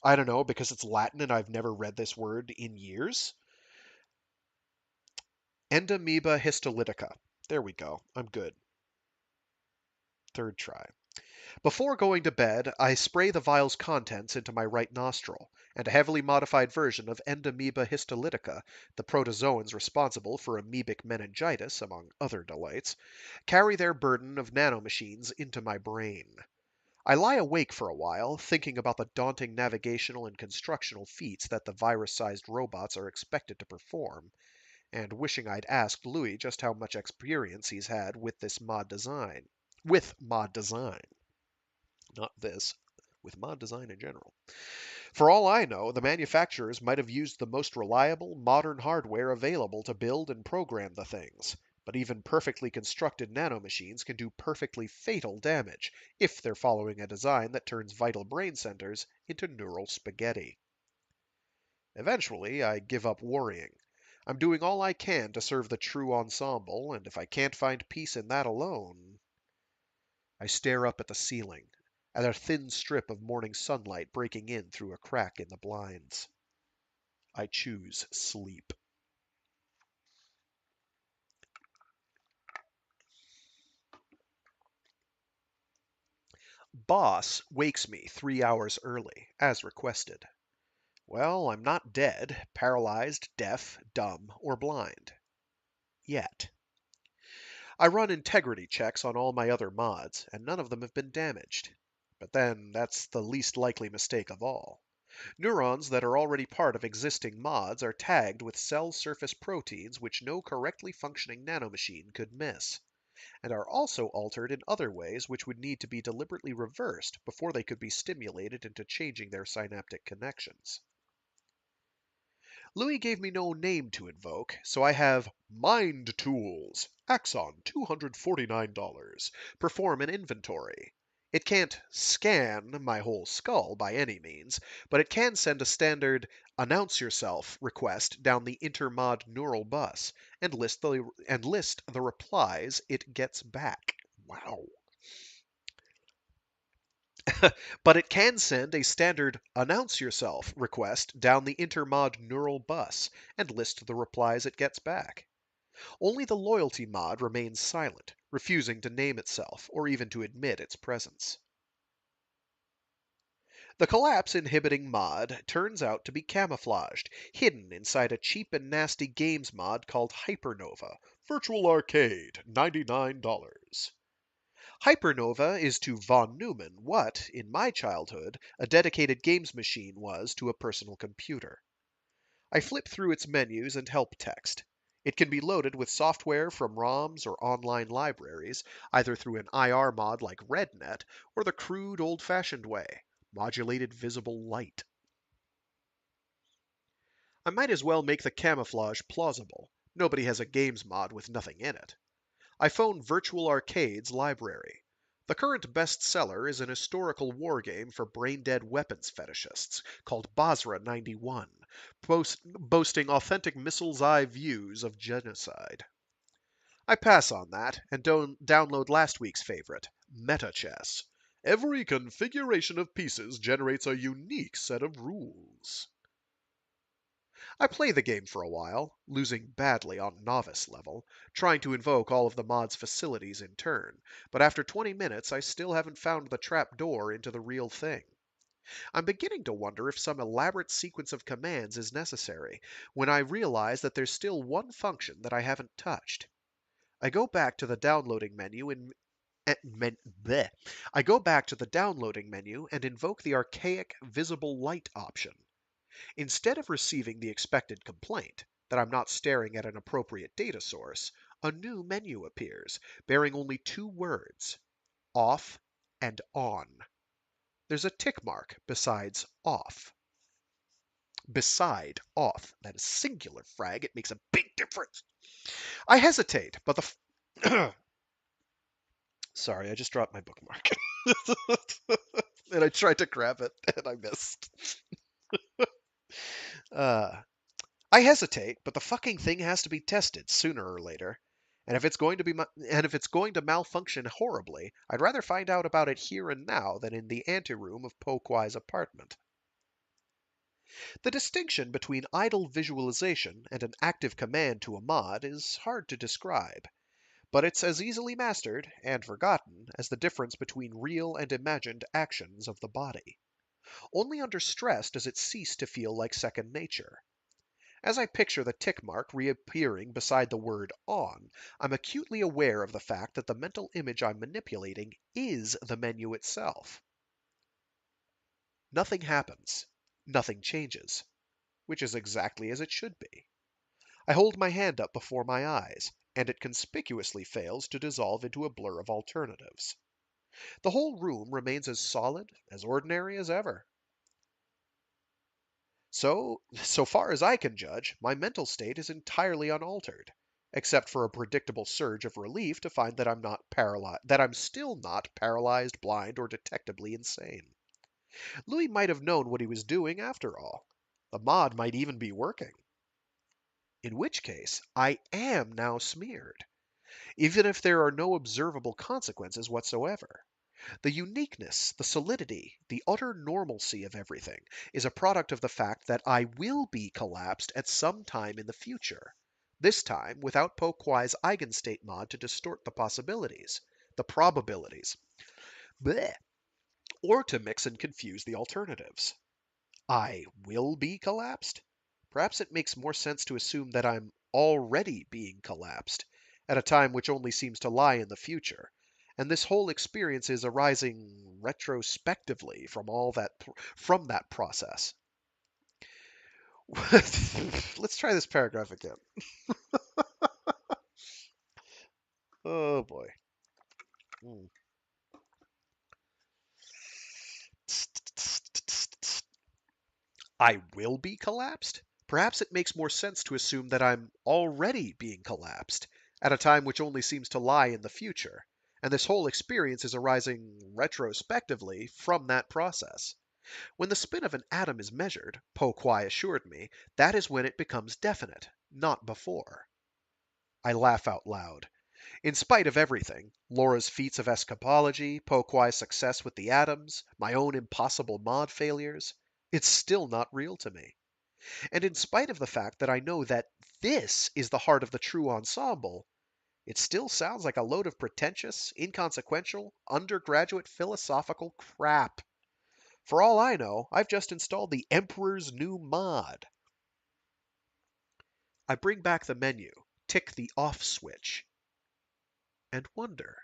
I don't know, because it's Latin and I've never read this word in years. Endemoeba histolytica. There we go. I'm good. Third try. Before going to bed, I spray the vial's contents into my right nostril, and a heavily modified version of Endemoeba histolytica, the protozoans responsible for amoebic meningitis, among other delights, carry their burden of nanomachines into my brain. I lie awake for a while, thinking about the daunting navigational and constructional feats that the virus-sized robots are expected to perform, and wishing I'd asked Louis just how much experience he's had with this mod design. With mod design. Not this. With mod design in general. For all I know, the manufacturers might have used the most reliable, modern hardware available to build and program the things. But even perfectly constructed nanomachines can do perfectly fatal damage if they're following a design that turns vital brain centers into neural spaghetti. Eventually, I give up worrying. I'm doing all I can to serve the true ensemble, and if I can't find peace in that alone. I stare up at the ceiling, at a thin strip of morning sunlight breaking in through a crack in the blinds. I choose sleep. Boss wakes me 3 hours early, as requested. Well, I'm not dead, paralyzed, deaf, dumb, or blind. Yet. I run integrity checks on all my other mods, and none of them have been damaged. But then, that's the least likely mistake of all. Neurons that are already part of existing mods are tagged with cell surface proteins which no correctly functioning nanomachine could miss, and are also altered in other ways which would need to be deliberately reversed before they could be stimulated into changing their synaptic connections. Louis gave me no name to invoke, so I have Mind Tools, Axon $249. Perform an inventory. It can't scan my whole skull by any means, but it can send a standard announce yourself request down the intermod neural bus and list the replies it gets back. Wow. But it can send a standard announce yourself request down the intermod neural bus and list the replies it gets back. Only the loyalty mod remains silent, refusing to name itself or even to admit its presence. The collapse inhibiting mod turns out to be camouflaged, hidden inside a cheap and nasty games mod called Hypernova. Virtual Arcade, $99. Hypernova is to von Neumann what, in my childhood, a dedicated games machine was to a personal computer. I flip through its menus and help text. It can be loaded with software from ROMs or online libraries, either through an IR mod like RedNet or the crude old-fashioned way, modulated visible light. I might as well make the camouflage plausible. Nobody has a games mod with nothing in it. I phone Virtual Arcade's library. The current bestseller is an historical wargame for brain-dead weapons fetishists called Basra 91, boasting authentic missile's eye views of genocide. I pass on that and don't download last week's favorite, Meta Chess. Every configuration of pieces generates a unique set of rules. I play the game for a while, losing badly on novice level, trying to invoke all of the mod's facilities in turn, but after 20 minutes I still haven't found the trap door into the real thing. I'm beginning to wonder if some elaborate sequence of commands is necessary, when I realize that there's still one function that I haven't touched. I go back to the downloading menu and bleh. I go back to the downloading menu and invoke the archaic visible light option. Instead of receiving the expected complaint that I'm not staring at an appropriate data source, a new menu appears, bearing only two words, off and on. There's a tick mark besides off. Beside off. That is singular, frag. It makes a big difference. I hesitate, but Sorry, I just dropped my bookmark. And I tried to grab it, and I missed. Uh, I hesitate, but the fucking thing has to be tested sooner or later. And if it's going to malfunction horribly, I'd rather find out about it here and now than in the anteroom of Pokwai's apartment. The distinction between idle visualization and an active command to a mod is hard to describe, but it's as easily mastered and forgotten as the difference between real and imagined actions of the body. Only under stress does it cease to feel like second nature. As I picture the tick mark reappearing beside the word on, I'm acutely aware of the fact that the mental image I'm manipulating is the menu itself. Nothing happens. Nothing changes. Which is exactly as it should be. I hold my hand up before my eyes, and it conspicuously fails to dissolve into a blur of alternatives. The whole room remains as solid, as ordinary as ever. So far as I can judge, my mental state is entirely unaltered, except for a predictable surge of relief to find that I'm still not paralyzed, blind, or detectably insane. Louis might have known what he was doing after all. The mod might even be working. In which case, I am now smeared, even if there are no observable consequences whatsoever. The uniqueness, the solidity, the utter normalcy of everything is a product of the fact that I will be collapsed at some time in the future. This time without Pokwai's eigenstate mod to distort the possibilities, the probabilities, bleh, or to mix and confuse the alternatives. I will be collapsed? Perhaps it makes more sense to assume that I'm already being collapsed, at a time which only seems to lie in the future, and this whole experience is arising retrospectively from that process. Let's try this paragraph again. Oh boy. Hmm. I will be collapsed? Perhaps it makes more sense to assume that I'm already being collapsed, at a time which only seems to lie in the future, And this whole experience is arising retrospectively from that process. When the spin of an atom is measured, Po Kwai assured me, that is when it becomes definite, not before. I laugh out loud. In spite of everything, Laura's feats of escapology, Po Kwai's success with the atoms, my own impossible mod failures, it's still not real to me. And in spite of the fact that I know that this is the heart of the true ensemble, it still sounds like a load of pretentious, inconsequential, undergraduate philosophical crap. For all I know, I've just installed the Emperor's new mod. I bring back the menu, tick the off switch, and wonder,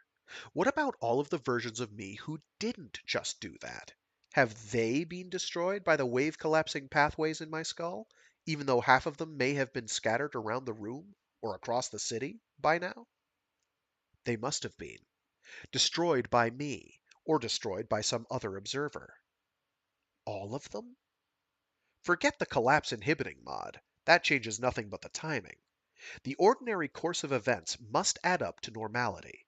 what about all of the versions of me who didn't just do that? Have they been destroyed by the wave collapsing pathways in my skull, even though half of them may have been scattered around the room or across the city by now? They must have been. Destroyed by me, or destroyed by some other observer. All of them? Forget the collapse inhibiting mod. That changes nothing but the timing. The ordinary course of events must add up to normality.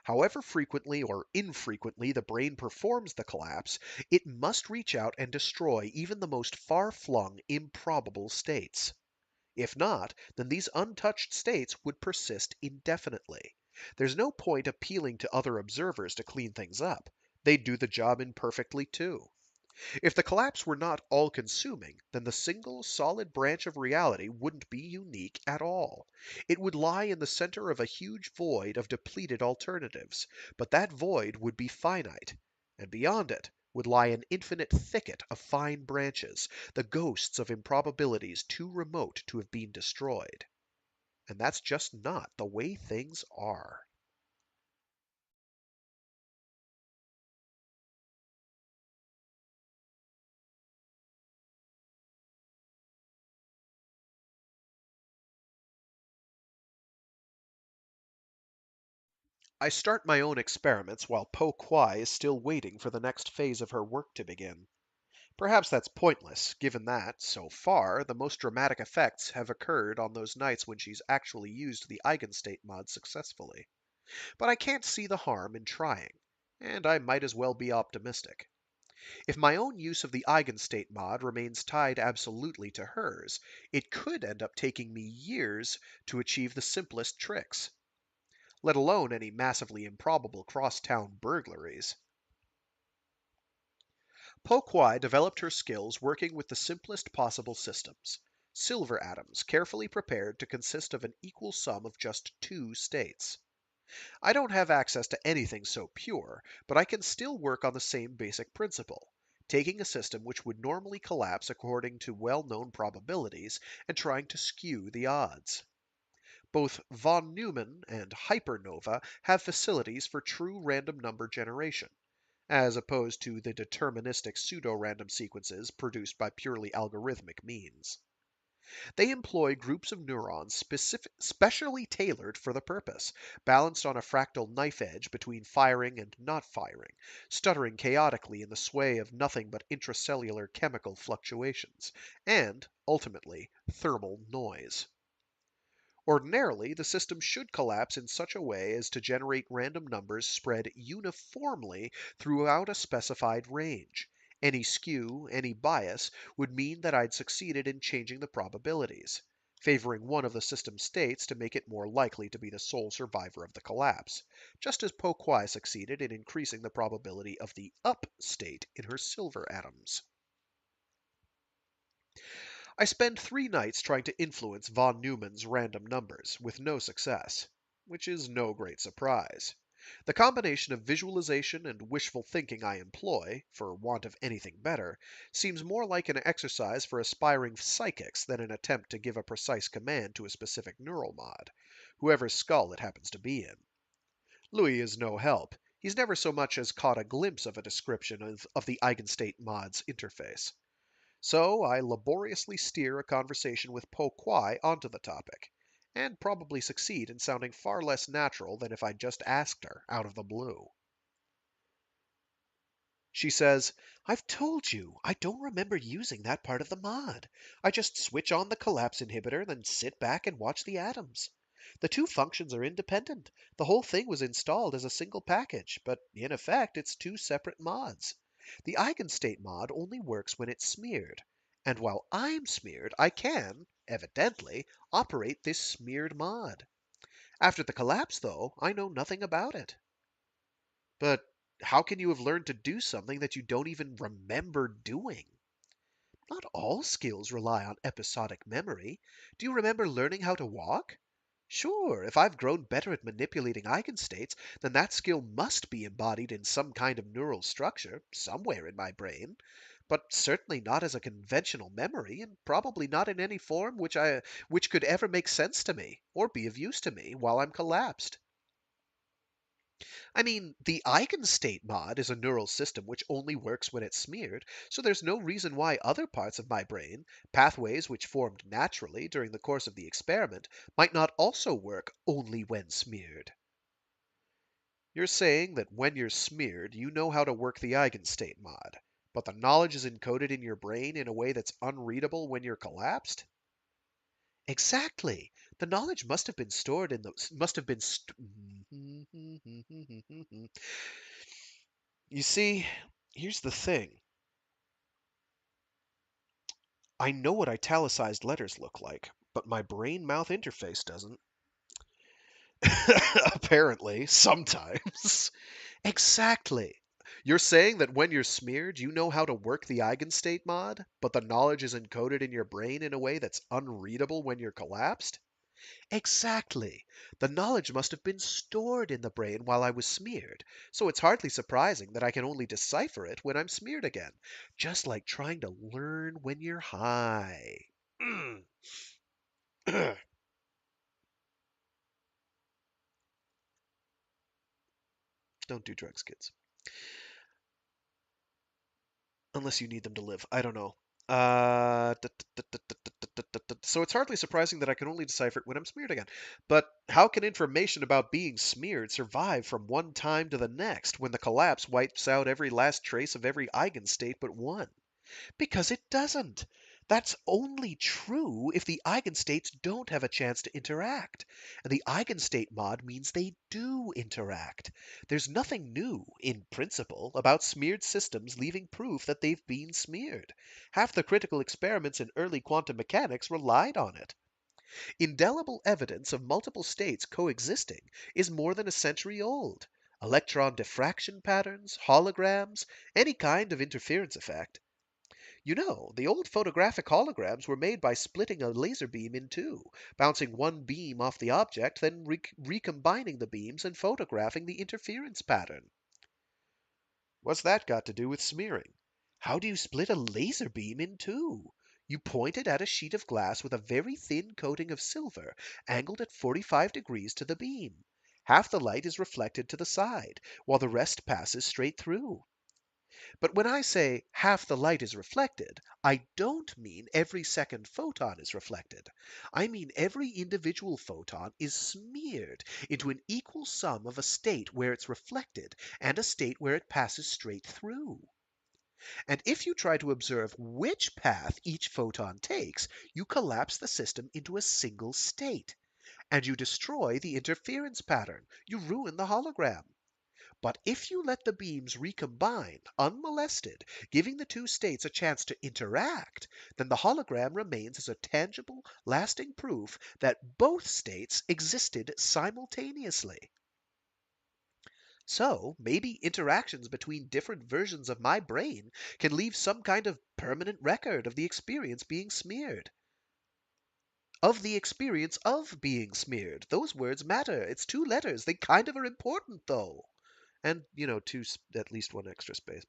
However frequently or infrequently the brain performs the collapse, it must reach out and destroy even the most far-flung, improbable states. If not, then these untouched states would persist indefinitely. There's no point appealing to other observers to clean things up. They'd do the job imperfectly too. If the collapse were not all-consuming, then the single solid branch of reality wouldn't be unique at all. It would lie in the center of a huge void of depleted alternatives, but that void would be finite, and beyond it would lie an infinite thicket of fine branches, the ghosts of improbabilities too remote to have been destroyed. And that's just not the way things are. I start my own experiments while Po Kwai is still waiting for the next phase of her work to begin. Perhaps that's pointless, given that, so far, the most dramatic effects have occurred on those nights when she's actually used the eigenstate mod successfully. But I can't see the harm in trying, and I might as well be optimistic. If my own use of the eigenstate mod remains tied absolutely to hers, it could end up taking me years to achieve the simplest tricks, let alone any massively improbable cross-town burglaries. Po Kwai developed her skills working with the simplest possible systems. Silver atoms, carefully prepared to consist of an equal sum of just two states. I don't have access to anything so pure, but I can still work on the same basic principle, taking a system which would normally collapse according to well-known probabilities and trying to skew the odds. Both von Neumann and hypernova have facilities for true random number generation, as opposed to the deterministic pseudo-random sequences produced by purely algorithmic means. They employ groups of neurons specially tailored for the purpose, balanced on a fractal knife edge between firing and not firing, stuttering chaotically in the sway of nothing but intracellular chemical fluctuations, and, ultimately, thermal noise. Ordinarily, the system should collapse in such a way as to generate random numbers spread uniformly throughout a specified range. Any skew, any bias, would mean that I'd succeeded in changing the probabilities, favoring one of the system states to make it more likely to be the sole survivor of the collapse, just as Po Kwai succeeded in increasing the probability of the up state in her silver atoms. I spend 3 nights trying to influence von Neumann's random numbers, with no success, which is no great surprise. The combination of visualization and wishful thinking I employ, for want of anything better, seems more like an exercise for aspiring psychics than an attempt to give a precise command to a specific neural mod, whoever's skull it happens to be in. Louis is no help. He's never so much as caught a glimpse of a description of the eigenstate mod's interface. So I laboriously steer a conversation with Po Kwai onto the topic, and probably succeed in sounding far less natural than if I'd just asked her out of the blue. She says, I've told you, I don't remember using that part of the mod. I just switch on the collapse inhibitor, then sit back and watch the atoms. The two functions are independent. The whole thing was installed as a single package, but in effect it's two separate mods. The eigenstate mod only works when it's smeared. And while I'm smeared, I can, evidently, operate this smeared mod. After the collapse, though, I know nothing about it. But how can you have learned to do something that you don't even remember doing? Not all skills rely on episodic memory. Do you remember learning how to walk? Sure, if I've grown better at manipulating eigenstates, then that skill must be embodied in some kind of neural structure, somewhere in my brain. But certainly not as a conventional memory, and probably not in any form which could ever make sense to me, or be of use to me, while I'm collapsed. I mean, the eigenstate mod is a neural system which only works when it's smeared, so there's no reason why other parts of my brain, pathways which formed naturally during the course of the experiment, might not also work only when smeared. You're saying that when you're smeared, you know how to work the eigenstate mod, but the knowledge is encoded in your brain in a way that's unreadable when you're collapsed? Exactly. The knowledge must have been stored in the must have been You see, here's the thing. I know what italicized letters look like, but my brain-mouth interface doesn't. Apparently, sometimes. Exactly. You're saying that when you're smeared, you know how to work the eigenstate mod, but the knowledge is encoded in your brain in a way that's unreadable when you're collapsed? Exactly. The knowledge must have been stored in the brain while I was smeared, so it's hardly surprising that I can only decipher it when I'm smeared again. Just like trying to learn when you're high. Don't do drugs, kids. Unless you need them to live. I don't know. So it's hardly surprising that I can only decipher it when I'm smeared again. But how can information about being smeared survive from one time to the next when the collapse wipes out every last trace of every eigenstate but one? Because it doesn't. That's only true if the eigenstates don't have a chance to interact. And the eigenstate mod means they do interact. There's nothing new, in principle, about smeared systems leaving proof that they've been smeared. Half the critical experiments in early quantum mechanics relied on it. Indelible evidence of multiple states coexisting is more than a century old. Electron diffraction patterns, holograms, any kind of interference effect. You know, the old photographic holograms were made by splitting a laser beam in two, bouncing one beam off the object, then recombining the beams and photographing the interference pattern. What's that got to do with smearing? How do you split a laser beam in two? You point it at a sheet of glass with a very thin coating of silver, angled at 45 degrees to the beam. Half the light is reflected to the side, while the rest passes straight through. But when I say half the light is reflected, I don't mean every second photon is reflected. I mean every individual photon is smeared into an equal sum of a state where it's reflected and a state where it passes straight through. And if you try to observe which path each photon takes, you collapse the system into a single state. And you destroy the interference pattern. You ruin the hologram. But if you let the beams recombine unmolested, giving the two states a chance to interact, then the hologram remains as a tangible, lasting proof that both states existed simultaneously. So, maybe interactions between different versions of my brain can leave some kind of permanent record of the experience being smeared. Of the experience of being smeared. Those words matter. It's two letters. They kind of are important, though. And, at least one extra space.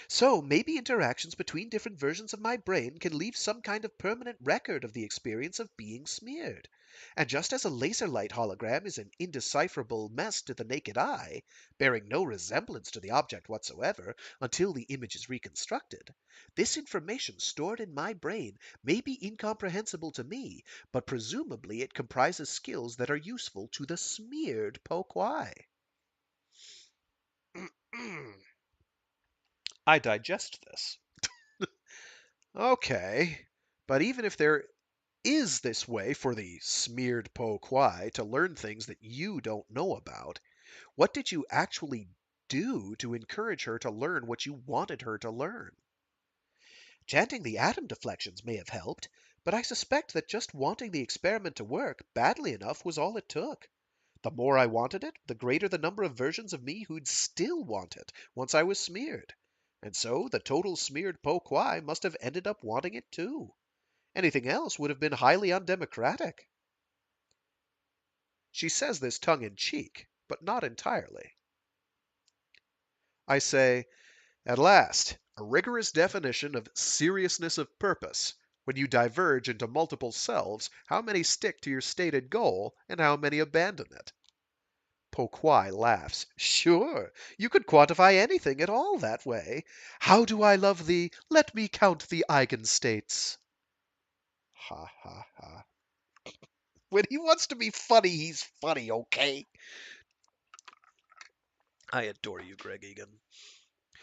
So maybe interactions between different versions of my brain can leave some kind of permanent record of the experience of being smeared. And just as a laser light hologram is an indecipherable mess to the naked eye, bearing no resemblance to the object whatsoever until the image is reconstructed, this information stored in my brain may be incomprehensible to me, but presumably it comprises skills that are useful to the smeared Pokwai. I digest this. Okay, but even if there is this way for the smeared po quai to learn things that you don't know about? What did you actually do to encourage her to learn what you wanted her to learn? Chanting the atom deflections may have helped, but I suspect that just wanting the experiment to work badly enough was all it took. The more I wanted it, the greater the number of versions of me who'd still want it once I was smeared. And so the total smeared po quai must have ended up wanting it too. Anything else would have been highly undemocratic. She says this tongue in cheek, but not entirely. I say, at last, a rigorous definition of seriousness of purpose. When you diverge into multiple selves, how many stick to your stated goal, and how many abandon it? Po Quai laughs. Sure, you could quantify anything at all that way. How do I love thee? Let me count the eigenstates. Ha ha ha. When he wants to be funny, he's funny, okay? I adore you, Greg Egan.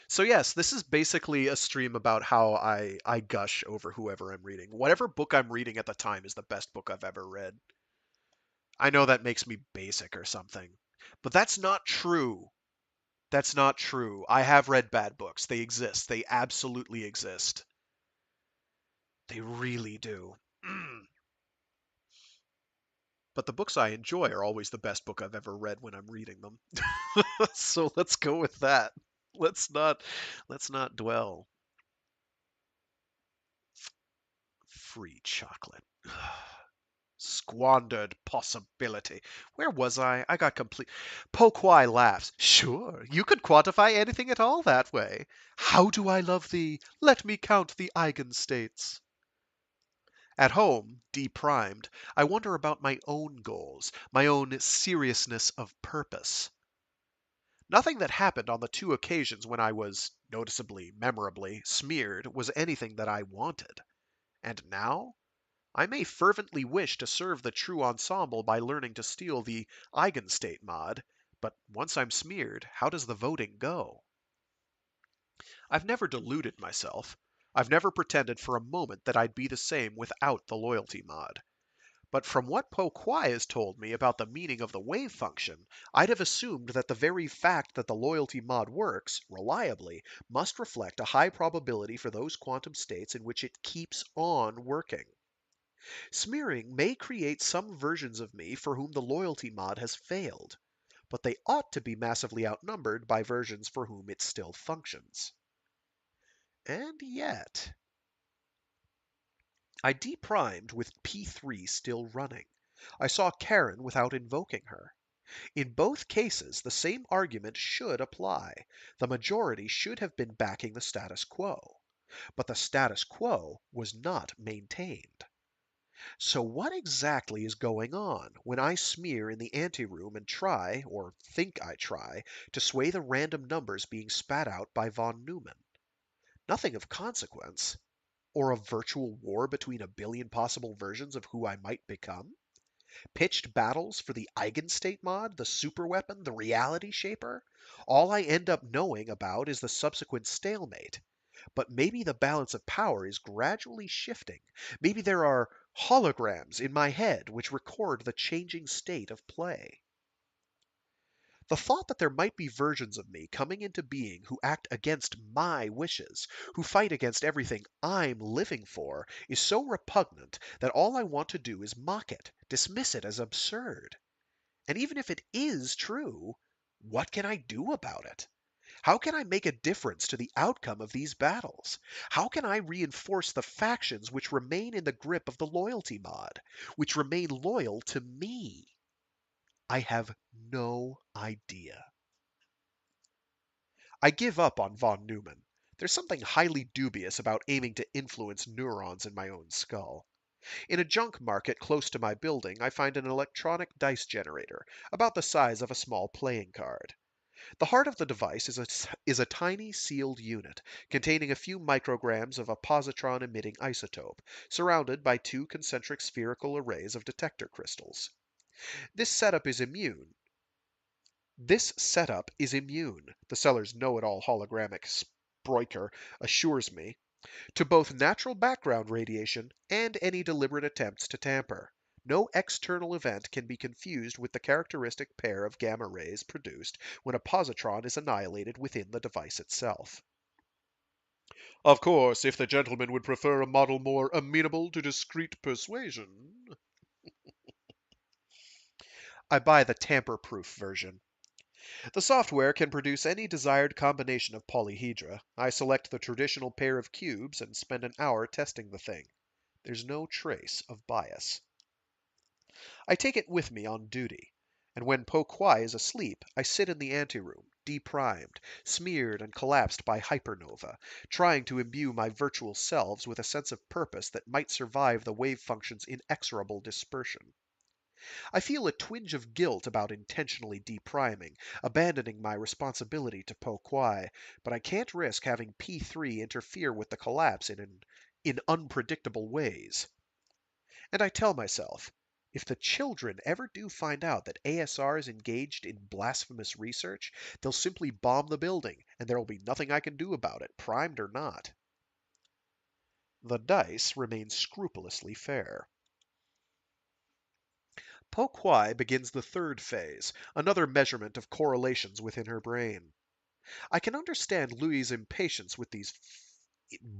So yes, this is basically a stream about how I gush over whoever I'm reading. Whatever book I'm reading at the time is the best book I've ever read. I know that makes me basic or something, but that's not true. That's not true. I have read bad books. They exist. They absolutely exist. They really do. But the books I enjoy are always the best book I've ever read when I'm reading them. So let's go with that. Let's not let's not dwell. Free chocolate. Squandered possibility. Where was I? I got complete. Po Quai laughs. Sure, you could quantify anything at all that way. How do I love thee? Let me count the eigenstates. At home, deprimed, I wonder about my own goals, my own seriousness of purpose. Nothing that happened on the two occasions when I was, noticeably, memorably, smeared was anything that I wanted. And now? I may fervently wish to serve the true ensemble by learning to steal the eigenstate mod, but once I'm smeared, how does the voting go? I've never deluded myself. I've never pretended for a moment that I'd be the same without the loyalty mod. But from what Po Quai has told me about the meaning of the wave function, I'd have assumed that the very fact that the loyalty mod works, reliably, must reflect a high probability for those quantum states in which it keeps on working. Smearing may create some versions of me for whom the loyalty mod has failed, but they ought to be massively outnumbered by versions for whom it still functions. And yet, I deprimed with P3 still running. I saw Karen without invoking her. In both cases, the same argument should apply. The majority should have been backing the status quo. But the status quo was not maintained. So what exactly is going on when I smear in the anteroom and try, or think I try, to sway the random numbers being spat out by von Neumann? Nothing of consequence. Or a virtual war between a billion possible versions of who I might become? Pitched battles for the eigenstate mod, the superweapon, the reality shaper? All I end up knowing about is the subsequent stalemate. But maybe the balance of power is gradually shifting. Maybe there are holograms in my head which record the changing state of play. The thought that there might be versions of me coming into being who act against my wishes, who fight against everything I'm living for, is so repugnant that all I want to do is mock it, dismiss it as absurd. And even if it is true, what can I do about it? How can I make a difference to the outcome of these battles? How can I reinforce the factions which remain in the grip of the loyalty mod, which remain loyal to me? I have no idea. I give up on von Neumann. There's something highly dubious about aiming to influence neurons in my own skull. In a junk market close to my building, I find an electronic dice generator, about the size of a small playing card. The heart of the device is a tiny sealed unit, containing a few micrograms of a positron-emitting isotope, surrounded by two concentric spherical arrays of detector crystals. This setup is immune, the seller's know-it-all hologramic Sproiker assures me. To both natural background radiation and any deliberate attempts to tamper. No external event can be confused with the characteristic pair of gamma rays produced when a positron is annihilated within the device itself. Of course, if the gentleman would prefer a model more amenable to discreet persuasion. I buy the tamper-proof version. The software can produce any desired combination of polyhedra. I select the traditional pair of cubes and spend an hour testing the thing. There's no trace of bias. I take it with me on duty, and when Po Kwai is asleep, I sit in the anteroom, deprimed, smeared and collapsed by hypernova, trying to imbue my virtual selves with a sense of purpose that might survive the wave function's inexorable dispersion. I feel a twinge of guilt about intentionally depriming, abandoning my responsibility to Po Kwai, but I can't risk having P3 interfere with the collapse in unpredictable ways. And I tell myself, if the children ever do find out that ASR is engaged in blasphemous research, they'll simply bomb the building, and there'll be nothing I can do about it, primed or not. The dice remain scrupulously fair. Po Kwai begins the third phase, another measurement of correlations within her brain. I can understand Louis's impatience with these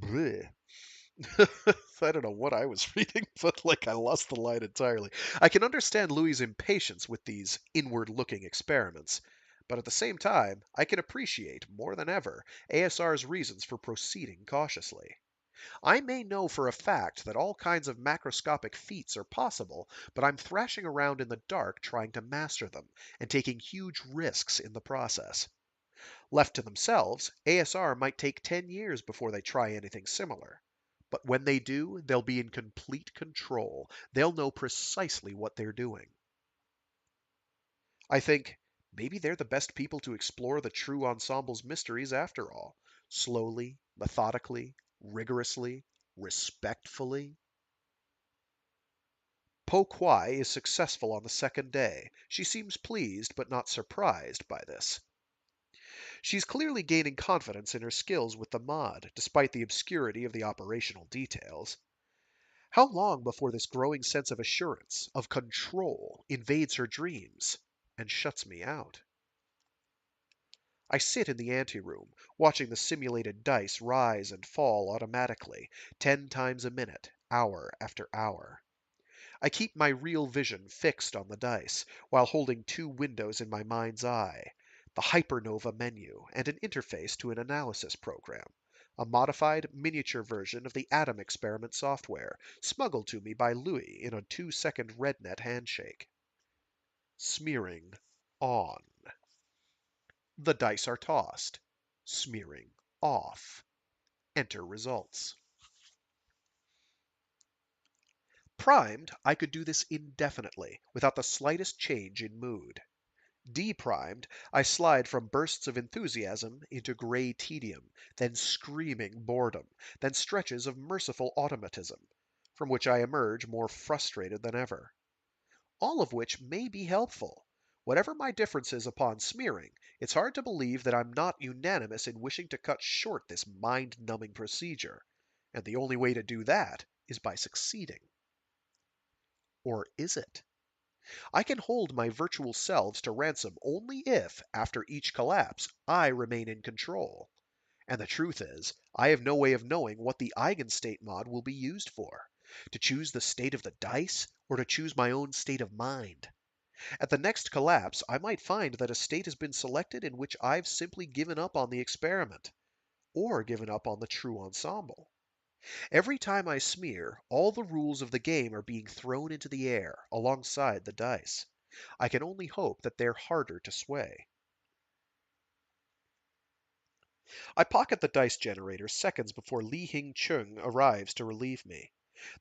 bleh. I don't know what I was reading, but like I lost the line entirely. I can understand Louis's impatience with these inward looking experiments, but at the same time, I can appreciate, more than ever, ASR's reasons for proceeding cautiously. I may know for a fact that all kinds of macroscopic feats are possible, but I'm thrashing around in the dark trying to master them, and taking huge risks in the process. Left to themselves, ASR might take 10 years before they try anything similar. But when they do, they'll be in complete control. They'll know precisely what they're doing. I think maybe they're the best people to explore the true ensemble's mysteries after all. Slowly, methodically, rigorously, respectfully. Po Kwai is successful on the second day. She seems pleased but not surprised by this. She's clearly gaining confidence in her skills with the mod, despite the obscurity of the operational details. How long before this growing sense of assurance, of control, invades her dreams and shuts me out? I sit in the anteroom, watching the simulated dice rise and fall automatically, 10 times a minute, hour after hour. I keep my real vision fixed on the dice, while holding two windows in my mind's eye, the hypernova menu and an interface to an analysis program, a modified miniature version of the Atom experiment software, smuggled to me by Louis in a 2-second RedNet handshake. Smearing on. The dice are tossed. Smearing off. Enter results. Primed, I could do this indefinitely, without the slightest change in mood. Deprimed, I slide from bursts of enthusiasm into gray tedium, then screaming boredom, then stretches of merciful automatism, from which I emerge more frustrated than ever. All of which may be helpful. Whatever my differences upon smearing, it's hard to believe that I'm not unanimous in wishing to cut short this mind-numbing procedure, and the only way to do that is by succeeding. Or is it? I can hold my virtual selves to ransom only if, after each collapse, I remain in control. And the truth is, I have no way of knowing what the eigenstate mod will be used for. To choose the state of the dice, or to choose my own state of mind. At the next collapse, I might find that a state has been selected in which I've simply given up on the experiment, or given up on the true ensemble. Every time I smear, all the rules of the game are being thrown into the air, alongside the dice. I can only hope that they're harder to sway. I pocket the dice generator seconds before Li Hing Chung arrives to relieve me.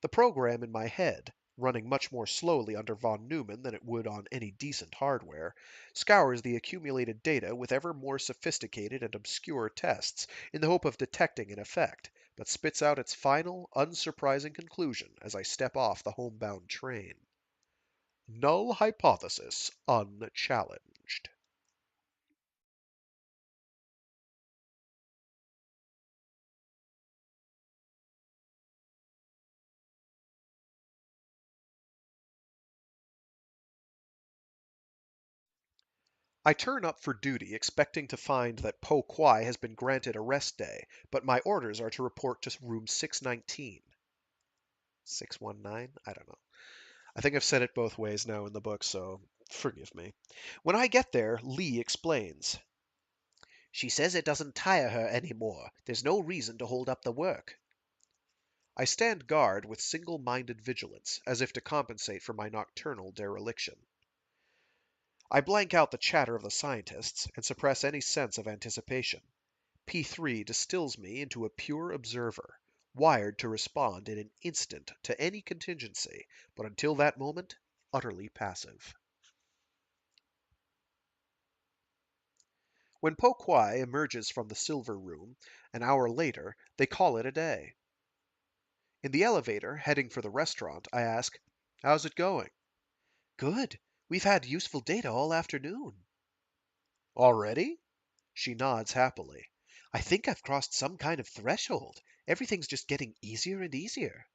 The program in my head, running much more slowly under von Neumann than it would on any decent hardware, scours the accumulated data with ever more sophisticated and obscure tests in the hope of detecting an effect, but spits out its final, unsurprising conclusion as I step off the homebound train. Null hypothesis unchallenged. I turn up for duty expecting to find that Po Kwai has been granted a rest day, but my orders are to report to room 619. 619? I don't know. I think I've said it both ways now in the book, so forgive me. When I get there, Lee explains. She says it doesn't tire her anymore. There's no reason to hold up the work. I stand guard with single-minded vigilance, as if to compensate for my nocturnal dereliction. I blank out the chatter of the scientists and suppress any sense of anticipation. P3 distills me into a pure observer, wired to respond in an instant to any contingency, but until that moment, utterly passive. When Po Kwai emerges from the silver room, an hour later, they call it a day. In the elevator, heading for the restaurant, I ask, "How's it going?" "Good. We've had useful data all afternoon." "Already?" She nods happily. "I think I've crossed some kind of threshold. Everything's just getting easier and easier.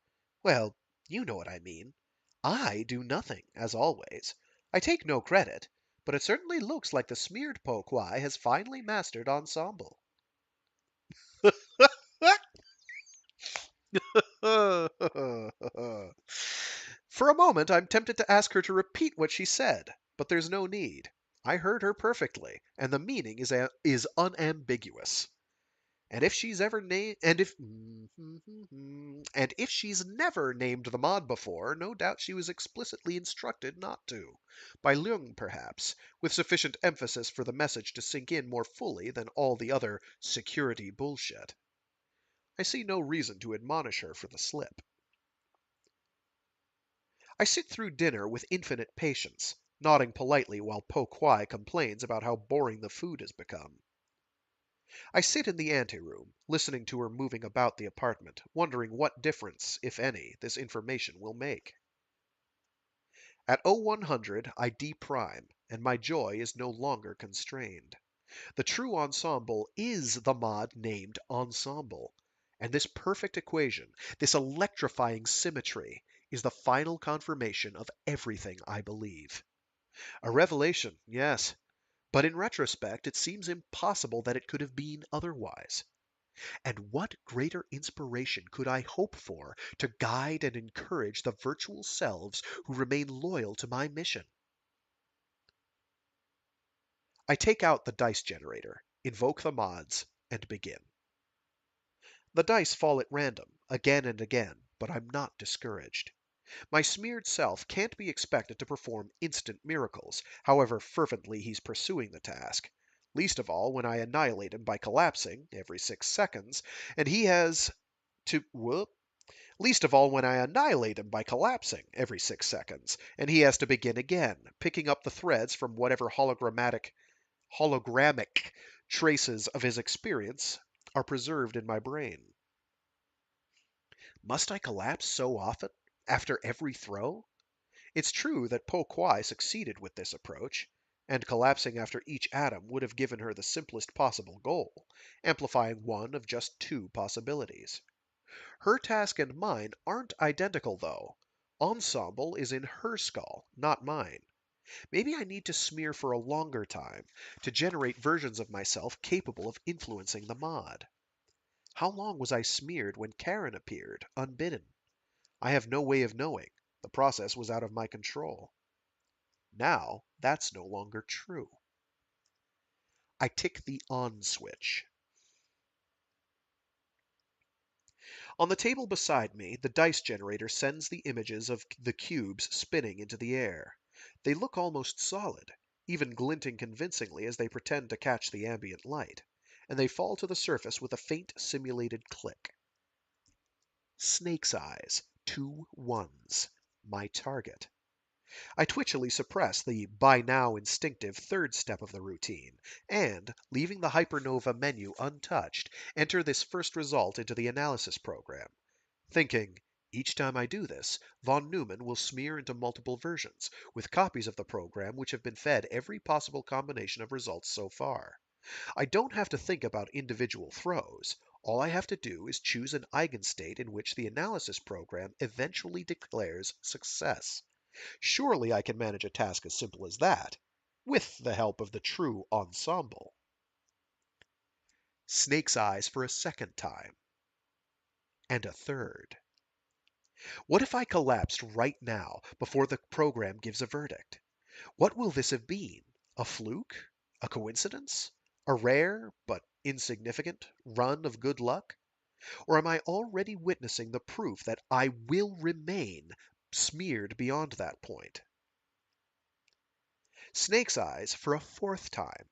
Well, you know what I mean. I do nothing, as always. I take no credit, but it certainly looks like the smeared Po Kwai has finally mastered ensemble." For a moment, I'm tempted to ask her to repeat what she said, but there's no need. I heard her perfectly, and the meaning is unambiguous. And if she's ever named, and if she's never named the mod before, no doubt she was explicitly instructed not to, by Leung perhaps, with sufficient emphasis for the message to sink in more fully than all the other security bullshit. I see no reason to admonish her for the slip. I sit through dinner with infinite patience, nodding politely while Po Kwai complains about how boring the food has become. I sit in the anteroom, listening to her moving about the apartment, wondering what difference, if any, this information will make. At 0100 I deprime, and my joy is no longer constrained. The true ensemble is the mod named ensemble, and this perfect equation, this electrifying symmetry, is the final confirmation of everything I believe. A revelation, yes, but in retrospect it seems impossible that it could have been otherwise. And what greater inspiration could I hope for to guide and encourage the virtual selves who remain loyal to my mission? I take out the dice generator, invoke the mods, and begin. The dice fall at random, again and again, but I'm not discouraged. My smeared self can't be expected to perform instant miracles, however fervently he's pursuing the task. Least of all when I annihilate him by collapsing every 6 seconds, and he has to least of all when I annihilate him by collapsing every 6 seconds, and he has to begin again, picking up the threads from whatever hologrammic traces of his experience are preserved in my brain. Must I collapse so often, after every throw? It's true that Po Kwai succeeded with this approach, and collapsing after each atom would have given her the simplest possible goal, amplifying one of just two possibilities. Her task and mine aren't identical, though. Ensemble is in her skull, not mine. Maybe I need to smear for a longer time to generate versions of myself capable of influencing the mod. How long was I smeared when Karen appeared, unbidden? I have no way of knowing. The process was out of my control. Now, that's no longer true. I tick the on switch. On the table beside me, the dice generator sends the images of the cubes spinning into the air. They look almost solid, even glinting convincingly as they pretend to catch the ambient light, and they fall to the surface with a faint simulated click. Snake's eyes, 2 ones. My target. I twitchily suppress the by now instinctive third step of the routine, and, leaving the hypernova menu untouched, enter this first result into the analysis program, thinking, each time I do this, von Neumann will smear into multiple versions, with copies of the program which have been fed every possible combination of results so far. I don't have to think about individual throws. All I have to do is choose an eigenstate in which the analysis program eventually declares success. Surely I can manage a task as simple as that. with the help of the true ensemble. Snake's eyes for a second time, and a third. What if I collapsed right now before the program gives a verdict? What will this have been? A fluke? A coincidence? A rare, but insignificant, run of good luck? Or am I already witnessing the proof that I will remain smeared beyond that point? Snake's eyes for a fourth time.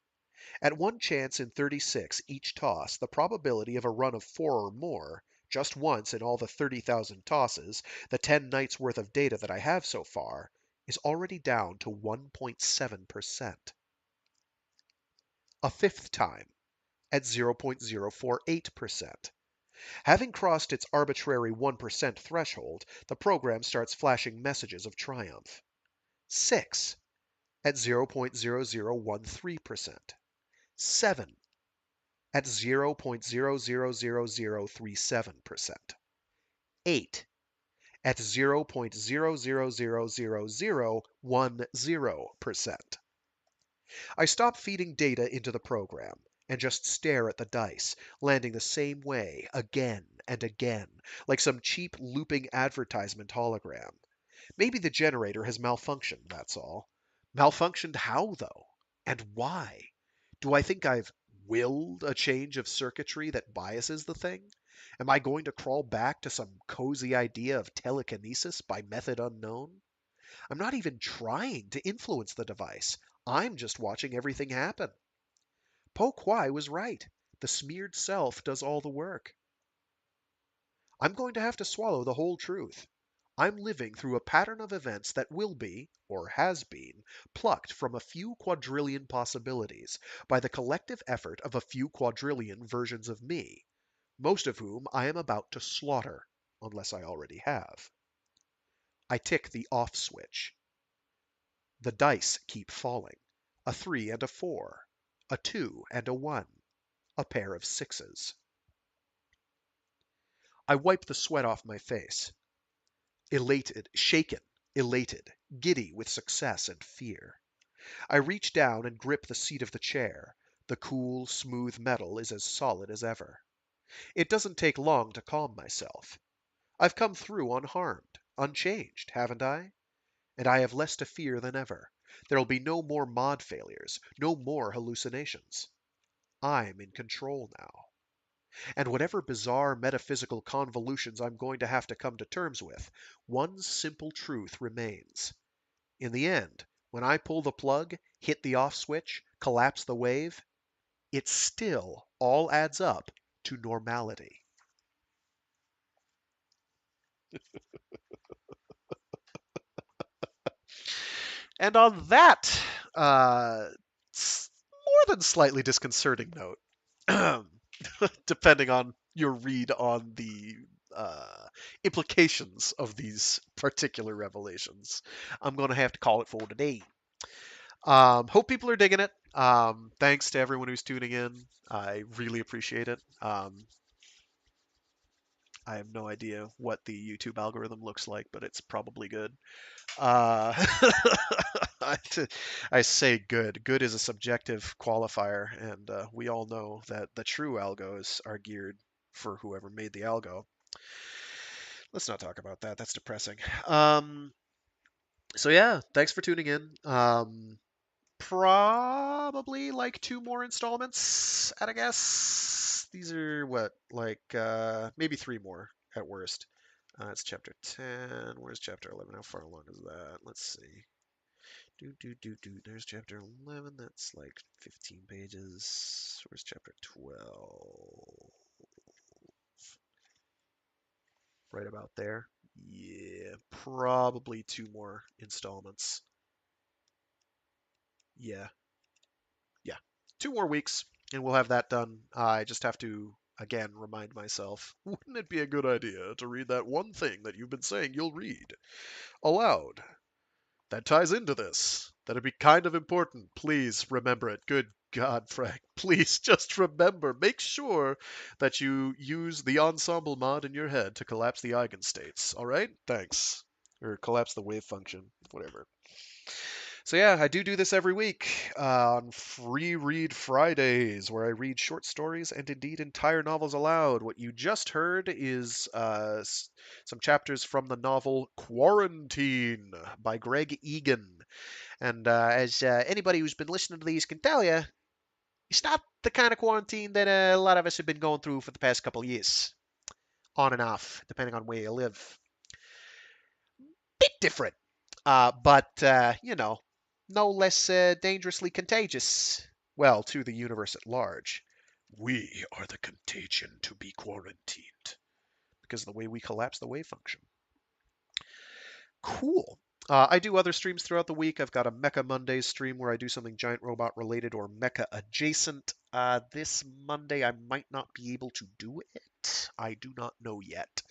At one chance in 36 each toss, the probability of a run of 4 or more, just once in all the 30,000 tosses, the 10 nights worth of data that I have so far, is already down to 1.7%. A fifth time, at 0.048%. Having crossed its arbitrary 1% threshold, the program starts flashing messages of triumph. 6, at 0.0013%. 7, at 0.000037%. 8, at 0.000010%. I stop feeding data into the program and just stare at the dice, landing the same way again and again, like some cheap looping advertisement hologram. Maybe the generator has malfunctioned, that's all. Malfunctioned how, though? And why? Do I think I've willed a change of circuitry that biases the thing? Am I going to crawl back to some cozy idea of telekinesis by method unknown? I'm not even trying to influence the device. I'm just watching everything happen. Po Kwai was right. The smeared self does all the work. I'm going to have to swallow the whole truth. I'm living through a pattern of events that will be, or has been, plucked from a few quadrillion possibilities by the collective effort of a few quadrillion versions of me, most of whom I am about to slaughter, unless I already have. I tick the off switch. The dice keep falling. A 3 and a 4. A 2 and a 1. A pair of 6s. I wipe the sweat off my face. Elated, shaken, elated, giddy with success and fear. I reach down and grip the seat of the chair. The cool, smooth metal is as solid as ever. It doesn't take long to calm myself. I've come through unharmed, unchanged, haven't I? And I have less to fear than ever. There'll be no more mod failures, no more hallucinations. I'm in control now. And whatever bizarre metaphysical convolutions I'm going to have to come to terms with, one simple truth remains. In the end, when I pull the plug, hit the off switch, collapse the wave, it still all adds up to normality. And on that, uh, more than slightly disconcerting note, depending on your read on the implications of these particular revelations, I'm going to have to call it for today. Hope people are digging it. Thanks to everyone who's tuning in. I really appreciate it. I have no idea what the YouTube algorithm looks like, but it's probably good. Uh, I, I say good. Good is a subjective qualifier, and we all know that the true algos are geared for whoever made the algo. Let's not talk about that. That's depressing. So yeah, thanks for tuning in. Probably like 2 more installments at a guess. These are what, like maybe 3 more at worst. It's chapter 10. Where's chapter 11? How far along is that? Let's see. There's chapter 11. That's like 15 pages. Where's chapter 12? Right about there. Yeah, probably 2 more installments. Yeah, yeah. 2 more weeks, and we'll have that done. I just have to, again, remind myself, wouldn't it be a good idea to read that one thing that you've been saying you'll read aloud? That ties into this. That'd be kind of important. Please remember it. Good God, Frank. Please just remember. Make sure that you use the ensemble mod in your head to collapse the eigenstates. All right? Thanks. Or collapse the wave function. Whatever. So yeah, I do this every week on Free Read Fridays, where I read short stories and indeed entire novels aloud. What you just heard is some chapters from the novel Quarantine by Greg Egan. And as anybody who's been listening to these can tell you, it's not the kind of quarantine that a lot of us have been going through for the past couple of years, on and off, depending on where you live. Bit different, but no less dangerously contagious. Well, to the universe at large. We are the contagion to be quarantined because of the way we collapse the wave function. Cool. I do other streams throughout the week. I've got a Mecha Mondays stream where I do something giant robot related or mecha adjacent. This Monday I might not be able to do it. I do not know yet.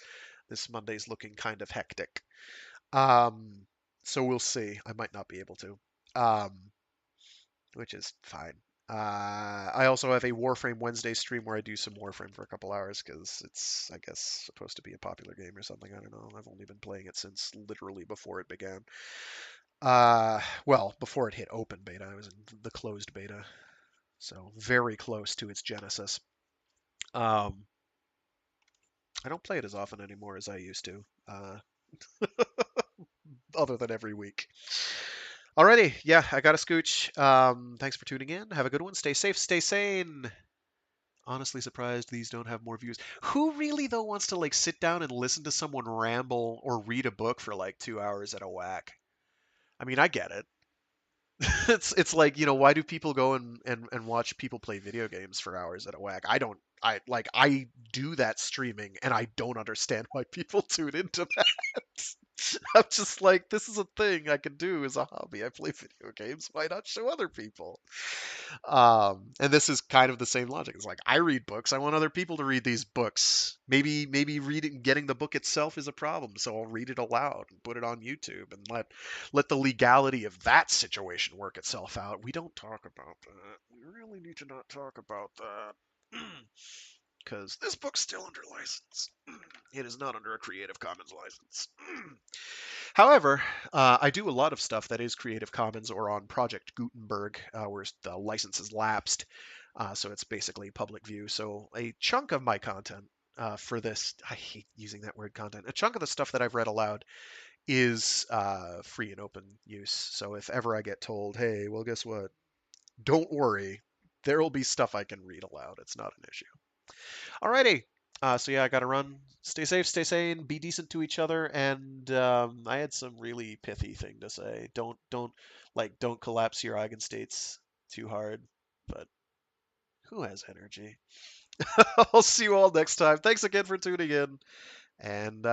This Monday's looking kind of hectic. Um, so we'll see. I might not be able to, um, which is fine. I also have a Warframe Wednesday stream where I do some Warframe for a couple hours because it's, I guess, supposed to be a popular game or something. I don't know. I've only been playing it since literally before it began. Well, before it hit open beta, I was in the closed beta, so very close to its genesis. Um, I don't play it as often anymore as I used to, other than every week. Alrighty, yeah, I got a scooch. Thanks for tuning in. Have a good one. Stay safe, stay sane. Honestly surprised these don't have more views. Who really though wants to like sit down and listen to someone ramble or read a book for like 2 hours at a whack? I mean, I get it. It's like, why do people go and watch people play video games for hours at a whack? I do that streaming and I don't understand why people tune into that. I'm just like, this is a thing I can do as a hobby. I play video games. Why not show other people? And this is kind of the same logic. It's like I read books. I want other people to read these books. Maybe reading, getting the book itself is a problem. So I'll read it aloud and put it on YouTube and let the legality of that situation work itself out. We don't talk about that. We really need to not talk about that. Because this book's still under license. It is not under a Creative Commons license. However, I do a lot of stuff that is Creative Commons or on Project Gutenberg, where the license is lapsed. So it's basically public view. So a chunk of my content for this, I hate using that word content, a chunk of the stuff that I've read aloud is free and open use. So if ever I get told, hey, well, guess what? Don't worry. There will be stuff I can read aloud. It's not an issue. Alrighty. So yeah, I gotta run. Stay safe, stay sane, be decent to each other, and I had some really pithy thing to say. Don't collapse your eigenstates too hard. But who has energy? I'll see you all next time. Thanks again for tuning in, and